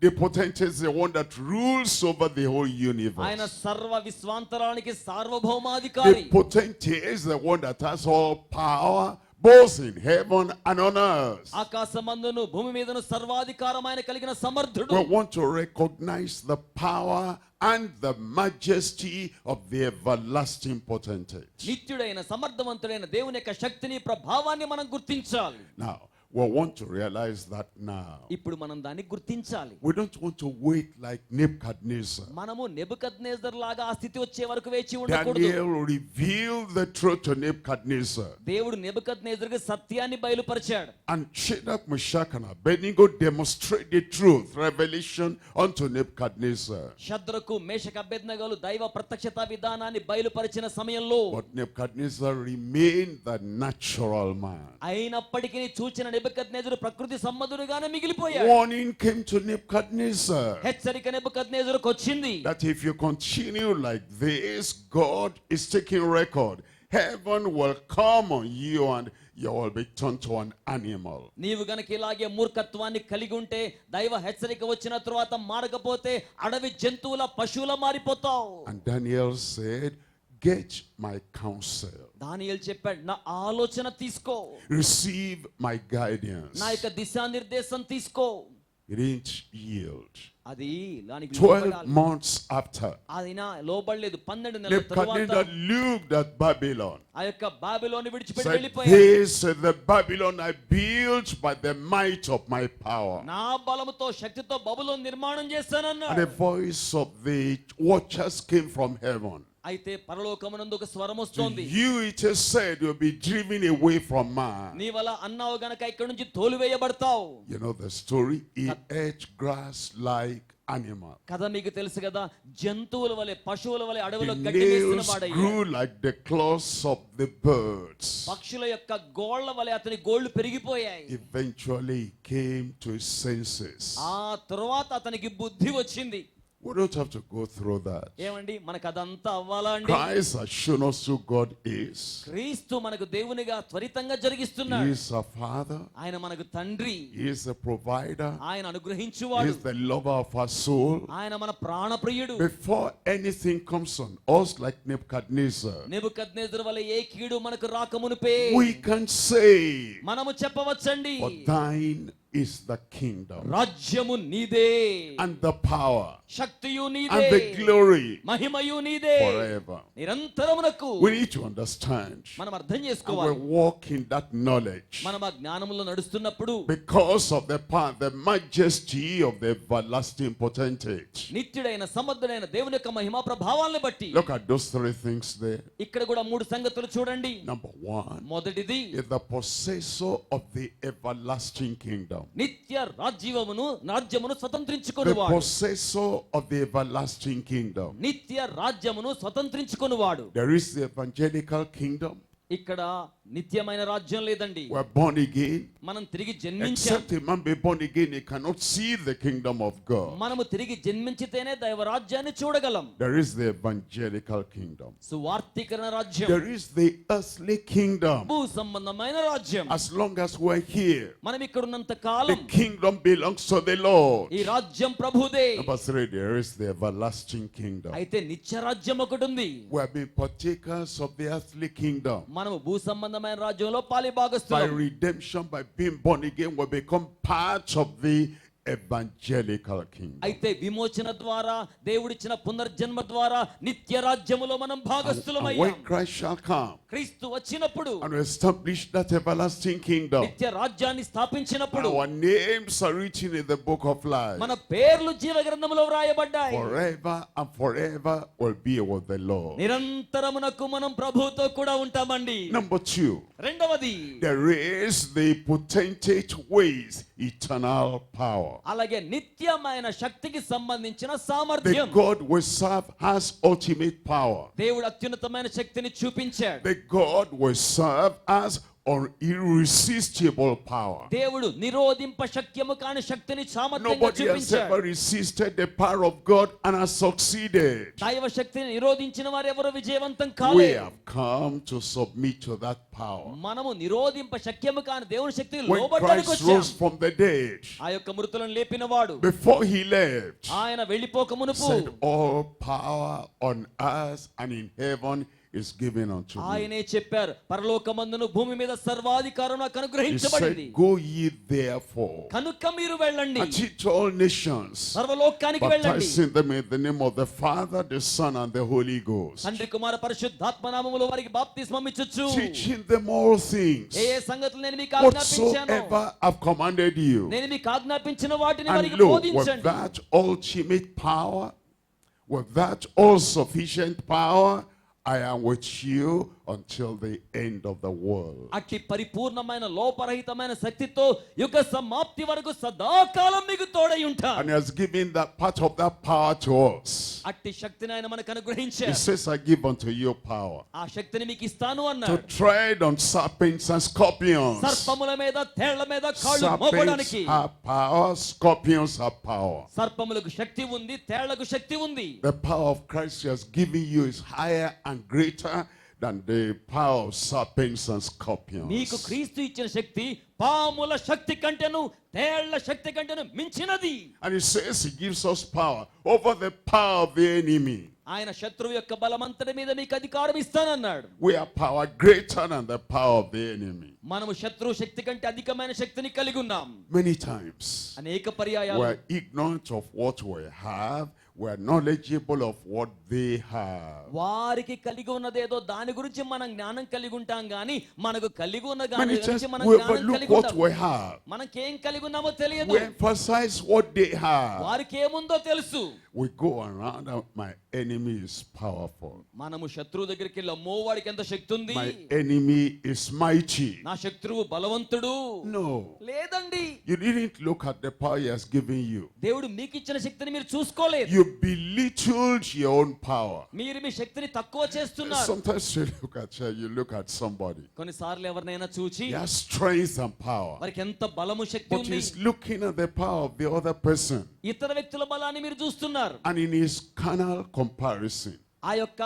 [SPEAKER 1] The potentate is the one that rules over the whole
[SPEAKER 2] ఆయన
[SPEAKER 1] universe.
[SPEAKER 2] సర్వ విశ్వాంతరానికి సార్వభౌమాధికారి.
[SPEAKER 1] The potentate is the one that has all power both in heaven and on earth.
[SPEAKER 2] ఆకాశమందును భూమి మీదను సర్వాధికారమైన కలిగిన సమర్థుడు.
[SPEAKER 1] We want to recognize the power and the majesty of the everlasting potentate.
[SPEAKER 2] నిత్యుడైన సమర్థవంతుడైన దేవుని యొక్క శక్తిని, ప్రభావాన్ని మనం గుర్తించాలి.
[SPEAKER 1] Now, we want to realize that now.
[SPEAKER 2] ఇప్పుడు మనం దాన్ని గుర్తించాలి.
[SPEAKER 1] We don't want to wait like Nebuchadnezzar.
[SPEAKER 2] మనము నెబుకద్నెజర్ లాగా ఆ స్థితి వచ్చే వరకు వేచి ఉండకూడదు.
[SPEAKER 1] Daniel revealed the truth to Nebuchadnezzar.
[SPEAKER 2] దేవుడు నెబుకద్నెజర్కు సత్యాన్ని బయలుపరిచాడు.
[SPEAKER 1] And Shadrach, Meshach, and Abednego demonstrate the truth, revelation unto Nebuchadnezzar.
[SPEAKER 2] షద్రకు, మేషక, అబేద్నెగోలు దైవ ప్రత్యక్షత విధానాన్ని బయలుపరిచిన సమయంలో
[SPEAKER 1] But Nebuchadnezzar remained the natural man.
[SPEAKER 2] అయినప్పటికీ చూచిన నెబుకద్నెజరు ప్రకృతి సంబంధుడుగానే మిగిలిపోయాడు.
[SPEAKER 1] Warning came to Nebuchadnezzar
[SPEAKER 2] హెచ్చరిక నెబుకద్నెజరుకు వచ్చింది.
[SPEAKER 1] that if you continue like this, God is taking record. Heaven will come on you and you will be turned to an animal.
[SPEAKER 2] నీవు గనక ఇలాగే మూర్ఖత్వాన్ని కలిగి ఉంటే, దైవ హెచ్చరిక వచ్చిన తరువాత మారకపోతే అడవి జంతువుల, పశువుల మారిపోతావు.
[SPEAKER 1] And Daniel said, get my counsel.
[SPEAKER 2] దానియేలు చెప్పాడు, నా ఆలోచన తీసుకో,
[SPEAKER 1] Receive my guidance.
[SPEAKER 2] నా యొక్క దిశానిర్దేశం తీసుకో.
[SPEAKER 1] He didn't yield.
[SPEAKER 2] అది దానికి
[SPEAKER 1] 12
[SPEAKER 2] లోబడాలి.
[SPEAKER 1] months after,
[SPEAKER 2] అది నా లోబడలేదు. 12 నెలల
[SPEAKER 1] Nebuchadnezzar
[SPEAKER 2] తరువాత
[SPEAKER 1] looked at Babylon.
[SPEAKER 2] ఆ యొక్క బాబిలోని విడిచిపెట్టి
[SPEAKER 1] Said,
[SPEAKER 2] వెళ్ళిపోయాడు.
[SPEAKER 1] this is the Babylon I built by the might of my power.
[SPEAKER 2] నా బలముతో, శక్తితో బబులోను నిర్మాణం చేశానన్నాడు.
[SPEAKER 1] And the voice of the watchers came from heaven.
[SPEAKER 2] అయితే పరలోకమునందు ఒక స్వరం
[SPEAKER 1] To
[SPEAKER 2] వస్తోంది,
[SPEAKER 1] you it is said you'll be driven away from man.
[SPEAKER 2] నీవలా అన్నావు గనక ఇక్కడి నుంచి తోలివేయబడతావు.
[SPEAKER 1] You know the story? He ate grass like animal.
[SPEAKER 2] కథ మీకు తెలుసు కదా, జంతువుల వలె, పశువుల వలె అడవిలో
[SPEAKER 1] The
[SPEAKER 2] గడ్డి వేసిన
[SPEAKER 1] nails
[SPEAKER 2] వాడయ్యాడు.
[SPEAKER 1] grew like the claws of the birds.
[SPEAKER 2] పక్షుల యొక్క గోళ్ల వలె అతని గోళ్లు పెరిగిపోయాయి.
[SPEAKER 1] Eventually he came to his senses.
[SPEAKER 2] ఆ తరువాత అతనికి బుద్ధి వచ్చింది.
[SPEAKER 1] We don't have to go through that.
[SPEAKER 2] ఏమండి మనకు అదంతా అవ్వాలా అండి?
[SPEAKER 1] Christ has shown us who God is.
[SPEAKER 2] క్రీస్తు మనకు దేవునిగా త్వరితంగా జరిగిస్తున్నాడు.
[SPEAKER 1] He is our Father.
[SPEAKER 2] ఆయన మనకు తండ్రి,
[SPEAKER 1] He is the provider.
[SPEAKER 2] ఆయన
[SPEAKER 1] He
[SPEAKER 2] అనుగ్రహించువాడు,
[SPEAKER 1] is the lover of our soul.
[SPEAKER 2] ఆయన మన ప్రాణప్రియుడు.
[SPEAKER 1] Before anything comes on us like Nebuchadnezzar,
[SPEAKER 2] నెబుకద్నెజరు వలె ఏ కీడు మనకు రాకమునుపే
[SPEAKER 1] we can say,
[SPEAKER 2] మనము చెప్పవచ్చండి,
[SPEAKER 1] for thine is the kingdom
[SPEAKER 2] రాజ్యము నీదే,
[SPEAKER 1] and the power
[SPEAKER 2] శక్తియు
[SPEAKER 1] and
[SPEAKER 2] నీదే,
[SPEAKER 1] the glory
[SPEAKER 2] మహిమయు నీదే
[SPEAKER 1] forever.
[SPEAKER 2] నిరంతరమునకు.
[SPEAKER 1] We need to understand
[SPEAKER 2] మనం అర్థం
[SPEAKER 1] and
[SPEAKER 2] చేసుకోవాలి.
[SPEAKER 1] we walk in that knowledge
[SPEAKER 2] మనం ఆ జ్ఞానములో నడుస్తున్నప్పుడు
[SPEAKER 1] because of the power, the majesty of the everlasting potentate.
[SPEAKER 2] నిత్యుడైన సమర్థుడైన దేవుని యొక్క మహిమా ప్రభావాలను బట్టి.
[SPEAKER 1] Look at those three things there.
[SPEAKER 2] ఇక్కడ కూడా మూడు సంగతులు చూడండి.
[SPEAKER 1] Number one
[SPEAKER 2] మొదటిది
[SPEAKER 1] is the possessor of the everlasting kingdom.
[SPEAKER 2] నిత్య రాజ్యమును
[SPEAKER 1] The
[SPEAKER 2] స్వతంత్రించుకొనువాడు.
[SPEAKER 1] possessor of the everlasting kingdom.
[SPEAKER 2] నిత్య రాజ్యమును స్వతంత్రించుకొనువాడు.
[SPEAKER 1] There is the evangelical kingdom.
[SPEAKER 2] ఇక్కడ నిత్యమైన రాజ్యం లేదండి.
[SPEAKER 1] We are born again.
[SPEAKER 2] మనం తిరిగి జన్మించాం.
[SPEAKER 1] Except a man be born again, he cannot see the kingdom of God.
[SPEAKER 2] మనము తిరిగి జన్మించితేనే దైవ రాజ్యాన్ని చూడగలం.
[SPEAKER 1] There is the evangelical kingdom.
[SPEAKER 2] సువార్తీకరణ రాజ్యం,
[SPEAKER 1] There is the earthly kingdom.
[SPEAKER 2] భూ సంబంధమైన రాజ్యం.
[SPEAKER 1] As long as we're here,
[SPEAKER 2] మనం ఇక్కడ ఉన్నంత
[SPEAKER 1] the
[SPEAKER 2] column
[SPEAKER 1] kingdom belongs to the Lord.
[SPEAKER 2] ఈ రాజ్యం ప్రభుదే.
[SPEAKER 1] Number three, there is the everlasting kingdom.
[SPEAKER 2] అయితే నిత్య రాజ్యం ఒకటి ఉంది.
[SPEAKER 1] We have been partakers of the earthly kingdom.
[SPEAKER 2] మనము భూ సంబంధమైన రాజ్యంలో
[SPEAKER 1] By
[SPEAKER 2] పాలిభాగస్తులం.
[SPEAKER 1] redemption, by being born again, we become part of the evangelical kingdom.
[SPEAKER 2] అయితే విమోచన ద్వారా, దేవుడిచ్చిన పునర్జన్మ ద్వారా నిత్య రాజ్యములో మనం
[SPEAKER 1] And
[SPEAKER 2] భాగస్థులమయ్యాం.
[SPEAKER 1] when Christ shall come
[SPEAKER 2] క్రీస్తు వచ్చినప్పుడు,
[SPEAKER 1] and establish that everlasting kingdom,
[SPEAKER 2] నిత్య రాజ్యాన్ని స్థాపించినప్పుడు
[SPEAKER 1] our names are written in the book of life.
[SPEAKER 2] మన పేర్లు జీవ గ్రంథములో వ్రాయబడ్డాయి.
[SPEAKER 1] Forever and forever will be with the Lord.
[SPEAKER 2] నిరంతరమునకు మనం ప్రభువుతో కూడా ఉంటామండి.
[SPEAKER 1] Number two,
[SPEAKER 2] రెండవది,
[SPEAKER 1] there is the potentate ways, eternal power.
[SPEAKER 2] అలాగే నిత్యమైన శక్తికి సంబంధించిన
[SPEAKER 1] The
[SPEAKER 2] సామర్థ్యం.
[SPEAKER 1] God we serve has ultimate power.
[SPEAKER 2] దేవుడు అత్యున్నతమైన శక్తిని చూపించాడు.
[SPEAKER 1] The God we serve has or irresistible power.
[SPEAKER 2] దేవుడు నిరోధింప శక్యము కాని శక్తిని సామర్థ్యంగా
[SPEAKER 1] Nobody has
[SPEAKER 2] చూపించాడు.
[SPEAKER 1] ever resisted the power of God and has succeeded.
[SPEAKER 2] దైవ శక్తిని నిరోధించిన వారు ఎవరు విజయవంతం
[SPEAKER 1] We
[SPEAKER 2] కాలేదు.
[SPEAKER 1] have come to submit to that power.
[SPEAKER 2] మనము నిరోధింప శక్యము కాని దేవుని శక్తిని
[SPEAKER 1] When
[SPEAKER 2] లోబడడానికి
[SPEAKER 1] Christ
[SPEAKER 2] వచ్చాం.
[SPEAKER 1] rose from the dead,
[SPEAKER 2] ఆ యొక్క మృతులను లేపినవాడు
[SPEAKER 1] before he left,
[SPEAKER 2] ఆయన వెళ్ళిపోక మునుపు
[SPEAKER 1] said, all power on earth and in heaven is given unto me.
[SPEAKER 2] ఆయనే చెప్పారు, పరలోకమందును భూమి మీద సర్వాధికారం నాకు
[SPEAKER 1] He
[SPEAKER 2] అనుగ్రహించబడింది.
[SPEAKER 1] said, go ye therefore
[SPEAKER 2] కనుక మీరు వెళ్ళండి,
[SPEAKER 1] and teach all nations,
[SPEAKER 2] సర్వలోకానికి వెళ్ళండి,
[SPEAKER 1] baptizing them in the name of the Father, the Son, and the Holy Ghost,
[SPEAKER 2] తండ్రి కుమార పరిశుద్ధాత్మ నామములో వారికి బాప్తిస్మం ఇచ్చుచు.
[SPEAKER 1] teaching them all things
[SPEAKER 2] ఏ సంగతులు నేను మీకు ఆజ్ఞాపించాను,
[SPEAKER 1] whatsoever I've commanded you.
[SPEAKER 2] నేను మీకు ఆజ్ఞాపించిన వాటిని
[SPEAKER 1] And
[SPEAKER 2] వారికి
[SPEAKER 1] lo, with
[SPEAKER 2] బోధించండి.
[SPEAKER 1] that ultimate power, with that all-sufficient power, I am with you until the end of the world.
[SPEAKER 2] అట్టి పరిపూర్ణమైన లోపరహితమైన శక్తితో యుగ సమాప్తి వరకు సదాకాలం మీకు తోడై ఉంటా.
[SPEAKER 1] And he has given that part of that power to us.
[SPEAKER 2] అట్టి శక్తిని ఆయన మనకు
[SPEAKER 1] He
[SPEAKER 2] అనుగ్రహించారు.
[SPEAKER 1] says, I give unto you power
[SPEAKER 2] ఆ శక్తిని మీకు ఇస్తాను
[SPEAKER 1] to
[SPEAKER 2] అన్నాడు.
[SPEAKER 1] tread on serpents and scorpions.
[SPEAKER 2] సర్పముల మీద తేళ్ల మీద కాళ్ళు
[SPEAKER 1] Serpents
[SPEAKER 2] మోపడానికి.
[SPEAKER 1] have power, scorpions have power.
[SPEAKER 2] సర్పములకు శక్తి ఉంది, తేళ్లకు శక్తి ఉంది.
[SPEAKER 1] The power of Christ he has given you is higher and greater than the power of serpents and scorpions.
[SPEAKER 2] మీకు క్రీస్తు ఇచ్చిన శక్తి పాముల శక్తి కంటేను తేళ్ల శక్తి కంటేను మించినది.
[SPEAKER 1] And he says he gives us power over the power of the enemy.
[SPEAKER 2] ఆయన శత్రువు యొక్క బలమంతటి మీద మీకు అధికారం ఇస్తానన్నాడు.
[SPEAKER 1] We have power greater than the power of the enemy.
[SPEAKER 2] మనము శత్రు శక్తి కంటే అధికమైన శక్తిని కలిగి ఉన్నాం.
[SPEAKER 1] Many times
[SPEAKER 2] అనేక పర్యాయాలు
[SPEAKER 1] we're ignorant of what we have. We're knowledgeable of what they have.
[SPEAKER 2] వారికి కలిగి ఉన్నదేదో దాని గురించి మనం జ్ఞానం కలిగి ఉంటాం గాని మనకు కలిగి ఉన్న దాని
[SPEAKER 1] Many times
[SPEAKER 2] గురించి మనం
[SPEAKER 1] we
[SPEAKER 2] జ్ఞానం
[SPEAKER 1] overlook
[SPEAKER 2] కలిగి
[SPEAKER 1] what
[SPEAKER 2] ఉంటాం.
[SPEAKER 1] we have.
[SPEAKER 2] మనకేం కలిగి ఉన్నామో తెలియదు.
[SPEAKER 1] We emphasize what they have.
[SPEAKER 2] వారికి ఏముందో తెలుసు.
[SPEAKER 1] We go around, my enemy is powerful.
[SPEAKER 2] మనము శత్రువు దగ్గరికి వెళ్ళి అమ్మో వాడికి ఎంత శక్తి ఉంది,
[SPEAKER 1] My enemy is mighty.
[SPEAKER 2] నా శత్రువు బలవంతుడు.
[SPEAKER 1] No.
[SPEAKER 2] లేదండి,
[SPEAKER 1] You didn't look at the power he has given you.
[SPEAKER 2] దేవుడు మీకు ఇచ్చిన శక్తిని మీరు చూసుకోలేదు.
[SPEAKER 1] You belittled your own power.
[SPEAKER 2] మీరు మీ శక్తిని తక్కువ చేస్తున్నారు.
[SPEAKER 1] Sometimes you look at somebody.
[SPEAKER 2] కొన్నిసార్లు ఎవరినైనా చూచి
[SPEAKER 1] He has strength and power.
[SPEAKER 2] వారికి ఎంత బలము శక్తి
[SPEAKER 1] But
[SPEAKER 2] ఉంది,
[SPEAKER 1] he's looking at the power of the other person.
[SPEAKER 2] ఇతర వ్యక్తుల బలాన్ని మీరు చూస్తున్నారు.
[SPEAKER 1] And in his carnal comparison,
[SPEAKER 2] ఆ యొక్క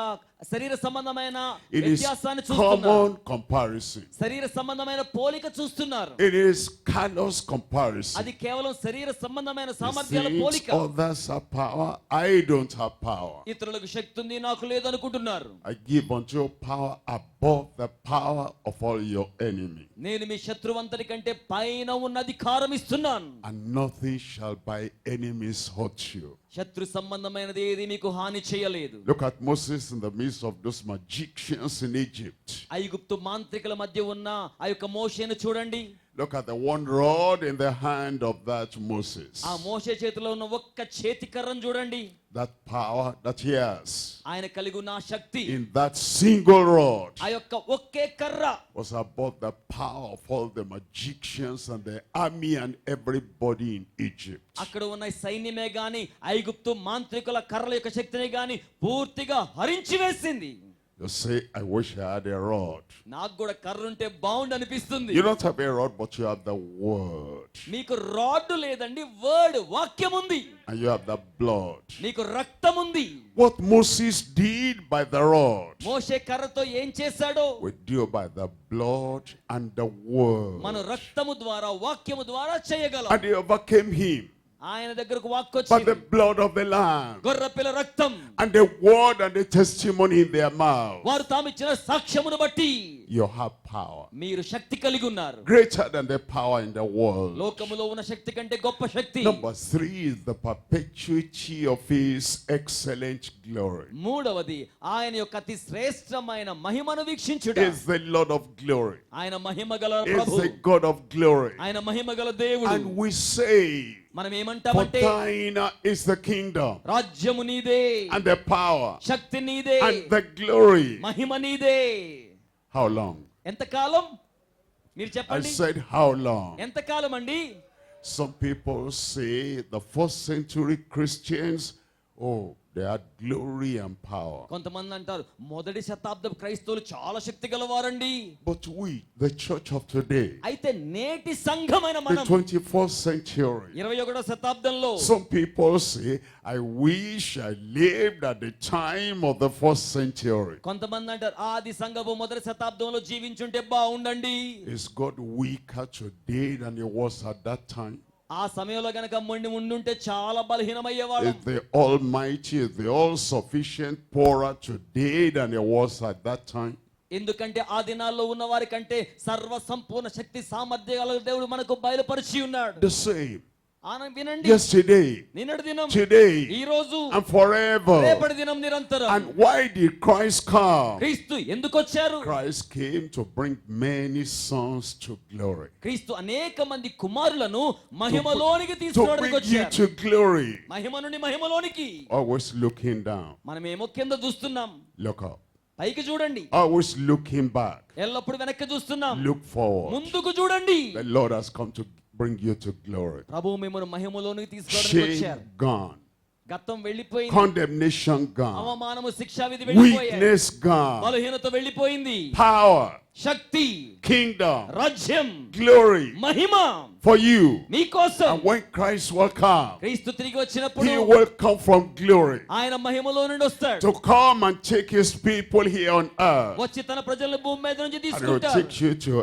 [SPEAKER 2] శరీర సంబంధమైన
[SPEAKER 1] in his
[SPEAKER 2] వ్యత్యాసాన్ని చూస్తున్నారు.
[SPEAKER 1] common comparison,
[SPEAKER 2] శరీర సంబంధమైన పోలిక చూస్తున్నారు.
[SPEAKER 1] in his callous comparison,
[SPEAKER 2] అది కేవలం శరీర సంబంధమైన
[SPEAKER 1] he
[SPEAKER 2] సామర్థ్యాల
[SPEAKER 1] thinks
[SPEAKER 2] పోలిక.
[SPEAKER 1] others have power, I don't have power.
[SPEAKER 2] ఇతరులకు శక్తి ఉంది, నాకు లేదు అనుకుంటున్నారు.
[SPEAKER 1] I give unto you power above the power of all your enemy.
[SPEAKER 2] నేను మీ శత్రువంతరి కంటే పైన ఉన్న అధికారం ఇస్తున్నాను.
[SPEAKER 1] And nothing shall by enemies hurt you.
[SPEAKER 2] శత్రు సంబంధమైనది ఏది మీకు హాని చేయలేదు.
[SPEAKER 1] Look at Moses in the midst of those magicians in Egypt.
[SPEAKER 2] ఐగుప్తు మాంత్రికుల మధ్య ఉన్న ఆ యొక్క మోషేను చూడండి.
[SPEAKER 1] Look at the one rod in the hand of that Moses.
[SPEAKER 2] ఆ మోషే చేతిలో ఉన్న ఒక్క చేతి కర్రను చూడండి.
[SPEAKER 1] That power that he has
[SPEAKER 2] ఆయన కలిగి ఉన్న ఆ శక్తి
[SPEAKER 1] in that single rod
[SPEAKER 2] ఆ యొక్క ఒకే కర్ర
[SPEAKER 1] was above the power of all the magicians and the army and everybody in Egypt.
[SPEAKER 2] అక్కడ ఉన్న ఈ సైన్యమే గాని ఐగుప్తు మాంత్రికుల కర్రల యొక్క శక్తిని గాని పూర్తిగా హరించి వేసింది.
[SPEAKER 1] You say, I wish I had a rod.
[SPEAKER 2] నాకు కూడా కర్ర ఉంటే బాగుండు అనిపిస్తుంది.
[SPEAKER 1] You don't have a rod, but you have the word.
[SPEAKER 2] మీకు రాడ్ లేదండి, వర్డ్ వాక్యం ఉంది.
[SPEAKER 1] And you have the blood.
[SPEAKER 2] మీకు రక్తం ఉంది.
[SPEAKER 1] What Moses did by the rod,
[SPEAKER 2] మోషే కర్రతో ఏం చేశాడో
[SPEAKER 1] we do by the blood and the word.
[SPEAKER 2] మన రక్తము ద్వారా వాక్యము ద్వారా చేయగలం.
[SPEAKER 1] And they overcame him
[SPEAKER 2] ఆయన దగ్గరకు వాక్కు
[SPEAKER 1] by
[SPEAKER 2] వచ్చింది.
[SPEAKER 1] the blood of the Lamb
[SPEAKER 2] గొర్రెపిల్ల రక్తం
[SPEAKER 1] and the word and the testimony in their mouth.
[SPEAKER 2] వారు తామిచ్చిన సాక్ష్యమును బట్టి
[SPEAKER 1] You have power
[SPEAKER 2] మీరు శక్తి కలిగి ఉన్నారు.
[SPEAKER 1] greater than the power in the world.
[SPEAKER 2] లోకములో ఉన్న శక్తి కంటే గొప్ప శక్తి.
[SPEAKER 1] Number 3 is the perpetuity of his excellent glory.
[SPEAKER 2] మూడవది ఆయన యొక్క అతి శ్రేష్టమైన మహిమను వీక్షించుట.
[SPEAKER 1] He is the Lord of glory.
[SPEAKER 2] ఆయన మహిమ గల
[SPEAKER 1] He is
[SPEAKER 2] ప్రభువు.
[SPEAKER 1] the God of glory.
[SPEAKER 2] ఆయన మహిమ గల దేవుడు.
[SPEAKER 1] And we say,
[SPEAKER 2] మనం
[SPEAKER 1] for
[SPEAKER 2] ఏమంటామంటే
[SPEAKER 1] thine is the kingdom
[SPEAKER 2] రాజ్యము నీదే,
[SPEAKER 1] and the power
[SPEAKER 2] శక్తి నీదే,
[SPEAKER 1] and the glory.
[SPEAKER 2] మహిమ నీదే.
[SPEAKER 1] How long?
[SPEAKER 2] ఎంతకాలం? మీరు
[SPEAKER 1] I
[SPEAKER 2] చెప్పండి.
[SPEAKER 1] said, how long?
[SPEAKER 2] ఎంతకాలం అండి?
[SPEAKER 1] Some people say the first century Christians, oh, they had glory and power.
[SPEAKER 2] కొంతమంది అంటారు మొదటి శతాబ్దపు క్రైస్తవులు చాలా శక్తి గలవారండి.
[SPEAKER 1] But we, the church of today,
[SPEAKER 2] అయితే నేటి సంఘమైన
[SPEAKER 1] the
[SPEAKER 2] మనం
[SPEAKER 1] 21st century,
[SPEAKER 2] 21వ శతాబ్దంలో
[SPEAKER 1] some people say, I wish I lived at the time of the first century.
[SPEAKER 2] కొంతమంది అంటారు ఆది సంఘపు మొదటి శతాబ్దంలో జీవించుంటే బాగుండండి.
[SPEAKER 1] Is God weaker today than he was at that time?
[SPEAKER 2] ఆ సమయంలో గనక మొండి ఉండుంటే చాలా బలహీనమయ్యేవాడు.
[SPEAKER 1] Is the Almighty, is the all-sufficient poorer today than he was at that time?
[SPEAKER 2] ఎందుకంటే ఆ దినాల్లో ఉన్న వారి కంటే సర్వ సంపూర్ణ శక్తి సామర్థ్యాల దేవుడు మనకు బయలుపరిచి ఉన్నాడు.
[SPEAKER 1] The same.
[SPEAKER 2] వినండి,
[SPEAKER 1] Yesterday,
[SPEAKER 2] నిన్నటి దినం,
[SPEAKER 1] today,
[SPEAKER 2] ఈ రోజు,
[SPEAKER 1] and forever.
[SPEAKER 2] రేపటి దినం నిరంతరం.
[SPEAKER 1] And why did Christ come?
[SPEAKER 2] క్రీస్తు ఎందుకు వచ్చారు?
[SPEAKER 1] Christ came to bring many sons to glory.
[SPEAKER 2] క్రీస్తు అనేక మంది కుమారులను మహిమలోనికి
[SPEAKER 1] To
[SPEAKER 2] తీసుకురావడానికి
[SPEAKER 1] bring you
[SPEAKER 2] వచ్చారు.
[SPEAKER 1] to glory.
[SPEAKER 2] మహిమ నుండి మహిమలోనికి.
[SPEAKER 1] Always looking down.
[SPEAKER 2] మనమేమో కింద చూస్తున్నాం.
[SPEAKER 1] Look up.
[SPEAKER 2] పైకి చూడండి.
[SPEAKER 1] Always looking back.
[SPEAKER 2] ఎల్లప్పుడు వెనక్కి చూస్తున్నాం.
[SPEAKER 1] Look forward.
[SPEAKER 2] ముందుకు చూడండి.
[SPEAKER 1] The Lord has come to bring you to glory.
[SPEAKER 2] ప్రభువు మిమ్మల్ని మహిమలోనికి తీసుకురావడానికి వచ్చారు.
[SPEAKER 1] Shame gone.
[SPEAKER 2] గతం వెళ్ళిపోయింది.
[SPEAKER 1] Condemnation gone.
[SPEAKER 2] అవమానము, శిక్షా విధి వెళ్ళిపోయాయి.
[SPEAKER 1] Weakness gone.
[SPEAKER 2] బలహీనత వెళ్ళిపోయింది.
[SPEAKER 1] Power.
[SPEAKER 2] శక్తి,
[SPEAKER 1] Kingdom.
[SPEAKER 2] రాజ్యం,
[SPEAKER 1] Glory.
[SPEAKER 2] Mahima
[SPEAKER 1] For you.
[SPEAKER 2] మీకోసం.
[SPEAKER 1] And when Christ will come,
[SPEAKER 2] క్రీస్తు తిరిగి వచ్చినప్పుడు
[SPEAKER 1] he will come from glory
[SPEAKER 2] ఆయన మహిమలో నుండి వస్తాడు.
[SPEAKER 1] to come and take his people here on earth.
[SPEAKER 2] వచ్చి తన ప్రజలను భూమి మీద నుంచి
[SPEAKER 1] And he will
[SPEAKER 2] తీసుకుంటాడు.
[SPEAKER 1] take you to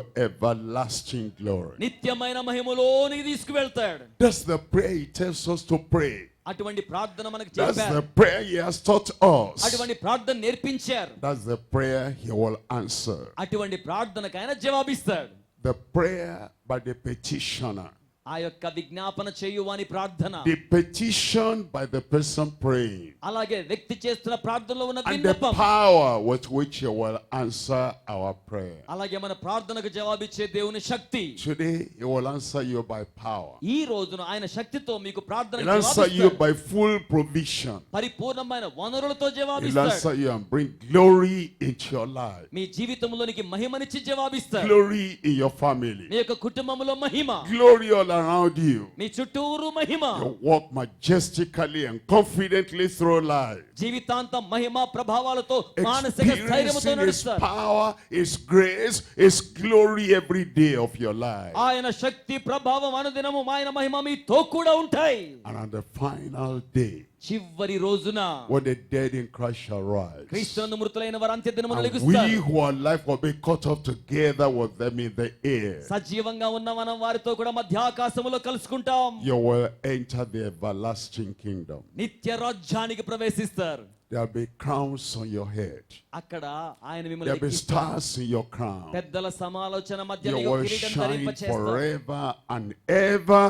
[SPEAKER 1] everlasting glory.
[SPEAKER 2] నిత్యమైన మహిమలోనికి తీసుకువెళ్తాడు.
[SPEAKER 1] That's the prayer he tells us to pray.
[SPEAKER 2] అటువంటి ప్రార్థన మనకు
[SPEAKER 1] That's
[SPEAKER 2] చెప్పారు.
[SPEAKER 1] the prayer he has taught us.
[SPEAKER 2] అటువంటి ప్రార్థన నేర్పించారు.
[SPEAKER 1] That's the prayer he will answer.
[SPEAKER 2] అటువంటి ప్రార్థనకు ఆయన జవాబిస్తాడు.
[SPEAKER 1] The prayer by the petitioner.
[SPEAKER 2] ఆ యొక్క విజ్ఞాపన చేయువాని ప్రార్థన.
[SPEAKER 1] The petition by the person praying.
[SPEAKER 2] అలాగే వ్యక్తి చేస్తున్న ప్రార్థనలో ఉన్న
[SPEAKER 1] And the
[SPEAKER 2] విన్నపం.
[SPEAKER 1] power with which he will answer our prayer.
[SPEAKER 2] అలాగే మన ప్రార్థనకు జవాబిచ్చే దేవుని శక్తి.
[SPEAKER 1] Today he will answer you by power.
[SPEAKER 2] ఈ రోజున ఆయన శక్తితో మీకు ప్రార్థన
[SPEAKER 1] He'll answer you by full provision.
[SPEAKER 2] పరిపూర్ణమైన వనరులతో
[SPEAKER 1] He'll
[SPEAKER 2] జవాబిస్తాడు.
[SPEAKER 1] answer you and bring glory into your life.
[SPEAKER 2] మీ జీవితంలోనికి మహిమనిచ్చి జవాబిస్తాడు.
[SPEAKER 1] Glory in your family.
[SPEAKER 2] మీ యొక్క కుటుంబంలో మహిమ.
[SPEAKER 1] Glory all around you.
[SPEAKER 2] మీ చుట్టూరు మహిమ.
[SPEAKER 1] You walk majestically and confidently through life.
[SPEAKER 2] జీవితాంతం మహిమ ప్రభావాలతో మానసిక స్థైర్యముతో
[SPEAKER 1] Experiencing His
[SPEAKER 2] నడుస్తారు.
[SPEAKER 1] power, His grace, His glory every day of your life.
[SPEAKER 2] ఆయన శక్తి ప్రభావం అనుదినము ఆయన మహిమ మీతో కూడా ఉంటాయి.
[SPEAKER 1] And on the final day,
[SPEAKER 2] చివరి రోజున
[SPEAKER 1] when the dead in Christ shall rise,
[SPEAKER 2] క్రీస్తునందు మృతులైన వారు అంత్యదినమున
[SPEAKER 1] and we
[SPEAKER 2] లెగుస్తారు.
[SPEAKER 1] who are alive will be caught up together with them in the air,
[SPEAKER 2] సజీవంగా ఉన్న మనం వారితో కూడా మధ్యాకాశములో కలుసుకుంటాం.
[SPEAKER 1] you will enter the everlasting kingdom.
[SPEAKER 2] నిత్య రాజ్యానికి ప్రవేశిస్తారు.
[SPEAKER 1] There'll be crowns on your head.
[SPEAKER 2] అక్కడ ఆయన మిమ్మల్ని
[SPEAKER 1] There'll be
[SPEAKER 2] ఎక్కిస్తారు.
[SPEAKER 1] stars in your crown.
[SPEAKER 2] పెద్దల సమాలోచన మధ్య
[SPEAKER 1] You
[SPEAKER 2] నీకు
[SPEAKER 1] will
[SPEAKER 2] కిరీటం
[SPEAKER 1] shine
[SPEAKER 2] ధరింపచేస్తారు.
[SPEAKER 1] forever and ever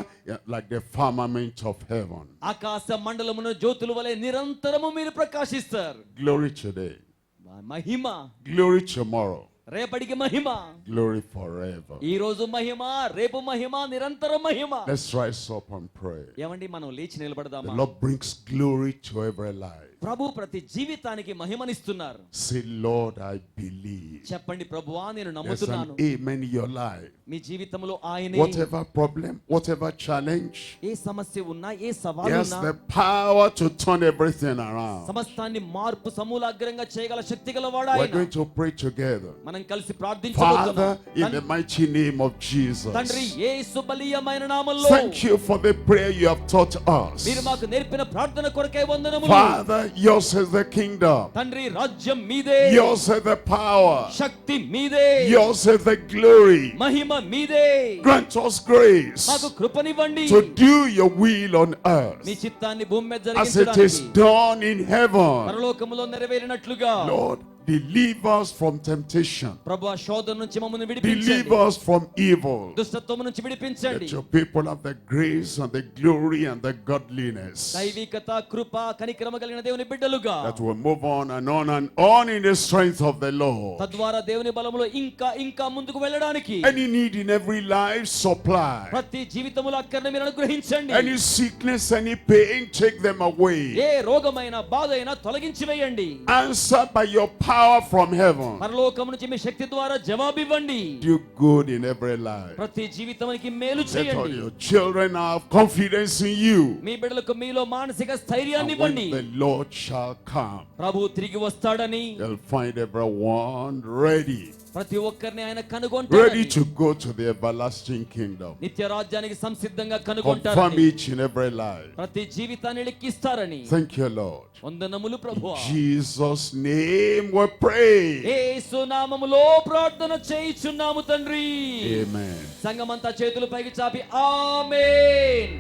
[SPEAKER 1] like the firmament of heaven.
[SPEAKER 2] ఆకాశ మండలమున జ్యోతుల వలె నిరంతరము మీరు ప్రకాశిస్తారు.
[SPEAKER 1] Glory today.
[SPEAKER 2] మహిమ
[SPEAKER 1] Glory tomorrow.
[SPEAKER 2] రేపటికి మహిమ.
[SPEAKER 1] Glory forever.
[SPEAKER 2] ఈ రోజు మహిమ, రేపు మహిమ, నిరంతరం మహిమ.
[SPEAKER 1] Let's rise up and pray.
[SPEAKER 2] ఏమండి మనం లేచి
[SPEAKER 1] The
[SPEAKER 2] నిలబడదామా?
[SPEAKER 1] Lord brings glory to every life.
[SPEAKER 2] ప్రభు ప్రతి జీవితానికి మహిమనిస్తున్నారు.
[SPEAKER 1] Say, Lord, I believe.
[SPEAKER 2] చెప్పండి ప్రభువా నేను
[SPEAKER 1] There's
[SPEAKER 2] నమ్ముతున్నాను.
[SPEAKER 1] an amen in your life.
[SPEAKER 2] మీ జీవితంలో ఆయనే
[SPEAKER 1] Whatever problem, whatever challenge,
[SPEAKER 2] ఏ సమస్య ఉన్నా ఏ
[SPEAKER 1] He
[SPEAKER 2] సవాలు
[SPEAKER 1] has
[SPEAKER 2] ఉన్నా
[SPEAKER 1] the power to turn everything around.
[SPEAKER 2] సమస్తాన్ని మార్పు సమూలాగ్రంగా చేయగల శక్తి గలవాడు
[SPEAKER 1] We're
[SPEAKER 2] ఆయన.
[SPEAKER 1] going to pray together.
[SPEAKER 2] మనం కలిసి
[SPEAKER 1] Father,
[SPEAKER 2] ప్రార్థించబోతున్నాం.
[SPEAKER 1] in the mighty name of Jesus,
[SPEAKER 2] తండ్రి యేసు బలీయమైన నామములో
[SPEAKER 1] thank you for the prayer you have taught us.
[SPEAKER 2] మీరు మాకు నేర్పిన ప్రార్థన కొరకే వందనములు.
[SPEAKER 1] Father, yours is the kingdom.
[SPEAKER 2] తండ్రి రాజ్యం మీదే,
[SPEAKER 1] Yours is the power.
[SPEAKER 2] శక్తి మీదే,
[SPEAKER 1] Yours is the glory.
[SPEAKER 2] మహిమ మీదే.
[SPEAKER 1] Grant us grace
[SPEAKER 2] మాకు కృపనివ్వండి.
[SPEAKER 1] to do your will on earth
[SPEAKER 2] మీ చిత్తాన్ని భూమి మీద
[SPEAKER 1] as it is
[SPEAKER 2] జరిగించడానికి
[SPEAKER 1] done in heaven.
[SPEAKER 2] పరలోకములో నెరవేరినట్లుగా
[SPEAKER 1] Lord, deliver us from temptation.
[SPEAKER 2] ప్రభువా శోధన నుంచి మమ్మల్ని విడిపించండి.
[SPEAKER 1] Deliver us from evil.
[SPEAKER 2] దుష్టత్వము నుంచి విడిపించండి.
[SPEAKER 1] Let your people have the grace and the glory and the godliness.
[SPEAKER 2] దైవికత, కృప, కనికరమ కలిగిన దేవుని బిడ్డలుగా
[SPEAKER 1] That will move on and on in the strength of the Lord.
[SPEAKER 2] తద్వారా దేవుని బలములో ఇంకా ఇంకా ముందుకు వెళ్ళడానికి
[SPEAKER 1] Any need in every life, supply.
[SPEAKER 2] ప్రతి జీవితములో అక్కర్ని మీరు అనుగ్రహించండి.
[SPEAKER 1] Any sickness, any pain, take them away.
[SPEAKER 2] ఏ రోగమైన బాధైనా తొలగించి వేయండి.
[SPEAKER 1] Answer by your power from heaven.
[SPEAKER 2] పరలోకము నుంచి మీ శక్తి ద్వారా జవాబివ్వండి.
[SPEAKER 1] Do good in every life.
[SPEAKER 2] ప్రతి జీవితానికి మేలు
[SPEAKER 1] Let all
[SPEAKER 2] చేయండి.
[SPEAKER 1] your children have confidence in you.
[SPEAKER 2] మీ బిడ్డలకు మీలో మానసిక స్థైర్యాన్ని
[SPEAKER 1] And when
[SPEAKER 2] ఇవ్వండి.
[SPEAKER 1] the Lord shall come,
[SPEAKER 2] ప్రభు తిరిగి వస్తాడని
[SPEAKER 1] they'll find everyone ready.
[SPEAKER 2] ప్రతి ఒక్కరిని ఆయన
[SPEAKER 1] Ready
[SPEAKER 2] కనుగొంటాడని,
[SPEAKER 1] to go to the everlasting kingdom.
[SPEAKER 2] నిత్య రాజ్యానికి సంసిద్ధంగా
[SPEAKER 1] Confirm
[SPEAKER 2] కనుగొంటారని,
[SPEAKER 1] each and every life.
[SPEAKER 2] ప్రతి జీవితాన్ని లెక్కిస్తారని.
[SPEAKER 1] Thank you, Lord.
[SPEAKER 2] వందనములు ప్రభువా.
[SPEAKER 1] Jesus' name we pray.
[SPEAKER 2] యేసు నామములో ప్రార్థన చేయుచున్నాము తండ్రి.
[SPEAKER 1] Amen.
[SPEAKER 2] సంఘమంతా చేతులు పైకి చాపి ఆమేన్.